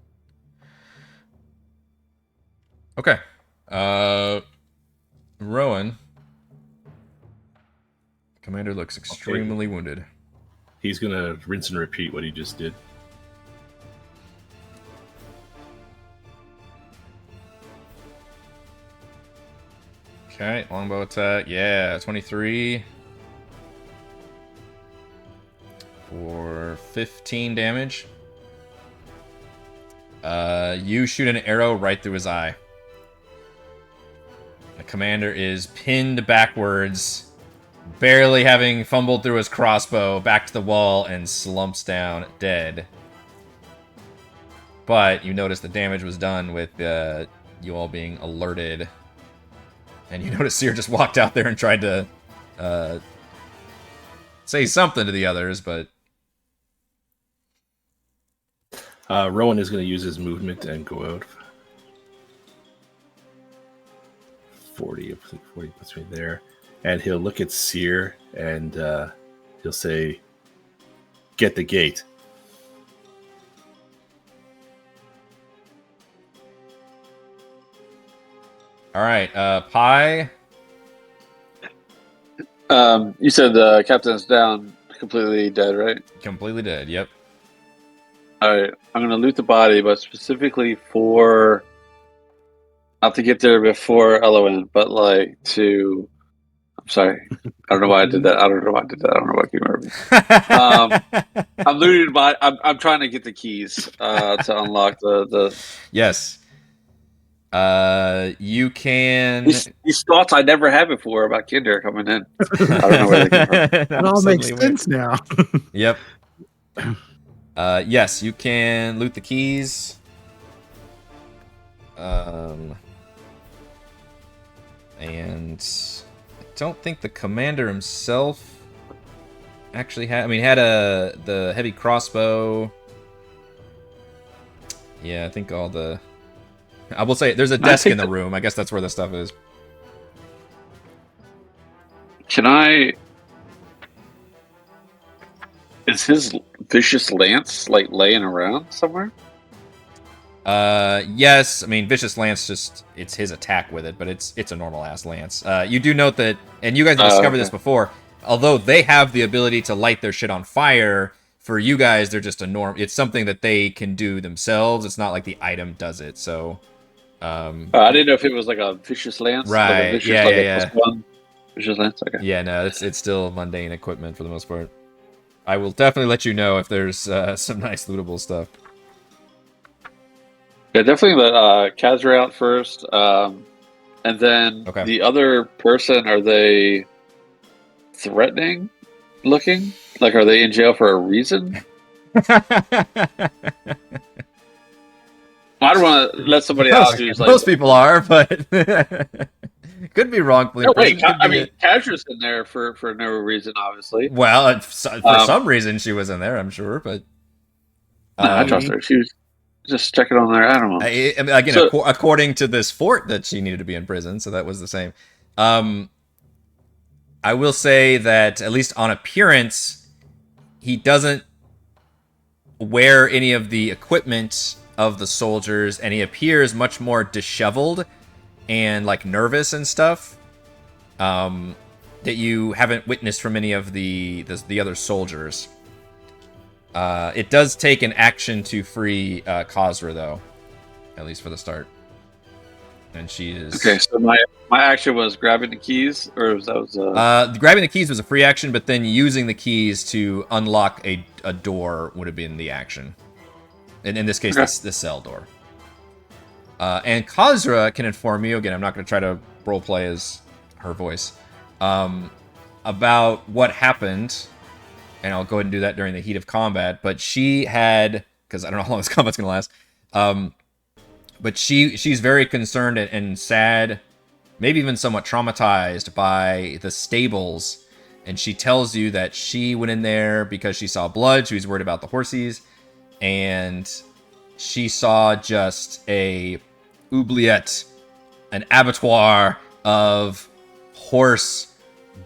Okay. Rowan. Commander looks extremely wounded. He's going to rinse and repeat what he just did. Okay, longbow attack. Yeah, 23. For 15 damage. You shoot an arrow right through his eye. The commander is pinned backwards, barely having fumbled through his crossbow, back to the wall, and slumps down dead. But you notice the damage was done with you all being alerted. And you notice Cere just walked out there and tried to say something to the others, but... Rowan is going to use his movement and go out. 40 puts me there. And he'll look at Cere and he'll say, "Get the gate." All right, Pi. You said the captain's down, completely dead, right? Completely dead, yep. All right, I'm gonna loot the body, but specifically for not to get there before Ellowyn, but like to. I'm sorry, I don't know why I did that. I don't know why I did that. I don't know why I keep remembering. I'm looting my. I'm trying to get the keys to unlock the. Yes. You can. These thoughts I never had before about kender coming in. I don't know where they came from. It all makes sense now. Yep. Yes, you can loot the keys. And I don't think the commander himself actually had. I mean, he had the heavy crossbow. Yeah, I think all the I will say there's a I desk think in the that- room. I guess that's where the stuff is. Can I? Is his vicious lance like laying around somewhere? Yes. I mean, Vicious Lance it's his attack with it, but it's a normal ass lance. You do note that, and you guys have discovered this Okay. before. Although they have the ability to light their shit on fire, for you guys they're just a norm. It's something that they can do themselves. It's not like the item does it. So, I didn't know if it was like a vicious lance, like a Right, vicious, yeah, like yeah, a yeah. +1 vicious lance. Okay. yeah, no, it's still mundane equipment for the most part. I will definitely let you know if there's some nice lootable stuff. Yeah, definitely let Kazra out first, and then Okay. the other person. Are they threatening looking? Like, are they in jail for a reason? I don't want to let somebody out who's like. Most people are, but could be wrongfully No, wait. imprisoned. Could I be mean, Kazra's in there for no reason, obviously. well, for some reason she was in there, I'm sure, but No, I trust her. She was just checking on their animals. I mean, again, So- according to this fort, that she needed to be in prison, so that was the same. I will say that at least on appearance, he doesn't wear any of the equipment of the soldiers, and he appears much more disheveled and like nervous and stuff. That you haven't witnessed from any of the other soldiers. It does take an action to free Khosra, though, at least for the start. And she is Okay, so my action was grabbing the keys, or was that was grabbing the keys was a free action, but then using the keys to unlock a door would have been the action. And in this case, Okay. the cell door. And Khosra can inform you, again, I'm not going to try to roleplay as her voice, about what happened, and I'll go ahead and do that during the heat of combat, but she had, because I don't know how long this combat's going to last, but she's very concerned and sad, maybe even somewhat traumatized by the stables, and she tells you that she went in there because she saw blood, she was worried about the horses, and she saw just a oubliette, an abattoir of horse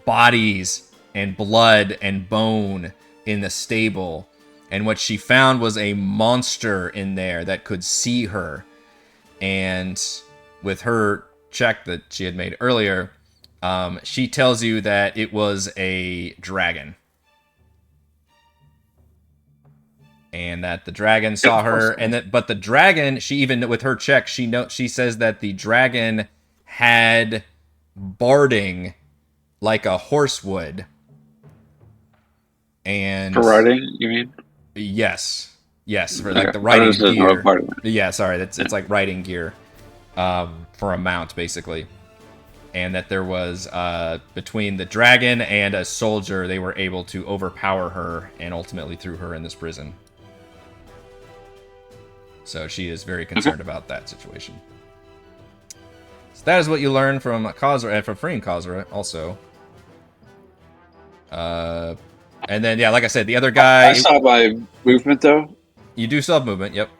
bodies and blood and bone in the stable. And what she found was a monster in there that could see her. And with her check that she had made earlier, she tells you that it was a dragon. And that the dragon saw her, but the dragon, she even with her check, she says that the dragon had barding like a horse would. And for riding? You mean? yes, for like the I riding just didn't know gear. what part of it. Yeah, sorry, it's like riding gear, for a mount basically. And that there was between the dragon and a soldier, they were able to overpower her and ultimately threw her in this prison. So she is very concerned about that situation. So that is what you learn from Khosra, and from freeing Khosra also. And then, yeah, like I said, the other guy... I saw my movement, though. You do still have movement, yep.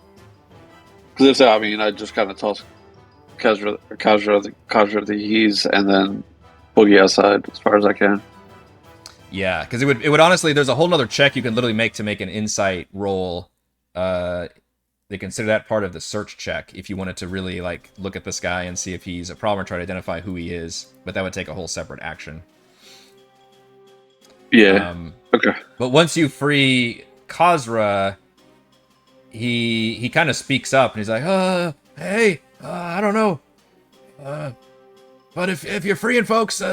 Because if so, I mean, I just kind of toss Kazra the keys, and then boogie outside as far as I can. Yeah, because it would honestly, there's a whole nother check you can literally make to make an insight roll. They consider that part of the search check if you wanted to really like look at this guy and see if he's a problem or try to identify who he is. But that would take a whole separate action. Yeah. Okay. But once you free Khosra, he kind of speaks up and he's like, hey, I don't know. But if you're freeing folks,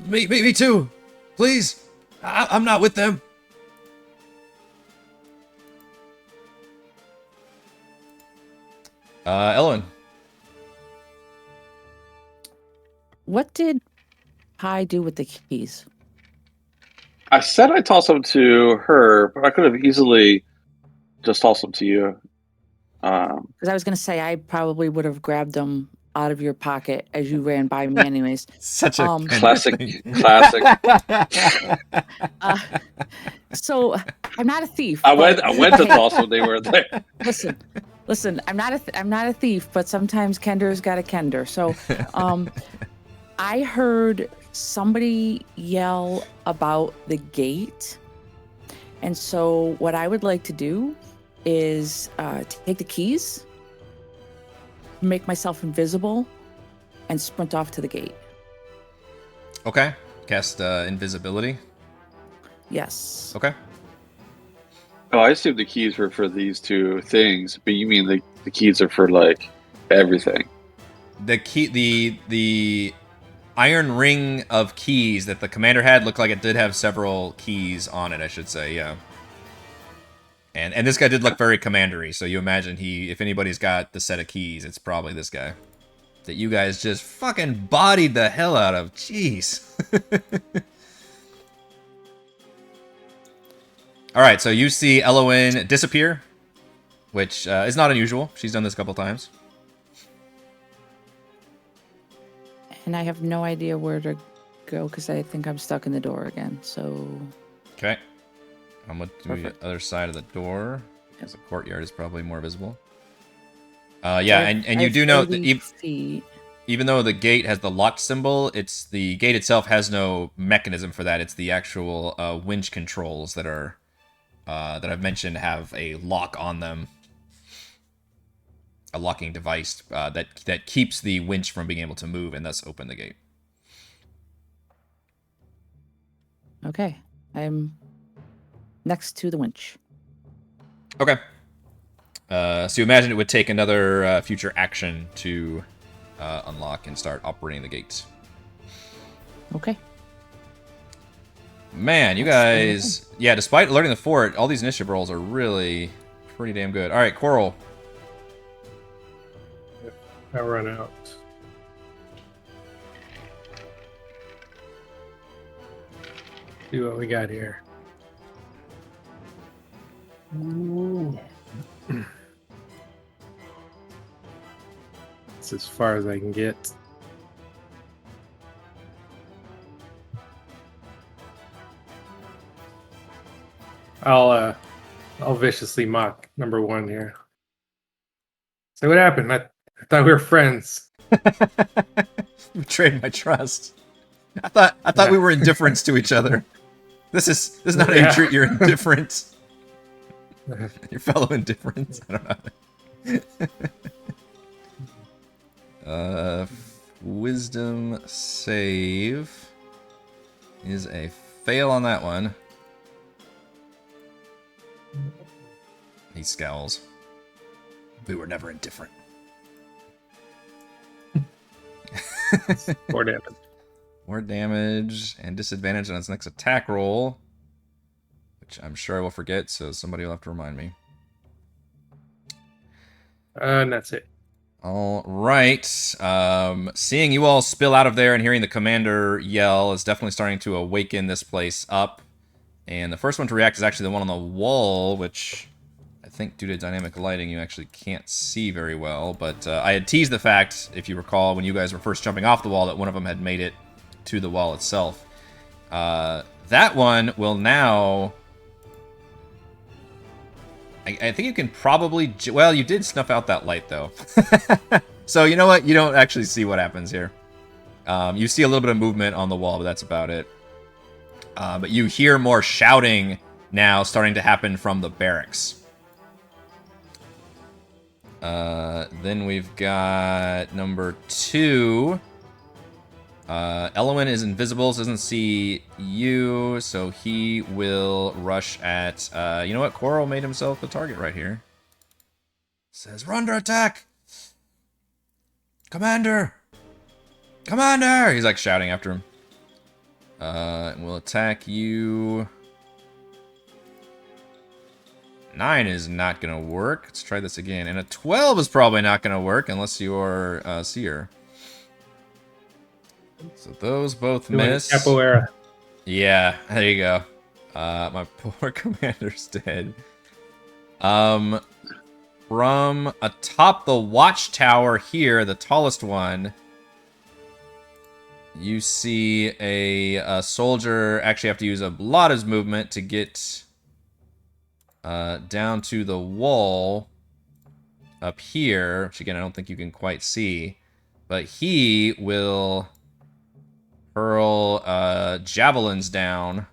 me too. Please. I'm not with them. Ellowyn. What did Pi do with the keys? I said I tossed them to her, but I could have easily just tossed them to you. Because I was going to say I probably would have grabbed them out of your pocket as you ran by me, anyways. Such a Classic. So I'm not a thief. I but- went to toss them. They were there. Listen, Listen, I'm not a thief, but sometimes kender's got a kender. So, I heard somebody yell about the gate, and so what I would like to do is take the keys, make myself invisible, and sprint off to the gate. Okay. Cast invisibility. Yes. Okay. Oh, I assume the keys were for these two things, but you mean the keys are for like everything? The key, the iron ring of keys that the commander had looked like it did have several keys on it, I should say. Yeah. And this guy did look very commandery, so you imagine if anybody's got the set of keys, it's probably this guy that you guys just fucking bodied the hell out of. Jeez. All right, so you see Ellowyn disappear, which is not unusual. She's done this a couple times. And I have no idea where to go because I think I'm stuck in the door again. So. Okay. I'm going to do the other side of the door, because the courtyard is probably more visible. Yeah, and you do know that even though the gate has the locked symbol, the gate itself has no mechanism for that. It's the actual winch controls that I've mentioned have a lock on them, a locking device that keeps the winch from being able to move and thus open the gate. Okay, I'm next to the winch. Okay. So you imagine it would take another future action to unlock and start operating the gates. Okay. Man, you guys... Yeah, despite alerting the fort, all these initiative rolls are really pretty damn good. All right, Korl. I run out. See what we got here. Ooh. It's as far as I can get. I'll viciously mock number one here. So what happened? I thought we were friends. You betrayed my trust. I thought we were indifferents to each other. This is not how you treat your indifference. Your fellow indifferents. I don't know. Wisdom save is a fail on that one. He scowls. We were never indifferent. 4 damage. 4 damage and disadvantage on its next attack roll, which I'm sure I will forget, so somebody will have to remind me. And that's it. All right. Seeing you all spill out of there and hearing the commander yell is definitely starting to awaken this place up. And the first one to react is actually the one on the wall, which I think due to dynamic lighting you actually can't see very well. But I had teased the fact, if you recall, when you guys were first jumping off the wall, that one of them had made it to the wall itself. That one will now... I think you can probably... Well, you did snuff out that light, though. So, you know what? You don't actually see what happens here. You see a little bit of movement on the wall, but that's about it. But you hear more shouting now starting to happen from the barracks. Then we've got number 2. Ellowyn is invisible, so doesn't see you, so he will rush at... you know what? Korl made himself the target right here. Says, we're under attack! Commander! Commander! He's like shouting after him. And we'll attack you. 9 is not going to work. Let's try this again. And a 12 is probably not going to work unless you're Cere. So those both miss. Capoeira. Yeah, there you go. My poor commander's dead. From atop the watchtower here, the tallest one, you see a soldier actually have to use a lot of his movement to get down to the wall. up here, which again I don't think you can quite see, but he will hurl javelins down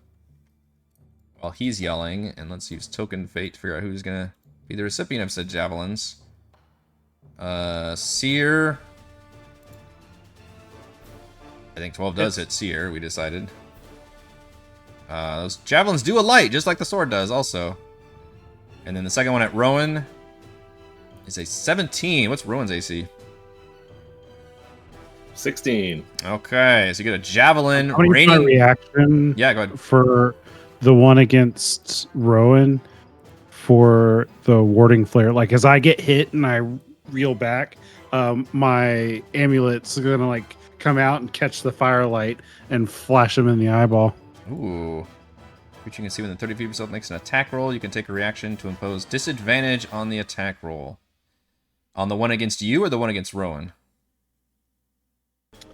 while he's yelling, and let's use token fate to figure out who's gonna be the recipient of said javelins. Cere. I think 12 does hit Cere, we decided. Those javelins do a light, just like the sword does, also. And then the second one at Rowan is a 17. What's Rowan's AC? 16. Okay, so you get a javelin. How many my reaction? Yeah, go ahead. For the one against Rowan, for the warding flare, like as I get hit and I reel back, my amulet's gonna like come out and catch the firelight and flash him in the eyeball. Ooh. Creature you can see within 30 feet of yourself makes an attack roll. You can take a reaction to impose disadvantage on the attack roll. On the one against you or the one against Rowan?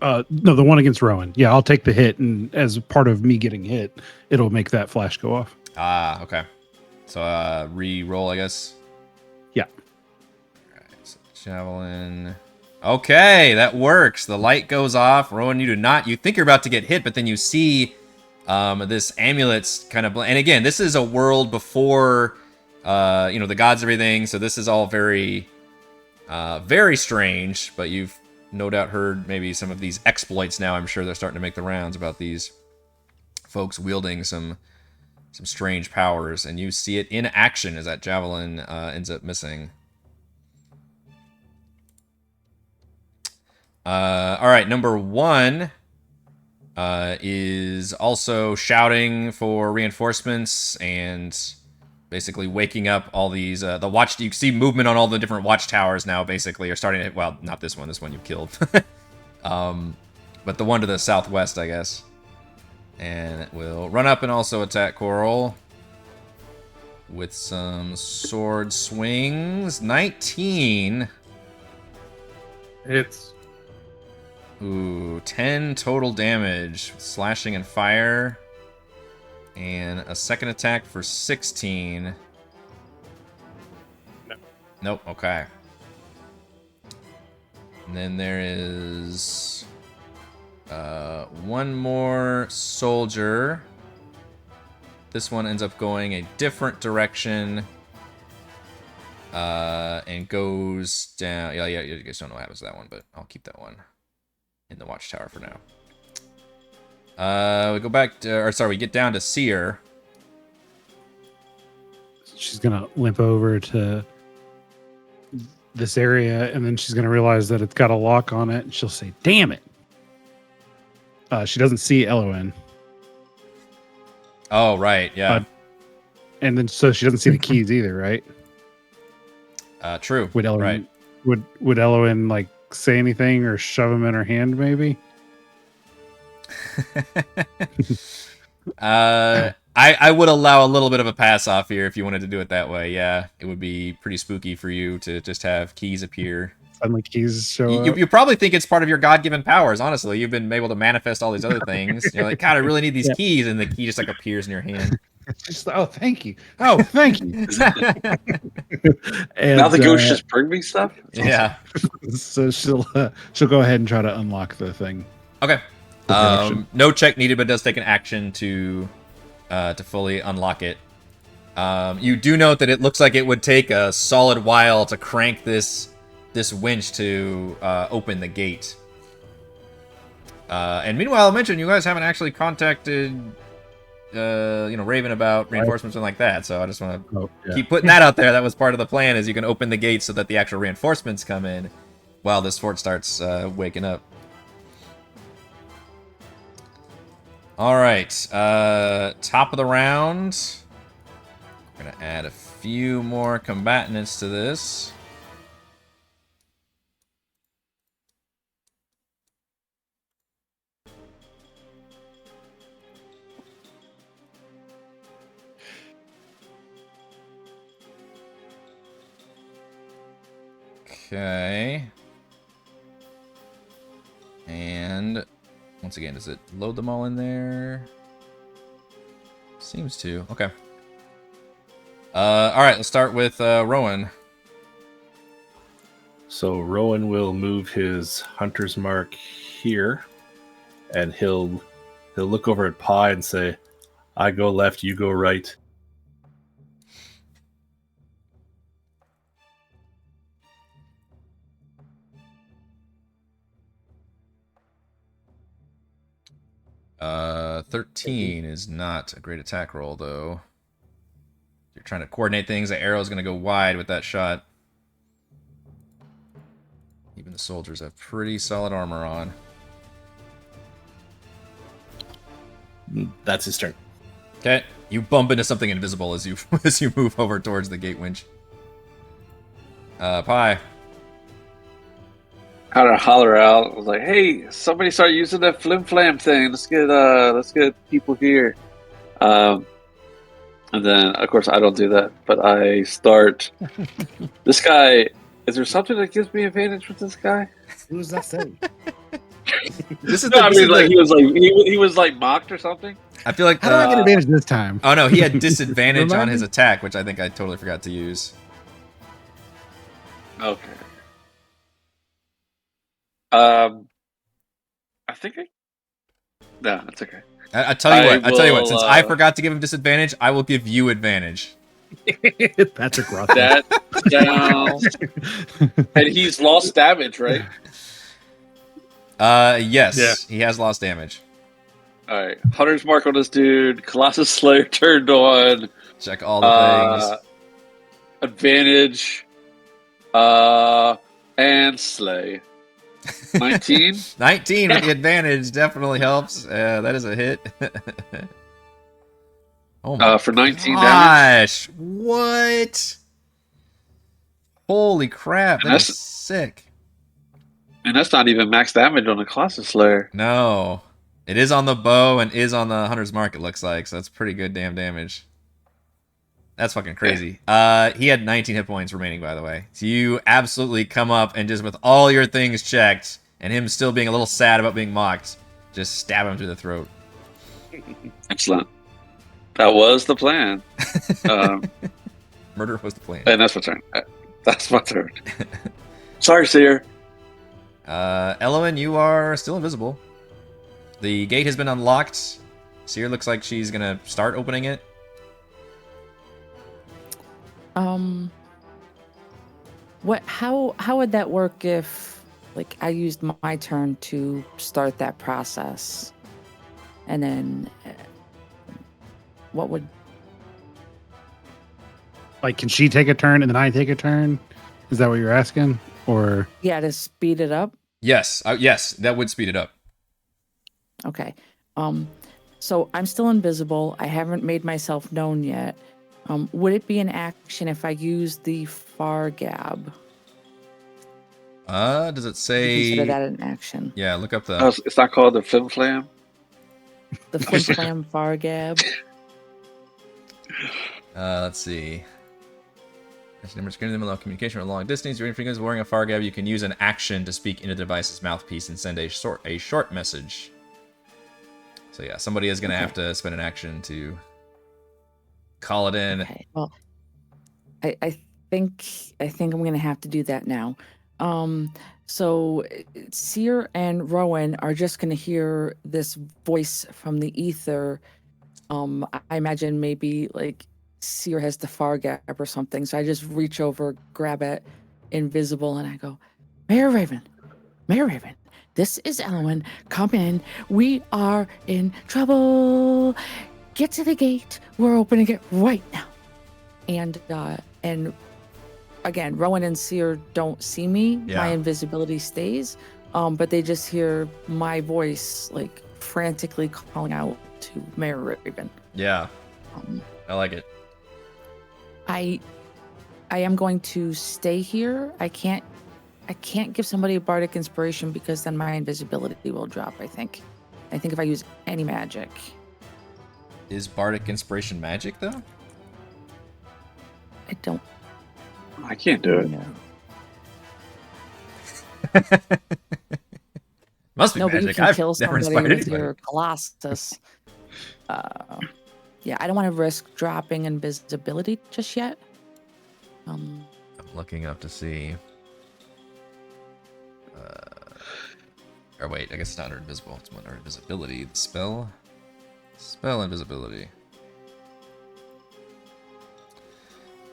No, the one against Rowan. Yeah, I'll take the hit, and as part of me getting hit, it'll make that flash go off. Ah, okay. So, re-roll, I guess? Yeah. Alright, so javelin. Okay, that works. The light goes off. Rowan, you do not. You think you're about to get hit, but then you see this amulet's kind of... And again, this is a world before, the gods and everything, so this is all very, very strange, but you've no doubt heard maybe some of these exploits now. I'm sure they're starting to make the rounds about these folks wielding some strange powers, and you see it in action as that javelin ends up missing. All right, number 1 is also shouting for reinforcements and basically waking up all these the watch. You see movement on all the different watchtowers now. Basically, are starting to. Well, not this one. This one you killed. But the one to the southwest, I guess. And it will run up and also attack Korl with some sword swings. 19. Hits. Ooh, 10 total damage, slashing and fire. And a second attack for 16. No. Nope, okay. And then there is one more soldier. This one ends up going a different direction. And goes down. Yeah, you guys don't know what happens to that one, but I'll keep that one in the watchtower for now. We go back to, we get down to Cere. She's gonna limp over to this area, and then she's gonna realize that it's got a lock on it, and she'll say, "Damn it!" She doesn't see Ellowyn. Oh, right, yeah. And then so she doesn't see the keys either, right? True. Would Ellowyn, right. would Ellowyn like say anything or shove him in her hand, maybe? I would allow a little bit of a pass off here if you wanted to do it that way. Yeah, it would be pretty spooky for you to just have keys appear. Suddenly keys show up. You probably think it's part of your God-given powers, honestly. You've been able to manifest all these other things. You're like, God, I really need these keys, and the key just like appears in your hand. Just, oh, thank you. Oh, thank you. And, now the ghost just bring me stuff? Yeah. So she'll go ahead and try to unlock the thing. Okay. No check needed, but it does take an action to fully unlock it. You do note that it looks like it would take a solid while to crank this winch to open the gate. And meanwhile, I'll mention you guys haven't actually contacted Raven about reinforcements and like that. So I just want to keep putting that out there. That was part of the plan, is you can open the gate so that the actual reinforcements come in while this fort starts waking up. All right, top of the round. We're gonna add a few more combatants to this. Okay. And once again, does it load them all in there? Seems to. Okay. All right, let's start with Rowan. So Rowan will move his hunter's mark here, and he'll look over at Pi and say, "I go left, you go right." Uh, 13 is not a great attack roll, though. You're trying to coordinate things. The arrow's going to go wide with that shot. Even the soldiers have pretty solid armor on. That's his turn. Okay, you bump into something invisible as you as you move over towards the gate winch. Pi. Kind of holler out. I was like, "Hey, somebody start using that flim flam thing. Let's get people here." And then, of course, I don't do that, but I start. This guy. Is there something that gives me advantage with this guy? Who does that say? This is No, the, I this mean, is like the- he was like mocked or something. I feel like How do I get advantage this time? Oh no, he had disadvantage Remind on me? his attack, which I think I totally forgot to use. Okay. I think I. No, it's okay. I tell you what. I tell you what. will, Since I forgot to give him disadvantage, I will give you advantage. Patrick Roth. That sounds. And he's lost damage, right? Yes, Yeah. he has lost damage. All right. Hunter's mark on this dude. Colossus Slayer turned on. Check all the things. Advantage. And slay. 19. 19 with the advantage definitely helps. That is a hit. Oh my For 19 damage. gosh! What? Holy crap! And That's that's- sick. And that's not even max damage on the Colossus Slayer. No, it is on the bow and is on the hunter's mark. It looks like so. That's pretty good damn damage. That's fucking crazy. He had 19 hit points remaining, by the way. So you absolutely come up and just with all your things checked, and him still being a little sad about being mocked, just stab him through the throat. Excellent. That was the plan. Murder was the plan. And that's my turn. That's my turn. Sorry, Cere. Ellowyn, you are still invisible. The gate has been unlocked. Cere looks like she's gonna start opening it. How would that work if, like, I used my turn to start that process, and then what would? Like, can she take a turn and then I take a turn? Is that what you're asking? Or Yeah, to speed it up. Yes, yes, that would speed it up. Okay. So I'm still invisible. I haven't made myself known yet. Would it be an action if I use the far gab? Does it say? Consider that an action. Yeah, look up the. Oh, it's not called the Flim Flam? The flim flam far gab. Let's see. As numbers greater than allow communication at a long distance. You're frequency wearing a far gab. You can use an action to speak into the device's mouthpiece and send a short message. So yeah, somebody is gonna have to spend an action to call it in. Okay. Well, I think I'm gonna have to do that now. So Cere and Rowan are just gonna hear this voice from the ether. I imagine maybe like Cere has the far gap or something. So I just reach over, grab it, invisible, and I go, Mayor Raven, this is Ellowyn. Come in. We are in trouble. Get to the gate. We're opening it right now. And again, Rowan and Cere don't see me. Yeah. My invisibility stays. But they just hear my voice like frantically calling out to Mayor Raven. Yeah, Um, I like it. I am going to stay here. I can't give somebody a bardic inspiration because then my invisibility will drop, I think if I use any magic. Is bardic inspiration magic though? I don't I can't do it. know. Must be No, but you magic. can I've kill never somebody inspired with anybody. your Colossus. Yeah, I don't want to risk dropping invisibility just yet. I'm looking up to see. Or wait, I guess it's not under invisible. It's under invisibility. The spell. Spell invisibility.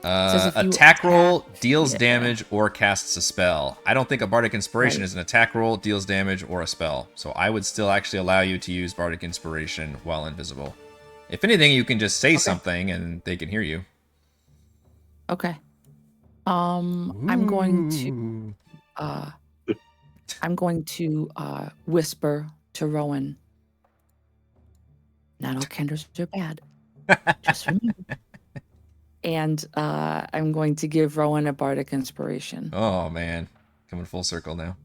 Says if you Attack roll deals yeah. damage or casts a spell. I don't think a Bardic Inspiration Right. is an attack roll, deals damage, or a spell. So I would still actually allow you to use Bardic Inspiration while invisible. If anything, you can just say something and they can hear you. Okay. I'm going to whisper to Rowan. Not all kenders are bad. Just remember. And I'm going to give Rowan a bardic inspiration. Oh man, coming full circle now.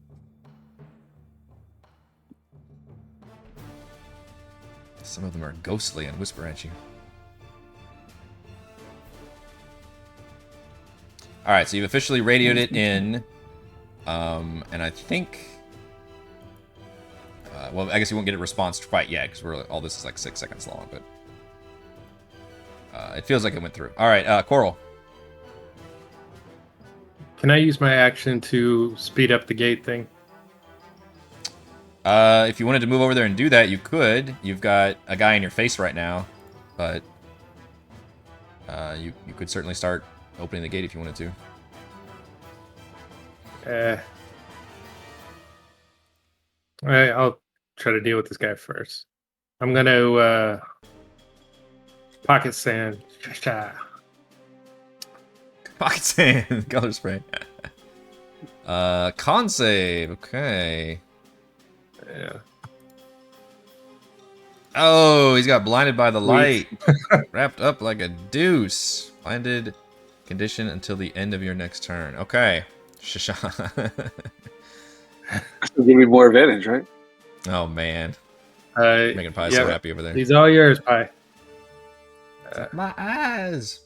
Some of them are ghostly and whisper at you. All right, so you've officially radioed it in, and I think, well, I guess you won't get a response quite yet because all this is like 6 seconds long, but it feels like it went through. All right, Korl. Can I use my action to speed up the gate thing? If you wanted to move over there and do that, you could. You've got a guy in your face right now, but you could certainly start opening the gate if you wanted to. I'll try to deal with this guy first. I'm going to pocket sand. Pocket sand, color spray. Con save, okay. Yeah. Oh, he's got blinded by the light. Wrapped up like a deuce. Blinded condition until the end of your next turn. Okay. Shasha. Give me more advantage, right? Oh, man. Making Pie so happy over there. He's all yours, Pie. My eyes.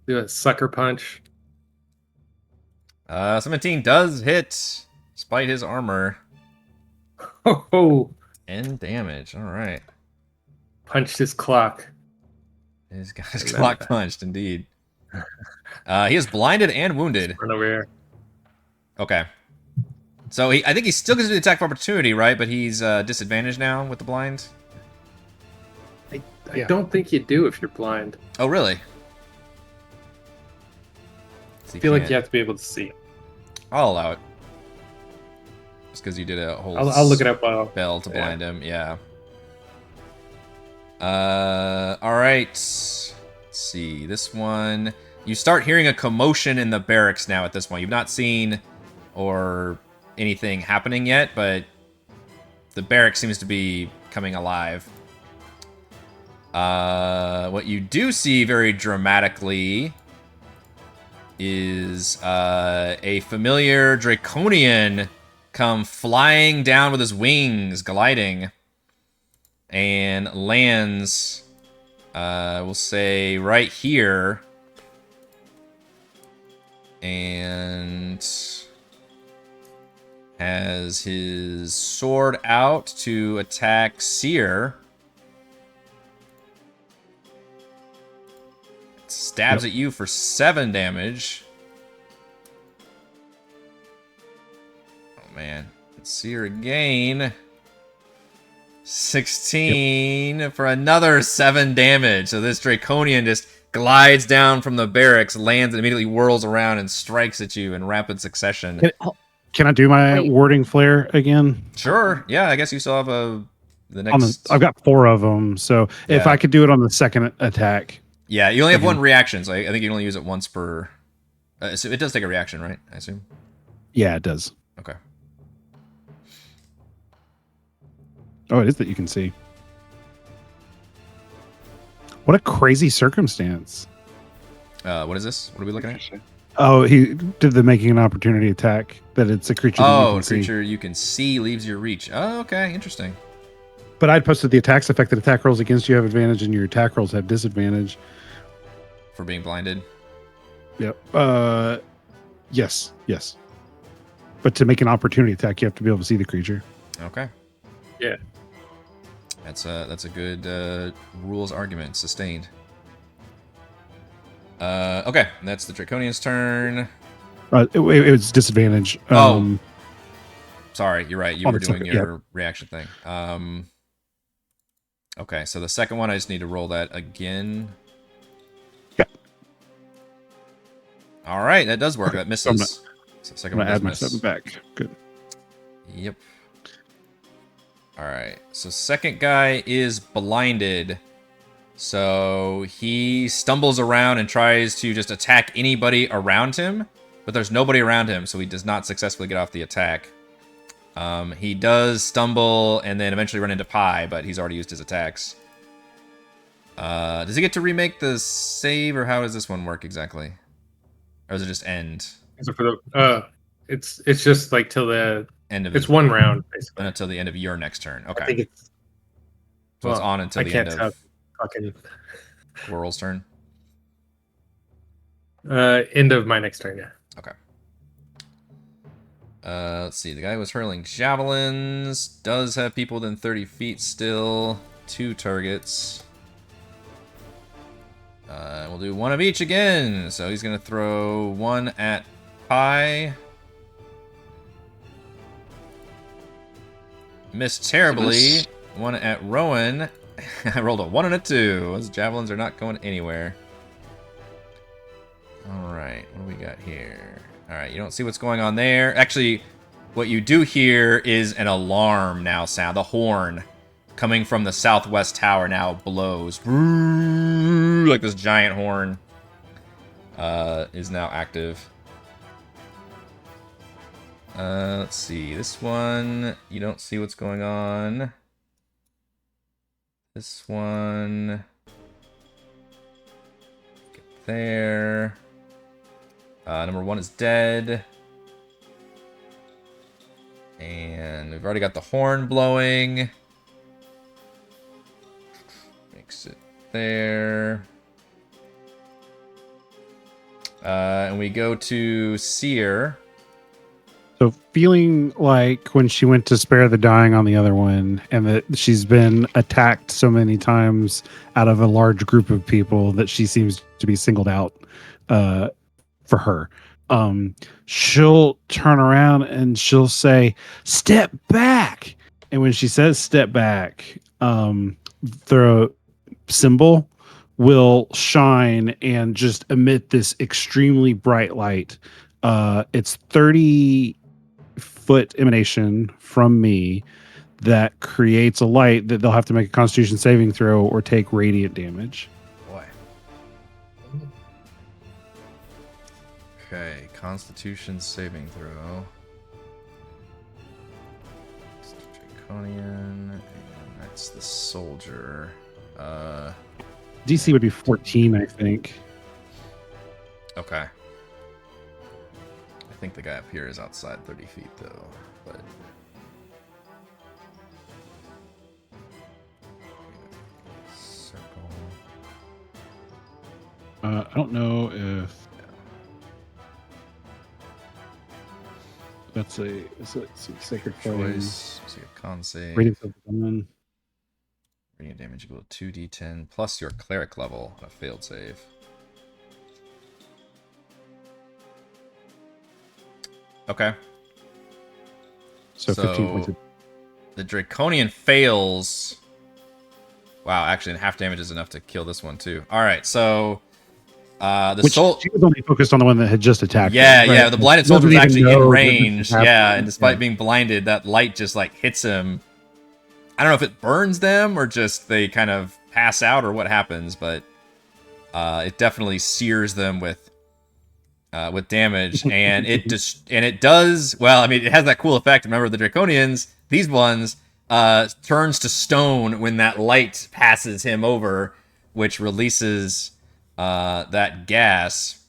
Do a sucker punch. 17 does hit, despite his armor. Oh, And damage. All right. punched his clock. His guy's clock punched, indeed. He is blinded and wounded. Run over here. Okay. So I think he still gets the attack of opportunity, right? But he's disadvantaged now with the blind. I don't think you do if you're blind. Oh, really? I feel like you have to be able to see. I'll allow it. Just because you did a whole I'll look it up while spell to blind him. Yeah. All right. Let's see. This one. You start hearing a commotion in the barracks now at this point. You've not seen or anything happening yet, but the barracks seems to be coming alive. What you do see very dramatically is a familiar draconian come flying down with his wings, gliding, and lands, we'll say, right here. And has his sword out to attack Cere. Stabs at you for 7 damage. Oh man. Let's see her again. 16 for another 7 damage. So this Draconian just glides down from the barracks, lands, and immediately whirls around and strikes at you in rapid succession. Can I do my warding flare again? Sure. Yeah, I guess you still have the next. I've got 4 of them, so if Yeah. I could do it on the second attack. Yeah, you only have 1 reaction, so I think you can only use it once per. So it does take a reaction, right? I assume. Yeah, it does. Okay. Oh, it is that you can see. What a crazy circumstance. What is this? What are we looking at? Oh, he did the making an opportunity attack. That it's a creature. That you Oh, can a creature you can see leaves your reach. Oh, okay, interesting. But I'd posted the attacks effect that attack rolls against you have advantage and your attack rolls have disadvantage. For being blinded. Yep. Yes. But to make an opportunity attack, you have to be able to see the creature. Okay. Yeah. That's a good rules argument. Sustained. Okay, that's the Draconian's turn. It was disadvantage. Sorry, you're right. You on were the doing second- your reaction thing. Okay, so the second one, I just need to roll that again. Yeah. All right, that does work. Okay, That so I'm misses. So the second I'm one gonna does add my miss. 7 back. Good. Yep. All right. So second guy is blinded. So he stumbles around and tries to just attack anybody around him, but there's nobody around him, so he does not successfully get off the attack. He does stumble and then eventually run into Pi, but he's already used his attacks. Does he get to remake the save, or how does this one work exactly? Or does it just end? So for the it's just like till the End of it's his, one round basically. until the end of your next turn. I Okay. think it's So it's on until I the can't end tell. of Fucking Korl's turn. end of my next turn. Yeah. Okay. Let's see. The guy who was hurling javelins does have people within 30 feet still. 2 targets. We'll do one of each again. So he's going to throw one at Pi. Missed terribly. Miss. One at Rowan. I rolled a 1 and a 2. Those javelins are not going anywhere. Alright, what do we got here? Alright, you don't see what's going on there. Actually, what you do hear is an alarm now sound. The horn coming from the southwest tower now blows. Like this giant horn is now active. Let's see. This one, you don't see what's going on. This one... Get there. Number 1 is dead. And we've already got the horn blowing. Makes it there. And we go to Cere. So feeling like when she went to spare the dying on the other one, and that she's been attacked so many times out of a large group of people that she seems to be singled out for her. She'll turn around and she'll say, "Step back." And when she says "step back," the symbol will shine and just emit this extremely bright light. It's 30-foot emanation from me that creates a light that they'll have to make a Constitution saving throw or take radiant damage. Boy. Okay, Constitution saving throw. It's the Draconian, and that's the soldier. DC would be 14, I think. Okay. I think the guy up here is outside 30 feet, though. But circle. I don't know if that's a sacred flame. Choice. So you have con save. Radiance of the Dawn. Radiant damage equal to 2d10 plus your cleric level on a failed save. Okay. So 15 points. The Draconian fails. Wow, actually, half damage is enough to kill this one too. All right, so Which she was only focused on the one that had just attacked. Yeah, her, right? yeah. The blinded Doesn't soldier was even actually know in that this range. is happening. Yeah, and despite Yeah. being blinded, that light just like hits him. I don't know if it burns them or just they kind of pass out or what happens, but it definitely sears them with damage, and it does well. I mean, it has that cool effect. Remember, the Draconians, these ones, turns to stone when that light passes him over, which releases that gas.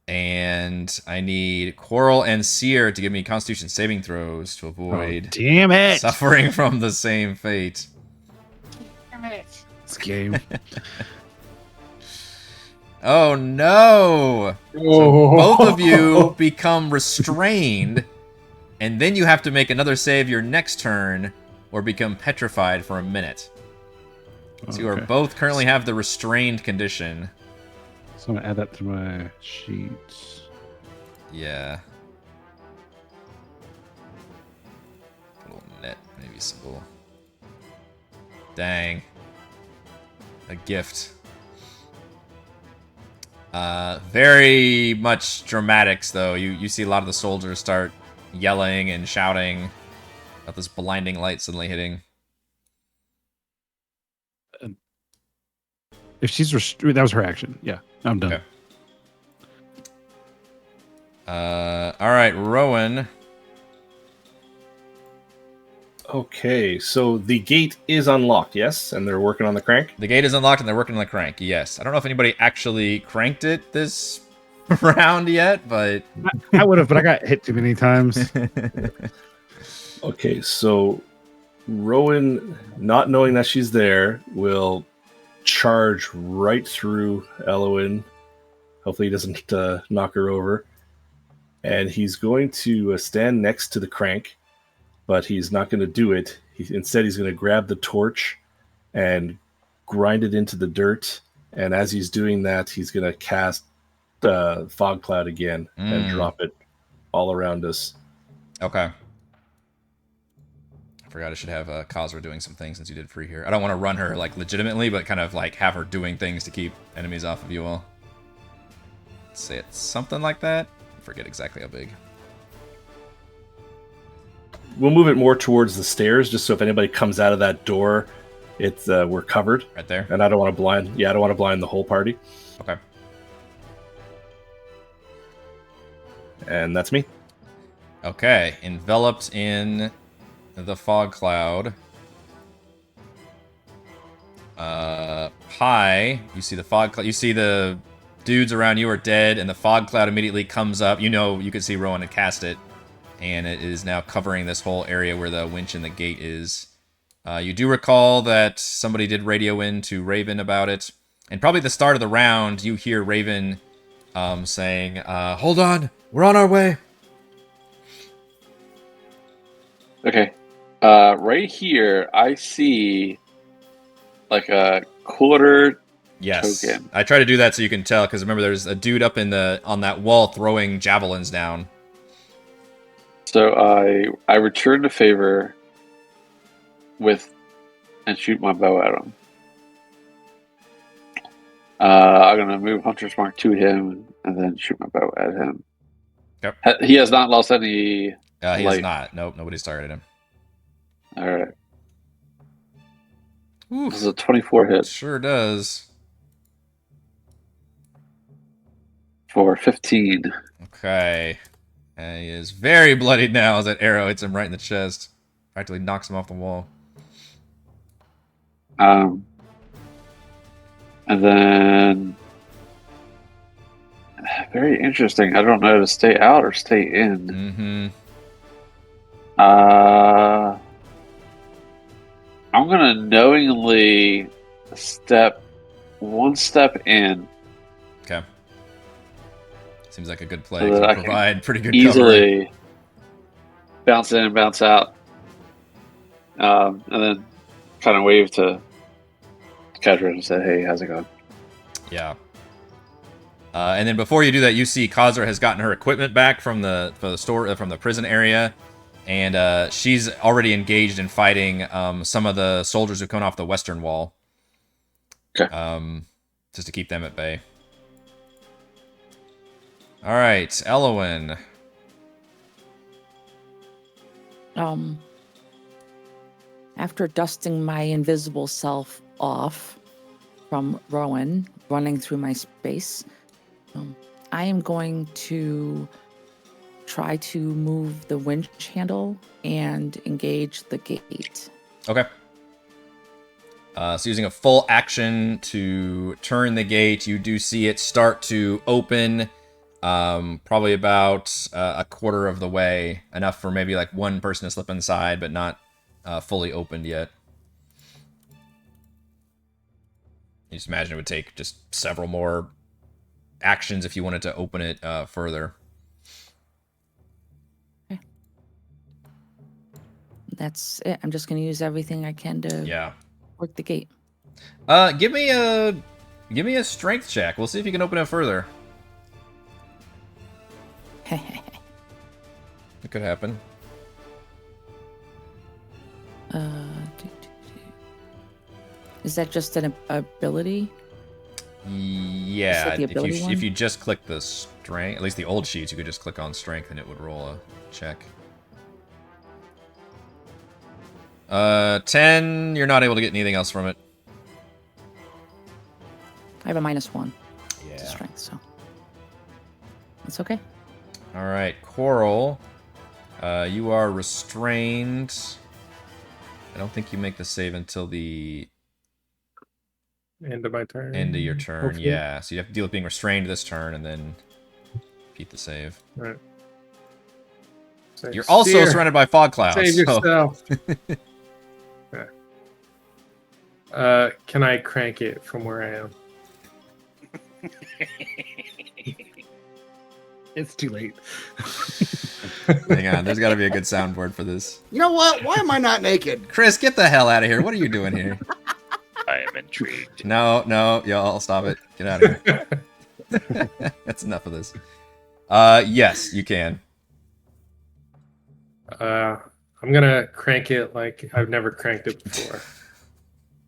And I need Korl and Cere to give me Constitution saving throws to avoid Damn it! suffering from the same fate. This game. Oh no! So both of you become restrained, and then you have to make another save your next turn, or become petrified for a minute. So you are Okay. both currently have the restrained condition. So I'm gonna add that to my sheets. Yeah. A little net, maybe symbol. Dang. A gift. Very much dramatics, though. You see a lot of the soldiers start yelling and shouting about this blinding light suddenly hitting. If she's that was her action. Yeah, I'm done. Okay. All right, Rowan. Okay, so the gate is unlocked, yes? And they're working on the crank? The gate is unlocked and they're working on the crank. Yes. I don't know if anybody actually cranked it this round yet, but I would have, but I got hit too many times. Okay, so Rowan, not knowing that she's there, will charge right through Ellowyn. Hopefully he doesn't knock her over. And he's going to stand next to the crank, but he's not going to do it. Instead, he's going to grab the torch and grind it into the dirt. And as he's doing that, he's going to cast Fog Cloud again and drop it all around us. Okay. I forgot I should have Khazra doing some things since you did free here. I don't want to run her like legitimately, but kind of like have her doing things to keep enemies off of you all. Let's say it's something like that. I forget exactly how big. We'll move it more towards the stairs, just so if anybody comes out of that door, it's we're covered. Right there. And I don't want to blind. Yeah, I don't want to blind the whole party. Okay. And that's me. Okay. Enveloped in the fog cloud. High. You see the fog cloud. You see the dudes around you are dead, and the fog cloud immediately comes up. You know, you can see Rowan had cast it. And it is now covering this whole area where the winch and the gate is. You do recall that somebody did radio in to Raven about it. And probably the start of the round, you hear Raven saying, hold on, we're on our way. Okay. Right here, I see like a quarter Yes. token. I try to do that so you can tell, because remember there's a dude up on that wall throwing javelins down. So I return the favor and shoot my bow at him. I'm gonna move Hunter's Mark to him and then shoot my bow at him. Yep. He has not lost any. He has light. not. Nope, nobody's targeted him. All right. Oof. This is a 24 hit Sure does. for 15. Okay. And he is very bloodied now as that arrow hits him right in the chest. Practically knocks him off the wall. And then very interesting. I don't know to stay out or stay in. Mm-hmm. I'm gonna knowingly one step in. Okay. Seems like a good play. So that I Can provide pretty good easily bounce in and bounce out. And then kind of wave to Kedra and say, hey, how's it going? cover. Yeah. And then before you do that, you see Khazra has gotten her equipment back from the prison area, and she's already engaged in fighting some of the soldiers who come off the western wall. Okay. Just to keep them at bay. All right, Ellowyn. After dusting my invisible self off from Rowan, running through my space, I am going to try to move the winch handle and engage the gate. Okay. So using a full action to turn the gate, you do see it start to open, probably about a quarter of the way, enough for maybe like one person to slip inside, but not fully opened yet. You just imagine it would take just several more actions if you wanted to open it further. Okay. That's it. I'm just going to use everything I can to work the gate. Give me a strength check. We'll see if you can open it further. could happen. Is that just an ability? Yeah, the ability if one? you just click the strength, at least the old sheets, you could just click on strength and it would roll a check. 10, you're not able to get anything else from it. I have a -1 Yeah. to strength, so it's okay. All right, Korl, you are restrained. I don't think you make the save until the End of my turn. end of your turn. Hopefully. Yeah, so you have to deal with being restrained this turn and then repeat the save. Right. You're also Cere, surrounded by fog clouds. Save so- yourself. Okay. Can I crank it from where I am? It's too late. Hang on, there's got to be a good soundboard for this. You know what? Why am I not naked? Chris, get the hell out of here. What are you doing here? I am intrigued. No, y'all, stop it. Get out of here. That's enough of this. Yes, you can. I'm gonna crank it like I've never cranked it before.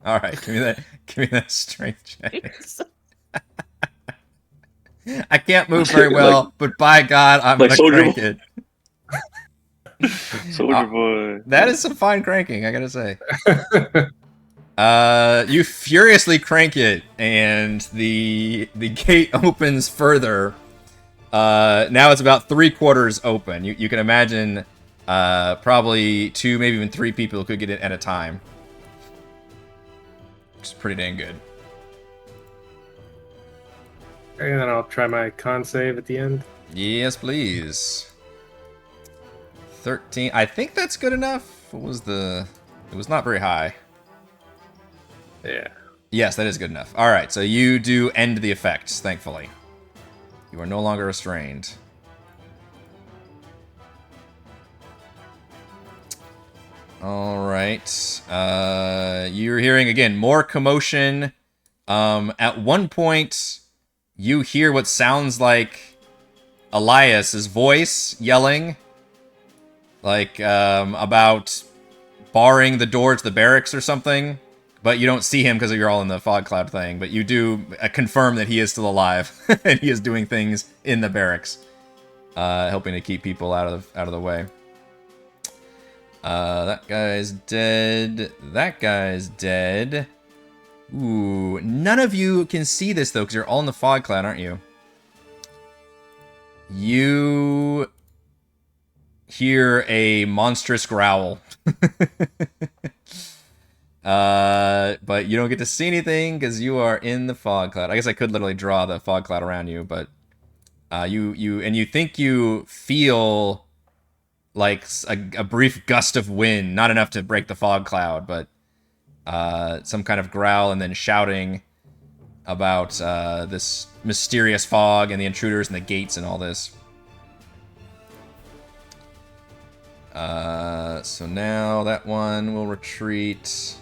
All right, give me that strength check. I can't move very well, but by God, I'm like gonna Soldier crank Boy. it. Soldier Boy. That is some fine cranking, I gotta say. You furiously crank it, and the gate opens further. Now it's about 3/4 open. You can imagine probably 2, maybe even 3 people could get it at a time. Which is pretty dang good. And then I'll try my con save at the end. Yes, please. 13. I think that's good enough. What was the... It was not very high. Yeah. Yes, that is good enough. All right, so you do end the effects, thankfully. You are no longer restrained. All right. You're hearing, again, more commotion. At one point, you hear what sounds like Elias's voice yelling. Like, about barring the door to the barracks or something. But you don't see him because you're all in the fog cloud thing. But you do confirm that he is still alive. And he is doing things in the barracks. Helping to keep people out of the way. That guy's dead. That guy's dead. Ooh, none of you can see this, though, because you're all in the fog cloud, aren't you? You hear a monstrous growl. But you don't get to see anything because you are in the fog cloud. I guess I could literally draw the fog cloud around you, but you think you feel like a brief gust of wind, not enough to break the fog cloud, but some kind of growl and then shouting about this mysterious fog and the intruders and the gates and all this. So now that one will retreat.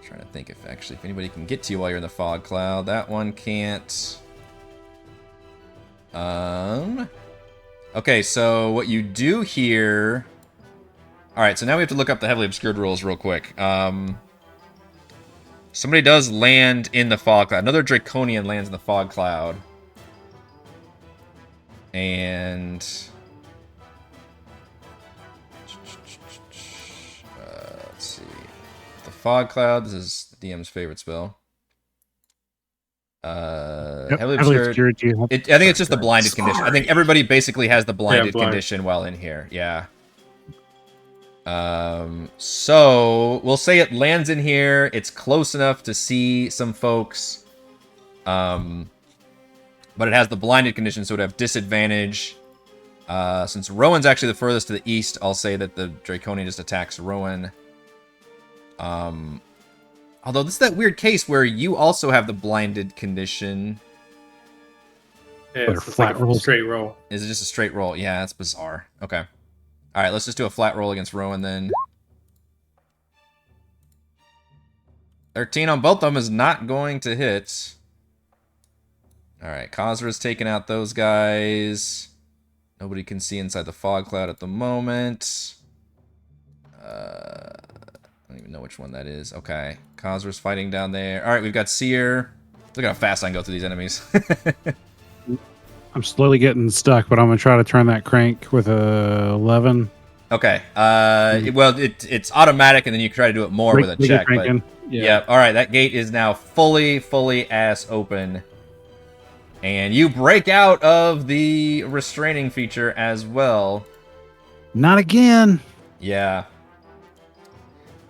Trying to think if anybody can get to you while you're in the fog cloud. That one can't. Okay, so what you do here... Alright, so now we have to look up the heavily obscured rules real quick. Somebody does land in the fog cloud. Another Draconian lands in the fog cloud. And... let's see. The fog cloud, this is DM's favorite spell. Heavily obscured. I think it's just the blinded condition. I think everybody basically has the blinded condition while in here. Yeah. So we'll say it lands in here. It's close enough to see some folks. But it has the blinded condition, so it would have disadvantage. Since Rowan's actually the furthest to the east, I'll say that the Draconian just attacks Rowan. Although this is that weird case where you also have the blinded condition. Yeah, it's like a straight roll. Is it just a straight roll? Yeah, that's bizarre. Okay. Alright, let's just do a flat roll against Rowan then. 13 on both of them is not going to hit. Alright, Khazra's taking out those guys. Nobody can see inside the fog cloud at the moment. I don't even know which one that is. Okay. Khazra's fighting down there. All right, we've got Cere. Look how fast I can go through these enemies. I'm slowly getting stuck, but I'm gonna try to turn that crank with a 11. Okay. Well, it's automatic, and then you can try to do it more with a check. But yeah. All right. That gate is now fully ass open, and you break out of the restraining feature as well. Not again. Yeah.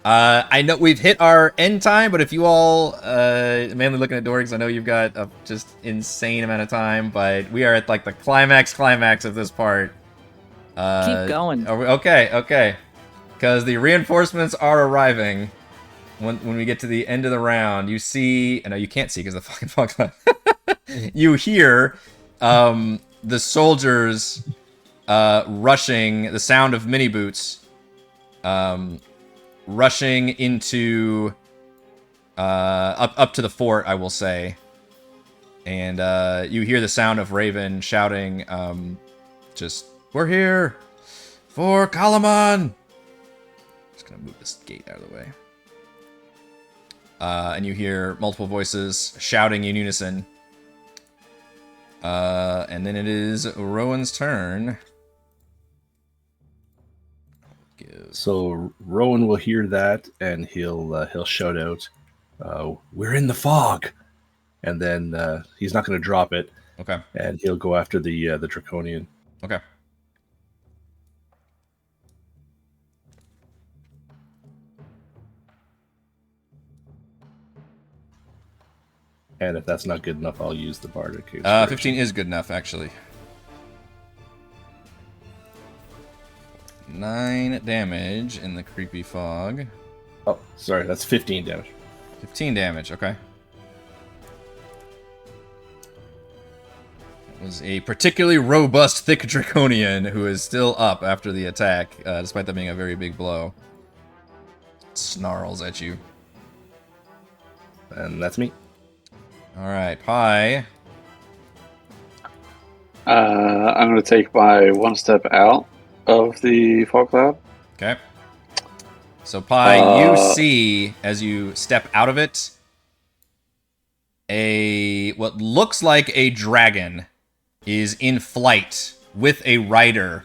I know we've hit our end time, but if you all, mainly looking at Dorix, I know you've got a just insane amount of time, but we are at like the climax of this part. Keep going. Okay. Because the reinforcements are arriving. When we get to the end of the round, you see, no, you can't see because the fucking fog cloud. You hear, the soldiers, rushing, the sound of mini boots, rushing into up to the fort, I will say. And you hear the sound of Raven shouting, just, "We're here for Kalaman!" Just gonna move this gate out of the way. And you hear multiple voices shouting in unison. And then it is Rowan's turn. So Rowan will hear that, and he'll shout out, "We're in the fog!" And then he's not going to drop it. Okay. And he'll go after the Draconian. Okay. And if that's not good enough, I'll use the Bardic. 15 is good enough, actually. 9 damage in the creepy fog. Oh, sorry, that's 15 damage. 15 damage, okay. It was a particularly robust, thick Draconian who is still up after the attack, despite that being a very big blow. Snarls at you. And that's me. Alright, Pi. I'm going to take my one step out of the fog cloud. Okay. So, Pi, you see, as you step out of it, what looks like a dragon is in flight with a rider.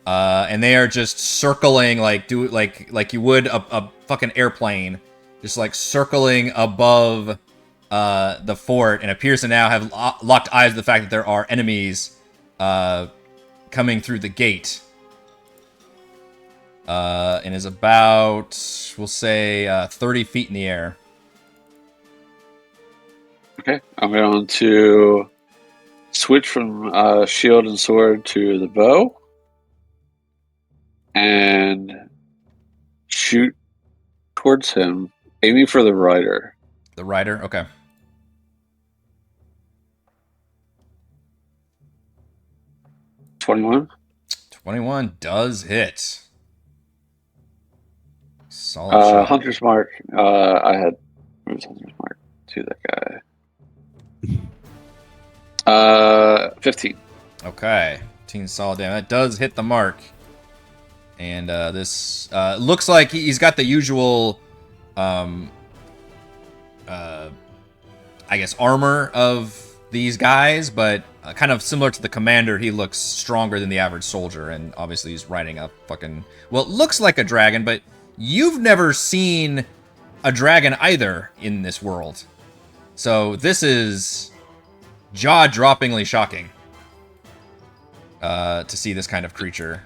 And they are just circling like you would a fucking airplane. Just like circling above the fort, and appears to now have locked eyes with the fact that there are enemies coming through the gate. And is about, we'll say, 30 feet in the air. Okay, I'm going to switch from shield and sword to the bow. And shoot towards him, aiming for the rider. The rider? Okay. $21. 21 does hit. Solid shot. Hunter's Mark. I had moved Hunter's Mark to that guy. 15. Okay. 15 solid damage. That does hit the mark. And this looks like he's got the usual, I guess, armor of these guys, but kind of similar to the commander, he looks stronger than the average soldier, and obviously he's riding a fucking, well, it looks like a dragon, but you've never seen a dragon either in this world. So this is jaw-droppingly shocking to see this kind of creature.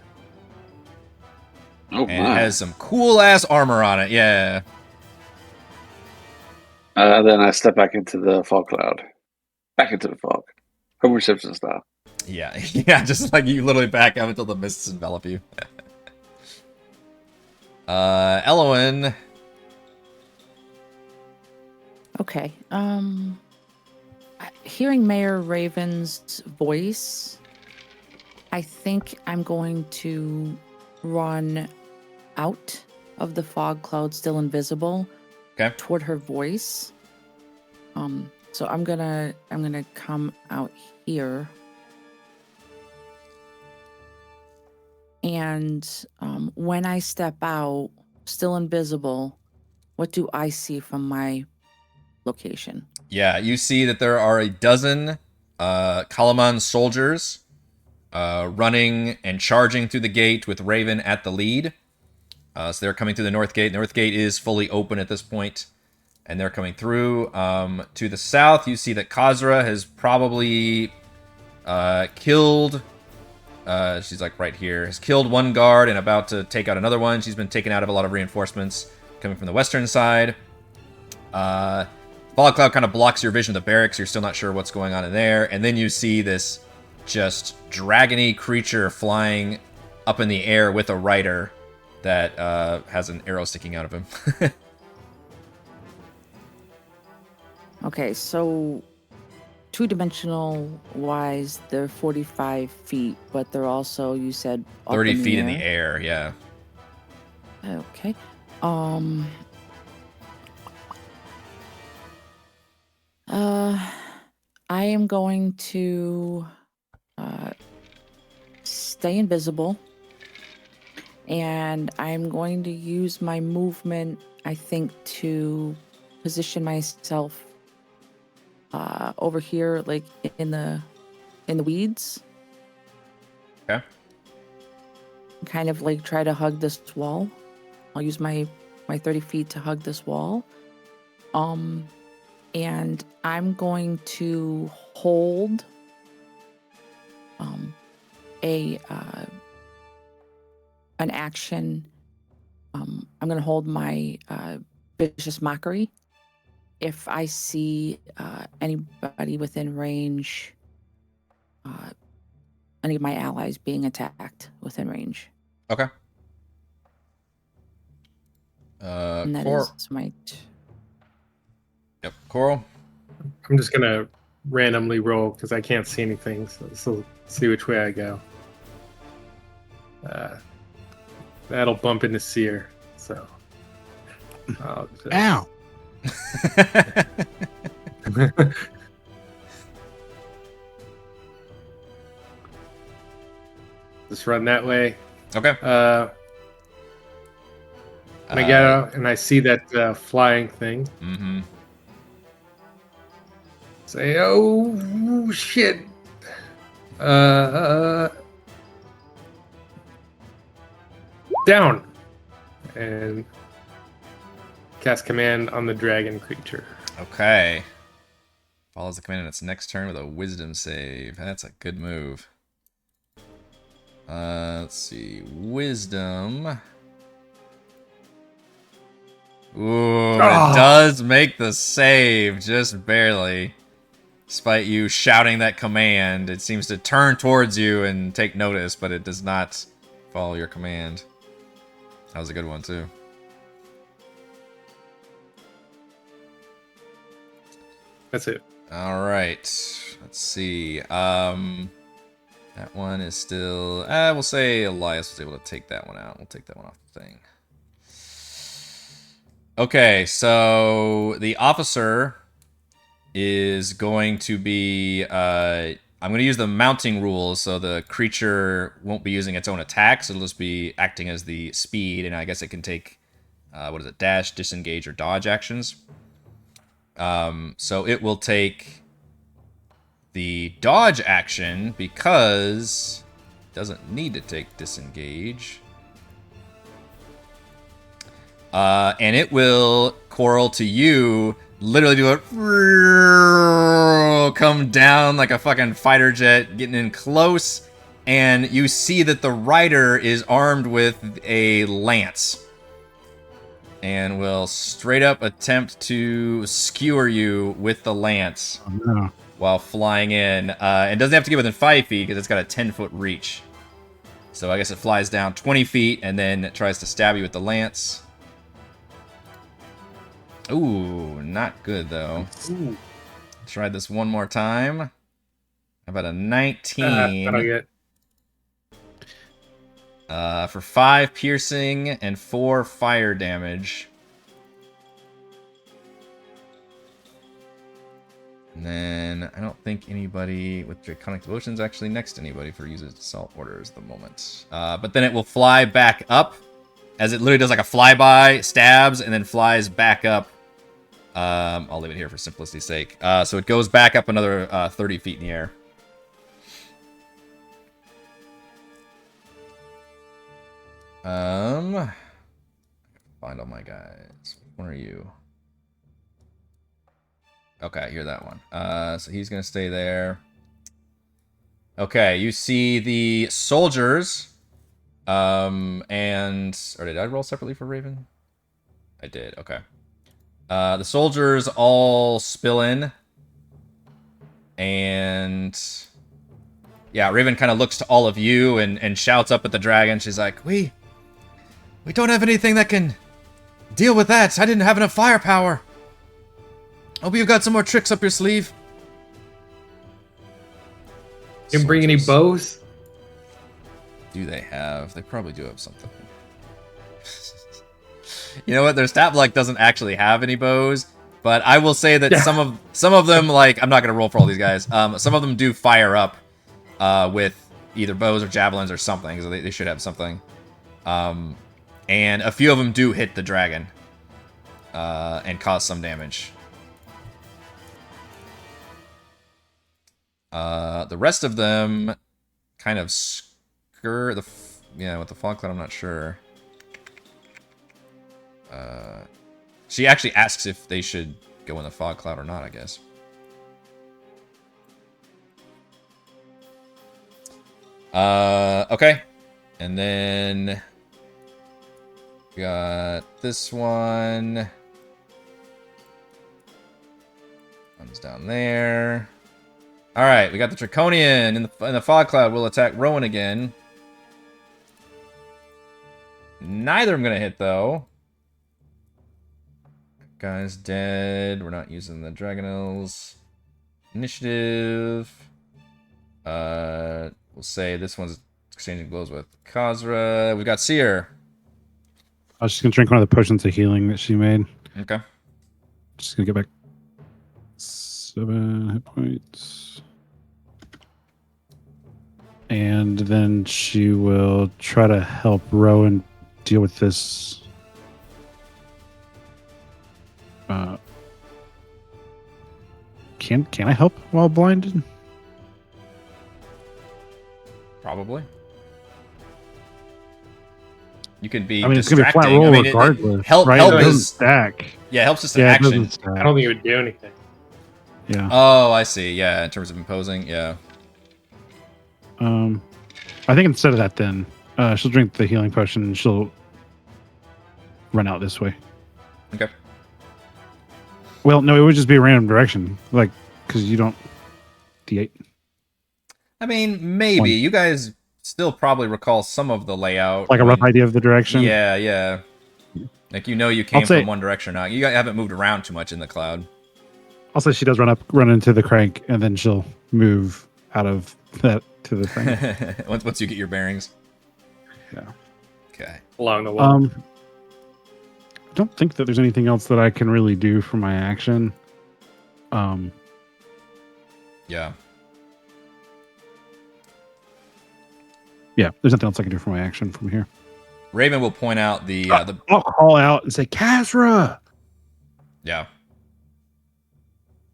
Oh, and my. it has some cool-ass armor on it, yeah. Then I step back into the fog cloud. Back into the fog. Homer Simpson style. Yeah, yeah, just like you literally back up until the mists envelop you. Ellowyn. Okay. Hearing Mayor Raven's voice, I think I'm going to run out of the fog cloud, still invisible, Okay. toward her voice. So I'm gonna come out here. And when I step out, still invisible, what do I see from my location? Yeah, you see that there are a dozen Kalaman soldiers running and charging through the gate with Raven at the lead. So they're coming through the north gate. The north gate is fully open at this point, and they're coming through. To the south, you see that Khazra has probably killed... she's like right here. Has killed one guard and about to take out another one. She's been taken out of a lot of reinforcements coming from the western side. Fog cloud kind of blocks your vision of the barracks. You're still not sure what's going on in there. And then you see this just dragony creature flying up in the air with a rider that has an arrow sticking out of him. Okay, so two-dimensional wise, they're 45 feet, but they're also, you said, up 30 in feet the in the air. air, yeah. Okay. I am going to stay invisible, and I'm going to use my movement, I think, to position myself over here, like in the weeds. Okay. Kind of like try to hug this wall. I'll use my 30 feet to hug this wall. And I'm going to hold an action. I'm going to hold my vicious mockery. If I see anybody within range, any of my allies being attacked within range. Okay. And that Korl. is my... Yep, Korl. I'm just gonna randomly roll because I can't see anything. So see which way I go. That'll bump into Cere. So. I'll just... Ow! Just run that way. Okay. And I get out and I see that flying thing. Mm-hmm. Say, oh shit. Down. And cast command on the dragon creature. Okay. Follows the command in its next turn with a wisdom save. That's a good move. Let's see. Wisdom. Ooh, it does make the save, just barely. Despite you shouting that command, it seems to turn towards you and take notice, but it does not follow your command. That was a good one, too. That's it. All right. Let's see. That one is still... we'll say Elias was able to take that one out. We'll take that one off the thing. Okay, so the officer is going to be... I'm going to use the mounting rules, so the creature won't be using its own attacks. It'll just be acting as the speed, and I guess it can take... what is it? Dash, disengage, or dodge actions. So it will take the dodge action because it doesn't need to take disengage. And it will, Korl, to you, literally do it, come down like a fucking fighter jet, getting in close, and you see that the rider is armed with a lance. And will straight up attempt to skewer you with the lance while flying in. And doesn't have to get within 5 feet because it's got a 10-foot reach. So I guess it flies down 20 feet and then it tries to stab you with the lance. Ooh, not good though. Ooh. Try this one more time. How about a 19? That'll get. For 5 piercing and 4 fire damage. And then then I don't think anybody with Draconic Devotion is actually next to anybody for uses assault orders at the moment. But then it will fly back up as it literally does like a flyby, stabs, and then flies back up. I'll leave it here for simplicity's sake. So it goes back up another 30 feet in the air. Find all my guys. Which one are you? Okay, you're that one. So he's gonna stay there. Okay, you see the soldiers. Or did I roll separately for Raven? I did. Okay. The soldiers all spill in, and yeah, Raven kind of looks to all of you and shouts up at the dragon. She's like, "We don't have anything that can deal with that. I didn't have enough firepower. Hope you've got some more tricks up your sleeve." Didn't bring any bows? Do they have? They probably do have something. You know what? Their stat block doesn't actually have any bows, but I will say that some of them, like, I'm not gonna roll for all these guys. Some of them do fire up with either bows or javelins or something, so they should have something. And a few of them do hit the dragon and cause some damage. The rest of them kind of skirt the with the fog cloud. I'm not sure. She actually asks if they should go in the fog cloud or not, I guess. Okay. And then we got this one. One's down there. All right, we got the Draconian in the fog cloud. Will attack Rowan again. Neither I'm gonna hit though. Guy's dead. We're not using the Dragonels. Initiative. We'll say this one's exchanging blows with Khazra. We've got Cere. I was just gonna drink one of the potions of healing that she made. Okay. Just gonna get back 7 hit points. And then she will try to help Rowan deal with this. Can I help while blinded? Probably. You could be. I mean, it's gonna be a flat roll regardless. Help right? It doesn't is stack. Yeah, help's just an It action. doesn't stack. I don't think it would do anything. Yeah. Oh, I see. Yeah, in terms of imposing, yeah. I think instead of that, then she'll drink the healing potion and she'll run out this way. Okay. Well, no, it would just be a random direction, like because you don't D8. I mean, maybe. One. You guys still probably recall some of the layout. Like a rough idea of the direction. Yeah, yeah. Like you know you came from one direction now. You haven't moved around too much in the cloud. I'll say she does run into the crank, and then she'll move out of that to the thing. once you get your bearings. Yeah. Okay. Along the wall. I don't think that there's anything else that I can really do for my action. Yeah. Yeah, there's nothing else I can do for my action from here. Raven will point out the I'll call out and say, Khazra! Yeah.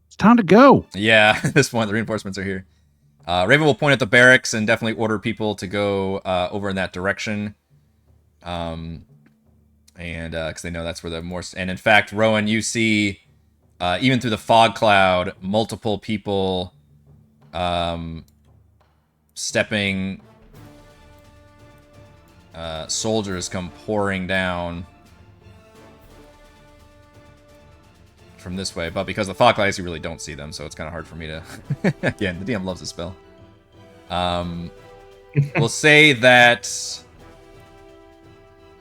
It's time to go. Yeah, at this point, the reinforcements are here. Raven will point at the barracks and definitely order people to go over in that direction. And because they know that's where the more... And in fact, Rowan, you see, even through the fog cloud, multiple people stepping... soldiers come pouring down from this way, but because the fog clouds, you really don't see them, so it's kind of hard for me to... Again, the DM loves the spell. We'll say that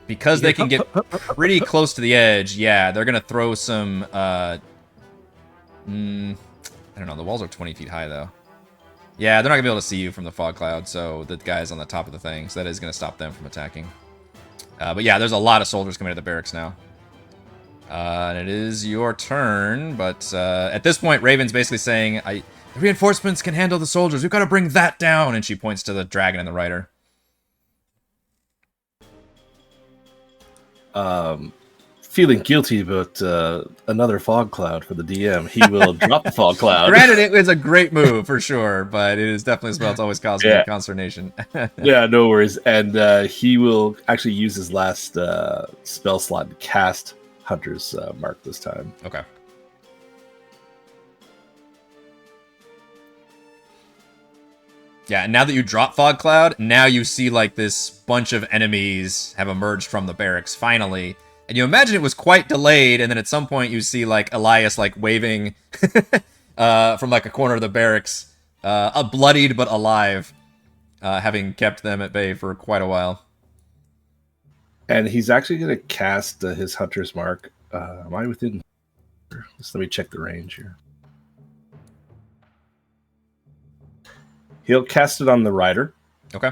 because they can get pretty close to the edge, yeah, they're going to throw some... I don't know, the walls are 20 feet high, though. Yeah, they're not going to be able to see you from the fog cloud, so the guy's on the top of the thing, so that is going to stop them from attacking. But yeah, there's a lot of soldiers coming to the barracks now. And it is your turn, but at this point, Raven's basically saying, The reinforcements can handle the soldiers. We've got to bring that down. And she points to the dragon and the rider. Feeling guilty about another fog cloud for the DM, he will drop the fog cloud. Granted, it was a great move for sure, but it is definitely a spell that's always caused me consternation. Yeah, no worries. And he will actually use his last spell slot to cast Hunter's Mark this time. Okay. Yeah, and now that you drop Fog Cloud, now you see like this bunch of enemies have emerged from the barracks, finally. And you imagine it was quite delayed, and then at some point you see like Elias like waving from like a corner of the barracks, bloodied but alive, having kept them at bay for quite a while. And he's actually going to cast his Hunter's Mark. Am I within? Just let me check the range here. He'll cast it on the rider. Okay.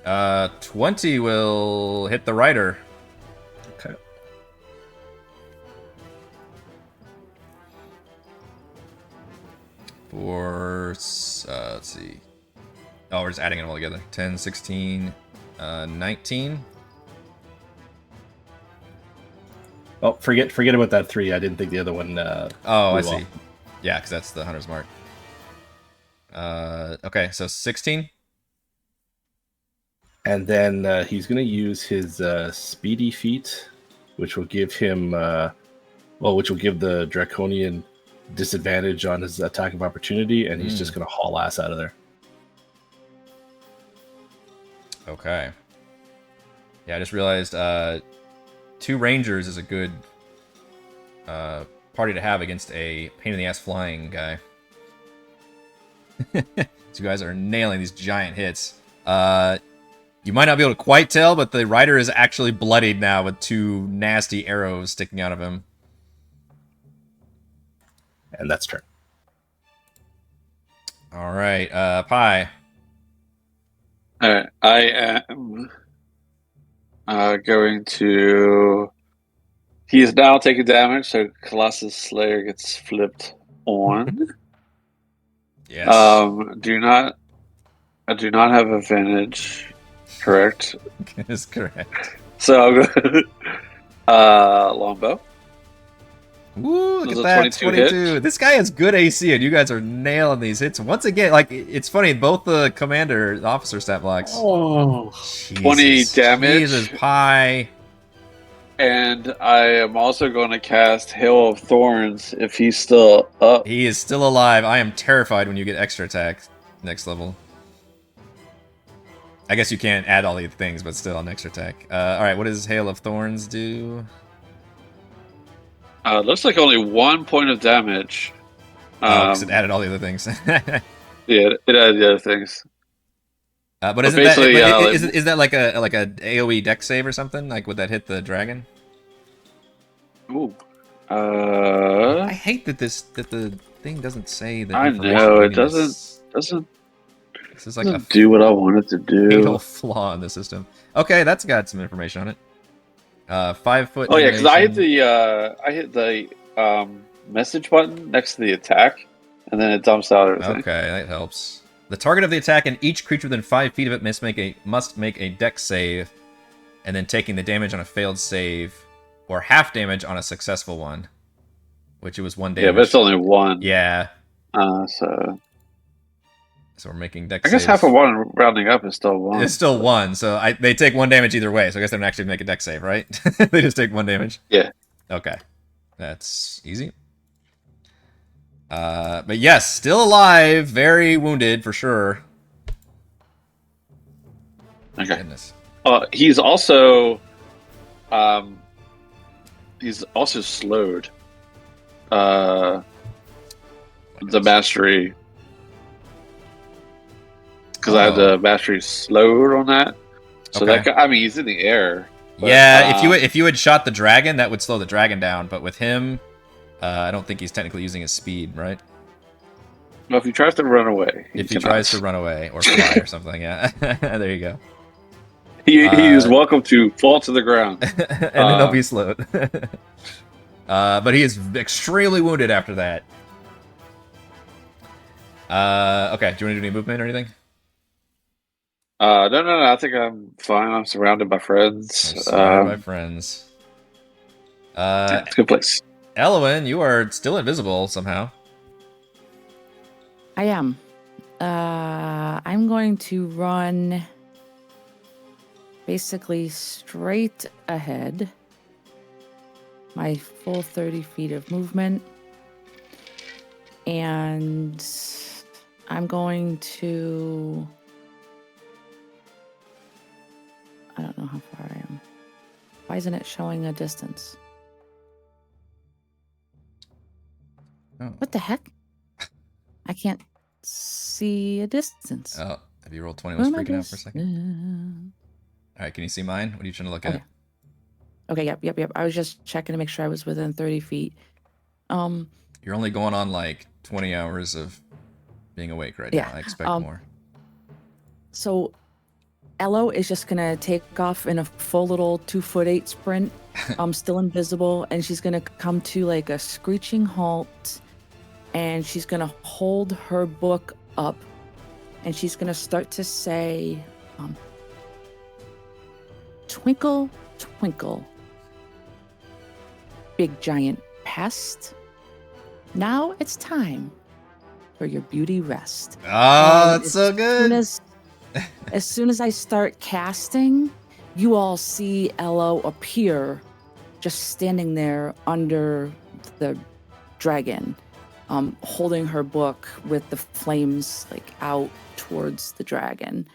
Uh, 20 will hit the rider. Okay. For, let's see. Oh, we're just adding them all together. 10, 16, 19. Oh, forget about that 3. I didn't think the other one. Oh, I see. Yeah, because that's the Hunter's Mark. Okay, so 16. And then he's going to use his Speedy Feat, which will give him, which will give the Draconian disadvantage on his attack of opportunity, and he's just going to haul ass out of there. Okay. Yeah, I just realized 2 Rangers is a good party to have against a pain-in-the-ass flying guy. These guys are nailing these giant hits. You might not be able to quite tell, but the rider is actually bloodied now with 2 nasty arrows sticking out of him. And that's turn. All right, Pi. All right, I am going to. He is now taking damage, so Colossus Slayer gets flipped on. Yes. I do not have advantage. Correct. Is correct. So I'm going longbow. Woo, look Does at a that, 22 22. hit? This guy has good AC, and you guys are nailing these hits. Once again, like, it's funny, both the commander, the officer stat blocks. Oh, Jesus, 20 damage. Jesus, Pi. And I am also going to cast Hail of Thorns if he's still up. He is still alive. I am terrified when you get extra attack next level. I guess you can't add all these things, but still on extra attack. Alright, what does Hail of Thorns do? Looks like only 1 point of damage. Because it added all the other things. Yeah, it added the other things. But isn't that, is that like a AoE deck save or something? Like, would that hit the dragon? Ooh. I hate that the thing doesn't say that. I know it doesn't. This is like a do what I want it to do. fatal flaw in the system. Okay, that's got some information on it. 5 foot. Oh yeah, because I hit the message button next to the attack, and then it dumps out everything. Okay, that helps. The target of the attack and each creature within 5 feet of it must make a dex save, and then taking the damage on a failed save, or half damage on a successful one, which it was 1 damage. Yeah, but it's only 1. Yeah. So we're making dex I guess saves. half of 1 rounding up is still 1. It's still 1, so they take 1 damage either way, so I guess they don't actually make a dex save, right? They just take 1 damage? Yeah. Okay. That's easy. But yes, still alive, very wounded for sure. Okay. Goodness. He's also slowed. The mastery, because I had the mastery slowed on that. So Okay. that guy, I mean, he's in the air. But, Yeah, if you had shot the dragon, that would slow the dragon down. But with him, I don't think he's technically using his speed, right? Well, if he tries to run away, If he tries to run away or fly or something, yeah. There you go. he is welcome to fall to the ground. And then he'll be slowed. But he is extremely wounded after that. Okay, do you want to do any movement or anything? No. I think I'm fine. I'm surrounded by friends. You're surrounded by friends. It's a good place. Ellowyn, you are still invisible somehow. I am. I'm going to run basically straight ahead. My full 30 feet of movement. And I'm going to... I don't know how far I am. Why isn't it showing a distance? Oh. What the heck? I can't see a distance. Oh, have you rolled 20? Was Where am I freaking out for a second. distance? All right, can you see mine? What are you trying to look at? Okay, yep. I was just checking to make sure I was within 30 feet. You're only going on like 20 hours of being awake right Yeah, now. I expect more. So Ello is just gonna take off in a full little 2'8" sprint. Still invisible, and she's gonna come to like a screeching halt, and she's gonna hold her book up, and she's gonna start to say, "Twinkle, twinkle, big giant pest. Now it's time for your beauty rest." Oh, And that's so good. As soon as I start casting, you all see Ello appear just standing there under the dragon, holding her book with the flames like out towards the dragon.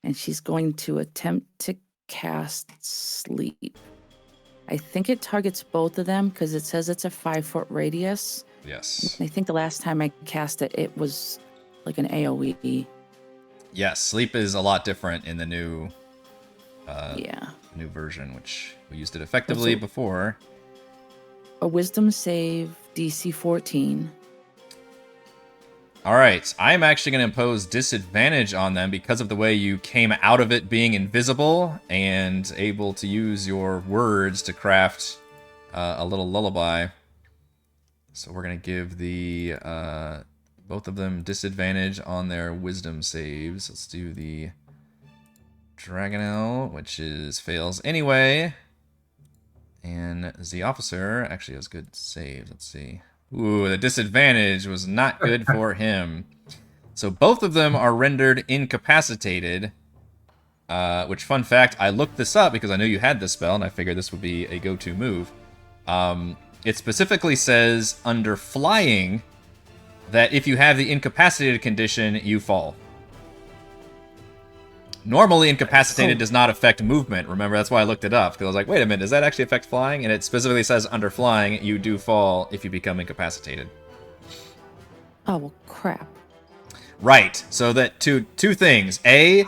And she's going to attempt to cast sleep. I think it targets both of them because it says it's a 5-foot radius. Yes. And I think the last time I cast it, it was like an AoE. Yes, sleep is a lot different in the new Yeah. new version, which we used it effectively before. A wisdom save, DC 14. All right, I'm actually going to impose disadvantage on them because of the way you came out of it being invisible and able to use your words to craft a little lullaby. So we're going to give the both of them disadvantage on their wisdom saves. Let's do the Dragonel, which is fails anyway. And the officer actually has good saves. Let's see. Ooh, the disadvantage was not good for him. So both of them are rendered incapacitated. Which, fun fact, I looked this up because I knew you had this spell, and I figured this would be a go-to move. It specifically says under flying that if you have the incapacitated condition, you fall. Normally, incapacitated does not affect movement. Remember, that's why I looked it up, because I was like, wait a minute, does that actually affect flying? And it specifically says under flying, you do fall if you become incapacitated. Oh, well, crap. Right, so that two things. A,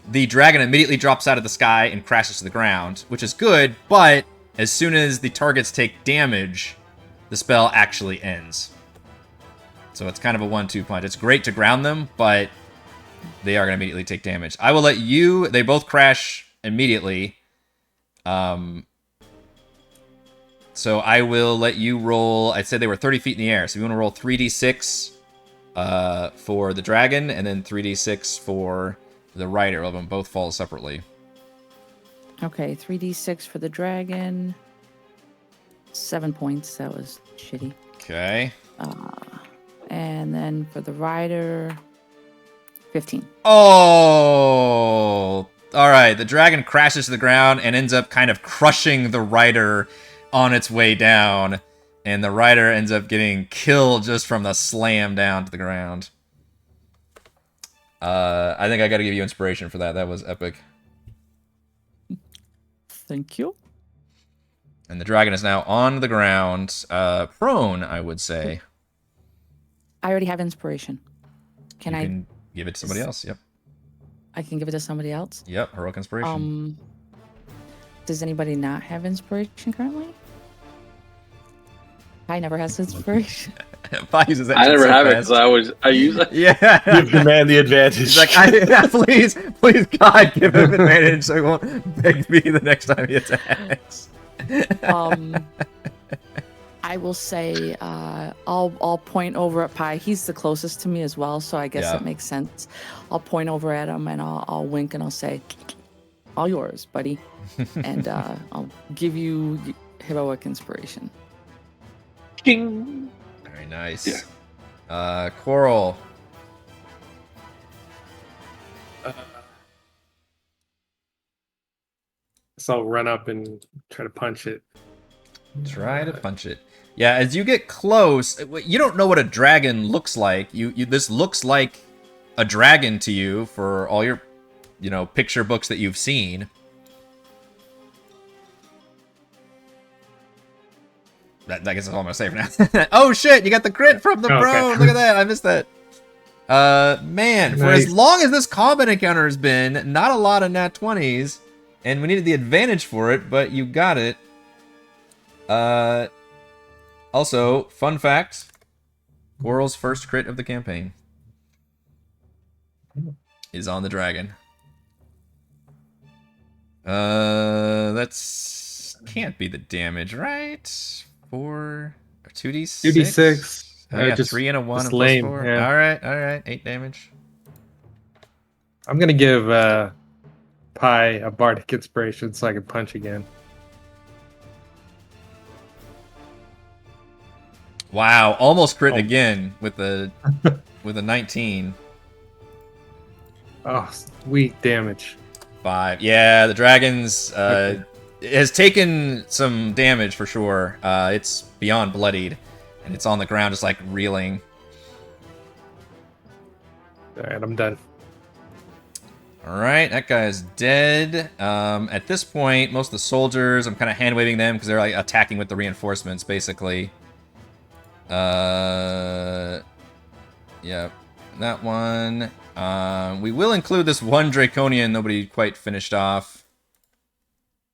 the dragon immediately drops out of the sky and crashes to the ground, which is good, but as soon as the targets take damage, the spell actually ends. So it's kind of a 1-2 punch. It's great to ground them, but they are going to immediately take damage. I will let you... They both crash immediately. So I will let you roll... I'd say they were 30 feet in the air. So you want to roll 3d6 for the dragon, and then 3d6 for the rider. Of them both fall separately. Okay, 3d6 for the dragon. 7 points. That was shitty. Okay. And then for the rider, 15. Oh! Alright, the dragon crashes to the ground and ends up kind of crushing the rider on its way down. And the rider ends up getting killed just from the slam down to the ground. I think I gotta give you inspiration for that. That was epic. Thank you. And the dragon is now on the ground, prone, I would say. I already have inspiration. You can give it to somebody else, yep. I can give it to somebody else? Yep, heroic inspiration. Does anybody not have inspiration currently? I never has inspiration. Pi uses that I shit never so have it fast. because I use it. Yeah. Give the man the advantage. He's like, please, God, give him advantage so he won't beg me the next time he attacks. I will say, I'll point over at Pi. He's the closest to me as well, so I guess Yeah. it makes sense. I'll point over at him and I'll wink and I'll say, "All yours, buddy," and I'll give you heroic inspiration. King. Very nice. Yeah. Korl. So I'll run up and try to punch it. Try to punch it. Yeah, as you get close, you don't know what a dragon looks like. This looks like a dragon to you for all your, picture books that you've seen. I guess that's all I'm gonna say for now. Oh shit, you got the crit from the bro. Look at that, I missed that. Man, for as long as this combat encounter has been, not a lot of nat 20s, and we needed the advantage for it, but you got it. Also, fun fact, Korl's first crit of the campaign is on the dragon. That's can't be the damage, right? 4 or 2d6? 2d6. Oh, yeah, Just 3 and a 1 and lame, +4. yeah. Alright, 8 damage. I'm gonna give Pi a bardic inspiration so I can punch again. Wow, almost crit again with a 19. Oh, sweet damage. 5. Yeah, the dragon's has taken some damage for sure. It's beyond bloodied, and it's on the ground just like reeling. Alright, I'm done. Alright, that guy's dead. At this point, most of the soldiers, I'm kind of hand-waving them because they're like attacking with the reinforcements, basically. Yeah, that one. We will include this one Draconian nobody quite finished off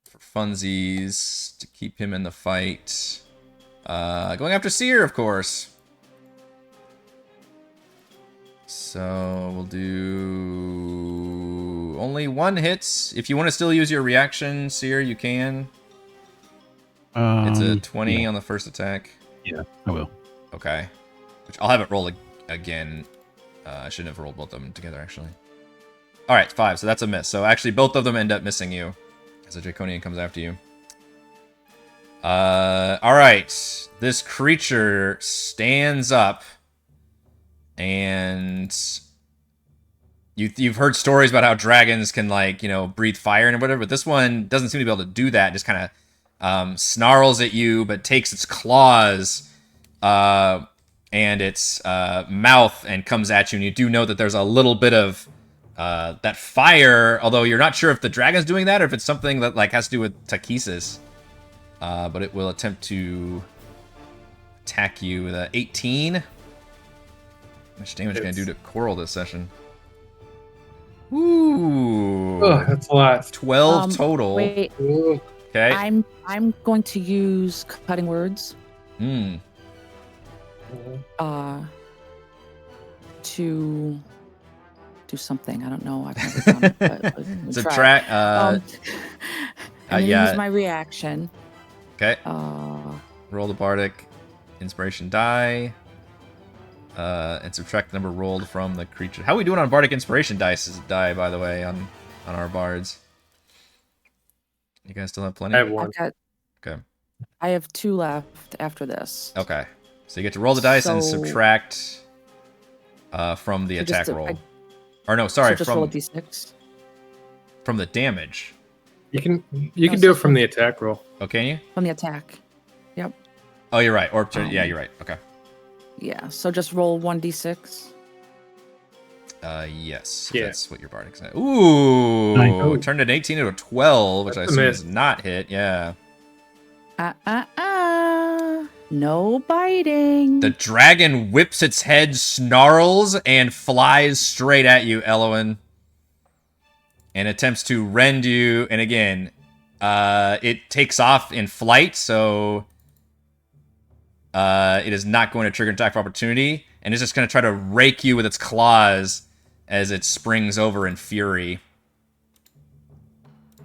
for funsies to keep him in the fight. Going after Cere, of course. So we'll do only 1 hit. If you want to still use your reaction, Cere, you can. It's a 20 on the first attack. Yeah, I will. Okay. Which I'll have it roll again. I shouldn't have rolled both of them together, actually. Alright, 5, so that's a miss. So actually, both of them end up missing you as a Draconian comes after you. Alright. This creature stands up, and you've heard stories about how dragons can, like, breathe fire and whatever, but this one doesn't seem to be able to do that. It just kind of snarls at you, but takes its claws and its mouth and comes at you, and you do know that there's a little bit of that fire, although you're not sure if the dragon's doing that or if it's something that like has to do with tachesis. But it will attempt to attack you with a 18. How much damage can I do to Korl this session? Ooh. Oh, that's a lot. 12 total. Wait, Ooh. Okay. I'm going to use cutting words to do something. I don't know. I've never done it, but we'll Subtract. I'm gonna yeah. use my reaction. Okay. Roll the bardic inspiration die. And subtract the number rolled from the creature. How are we doing on bardic inspiration die, by the way, on our bards? You guys still have plenty? I have 1. Okay. I have 2 left after this. Okay. So you get to roll the dice and So- subtract from the So attack just roll. so just roll a from d6. from the damage. You can do it from the attack roll. Oh, can you? From the attack. Yep. Oh, you're right. Or yeah, you're right. Okay. Yeah. So just roll 1d6. Yes. Yeah. That's what your bardic said. Ooh, Nice. turned an 18 into a 12, which That's I a assume miss. is not hit. Yeah. No biting. The dragon whips its head, snarls, and flies straight at you, Ellowyn. And attempts to rend you. And again, it takes off in flight, so It is not going to trigger an attack of opportunity, and it's just going to try to rake you with its claws as it springs over in fury.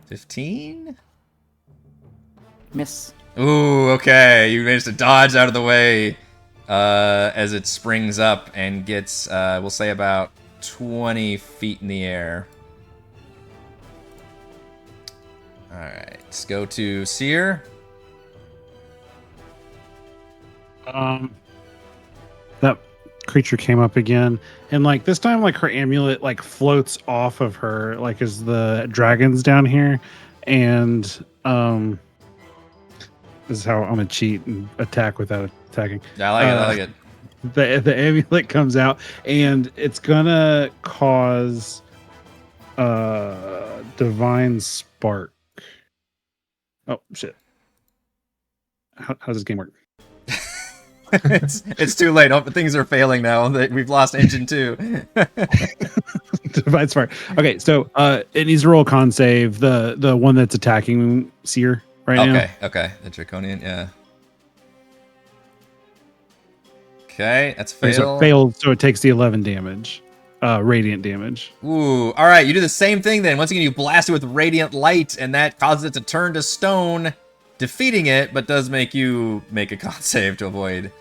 15? Miss. Ooh, okay. You managed to dodge out of the way as it springs up and gets, we'll say, about 20 feet in the air. Alright, let's go to Cere. That creature came up again, and like this time, like her amulet like floats off of her, like as the dragon's down here, and this is how I'm gonna cheat and attack without attacking. Yeah, I like it. The amulet comes out, and it's gonna cause divine spark. Oh shit! How does this game work? It's too late. Oh, things are failing now. We've lost engine 2. Divine spark. Okay, so it needs to roll a con save. The one that's attacking Cere right now. Okay. The Draconian, yeah. Okay, that's fail. Okay, so it failed, so it takes the 11 damage. Radiant damage. Ooh, all right. You do the same thing then. Once again, you blast it with radiant light, and that causes it to turn to stone, defeating it, but does make you make a con save to avoid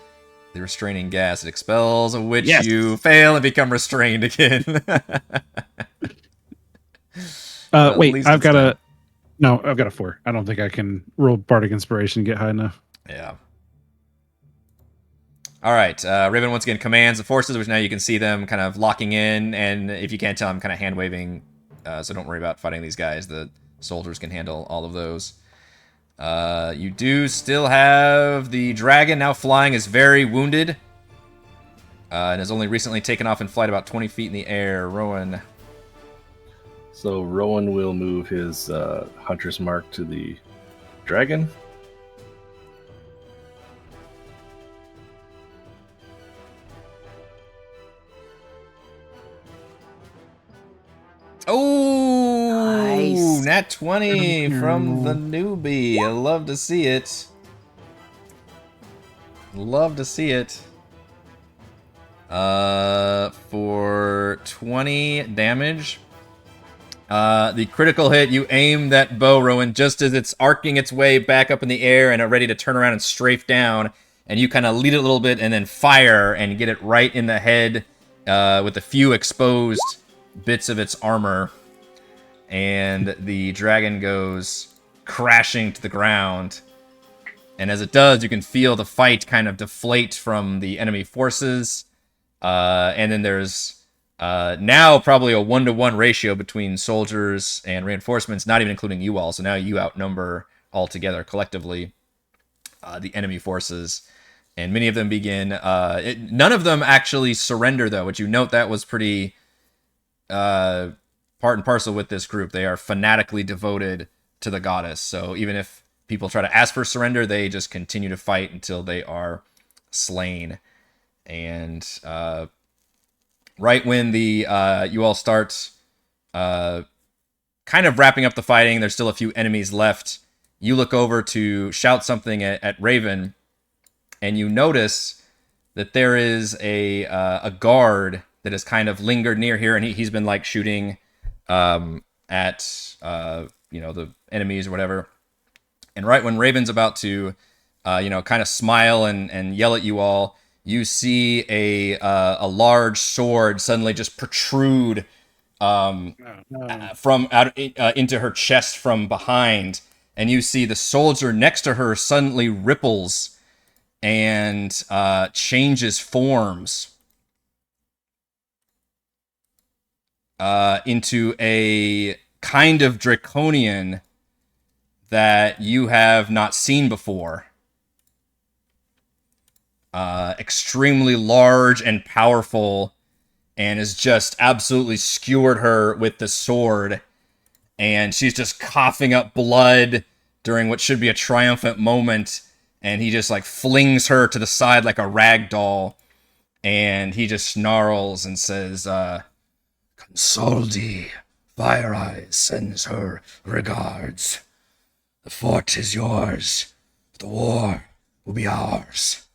the restraining gas. It expels, which you fail and become restrained again. Wait, I've got a 4. I don't think I can roll Bardic Inspiration and get high enough. Yeah. All right, Raven once again commands the forces, which now you can see them kind of locking in, and if you can't tell, I'm kind of hand-waving, so don't worry about fighting these guys. The soldiers can handle all of those. You do still have the dragon now flying, is very wounded, and has only recently taken off in flight about 20 feet in the air. Rowan. So Rowan will move his hunter's mark to the dragon. Oh, Nice. nat 20 from the newbie. I love to see it. Love to see it. For 20 damage. The critical hit, you aim that bow, Rowan, just as it's arcing its way back up in the air and ready to turn around and strafe down. And you kind of lead it a little bit and then fire and get it right in the head with a few exposed bits of its armor, and the dragon goes crashing to the ground. And as it does, you can feel the fight kind of deflate from the enemy forces, and then there's now probably a 1-to-1 ratio between soldiers and reinforcements, not even including you all, so now you outnumber altogether collectively the enemy forces, and many of them begin none of them actually surrender, though, which you note that was pretty part and parcel with this group. They are fanatically devoted to the goddess. So even if people try to ask for surrender, they just continue to fight until they are slain. And right when the you all start kind of wrapping up the fighting, there's still a few enemies left. You look over to shout something at Raven, and you notice that there is a guard that has kind of lingered near here, and he's been like shooting at the enemies or whatever. And right when Raven's about to kind of smile and yell at you all, you see a large sword suddenly just protrude from out into her chest from behind, and you see the soldier next to her suddenly ripples and changes forms into a kind of draconian that you have not seen before. Extremely large and powerful, and has just absolutely skewered her with the sword, and she's just coughing up blood during what should be a triumphant moment, and he just like flings her to the side like a rag doll, and he just snarls and says, Consoldi, Fire Eyes sends her regards. The fort is yours. The war will be ours.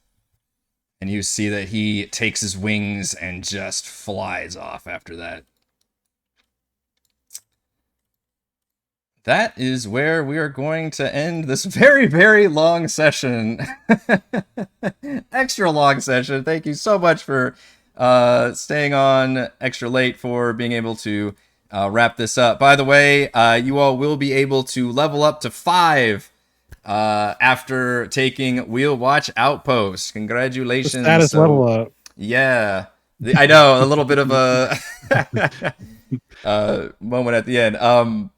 And you see that he takes his wings and just flies off after that. That is where we are going to end this very, very long session. Extra long session. Thank you so much for staying on extra late, for being able to wrap this up. By the way, you all will be able to level up to 5 after taking Wheelwatch Outpost. Congratulations. Status level up. Yeah. I know, a little bit of a moment at the end.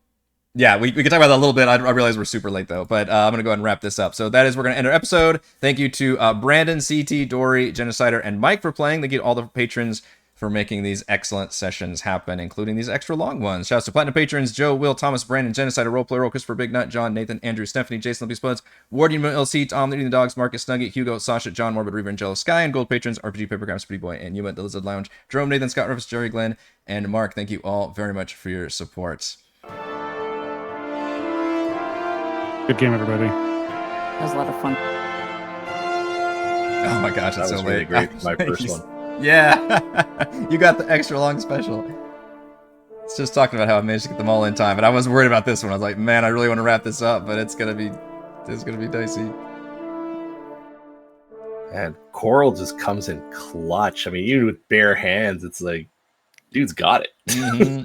Yeah, we can talk about that a little bit. I realize we're super late, though, but I'm going to go ahead and wrap this up. So that is, we're going to end our episode. Thank you to Brandon, CT, Dory, Genocider, and Mike for playing. Thank you to all the patrons for making these excellent sessions happen, including these extra long ones. Shouts to Platinum patrons, Joe, Will, Thomas, Brandon, Genocider, Roleplayer, Roll, Christopher, Big Nut, John, Nathan, Andrew, Stephanie, Jason, Lumpy Spuds, Warden, LC, Tom, Eating the Dogs, Marcus, Snugget, Hugo, Sasha, John, Morbid, Reaver, and Jello Sky, and Gold patrons, RPG, Papergrams, Pretty Boy, and Yuma, The Lizard Lounge, Jerome, Nathan, Scott, Rufus, Jerry, Glenn, and Mark. Thank you all very much for your support. Good game, everybody. That was a lot of fun. Oh my gosh, it's That so was really late. great. My first one. Yeah, you got the extra long special. It's just talking about how I managed to get them all in time, but I was worried about this one. I was like, man, I really want to wrap this up, but it's gonna be dicey. And Korl just comes in clutch. I mean, even with bare hands, it's like, dude's got it. Mm-hmm.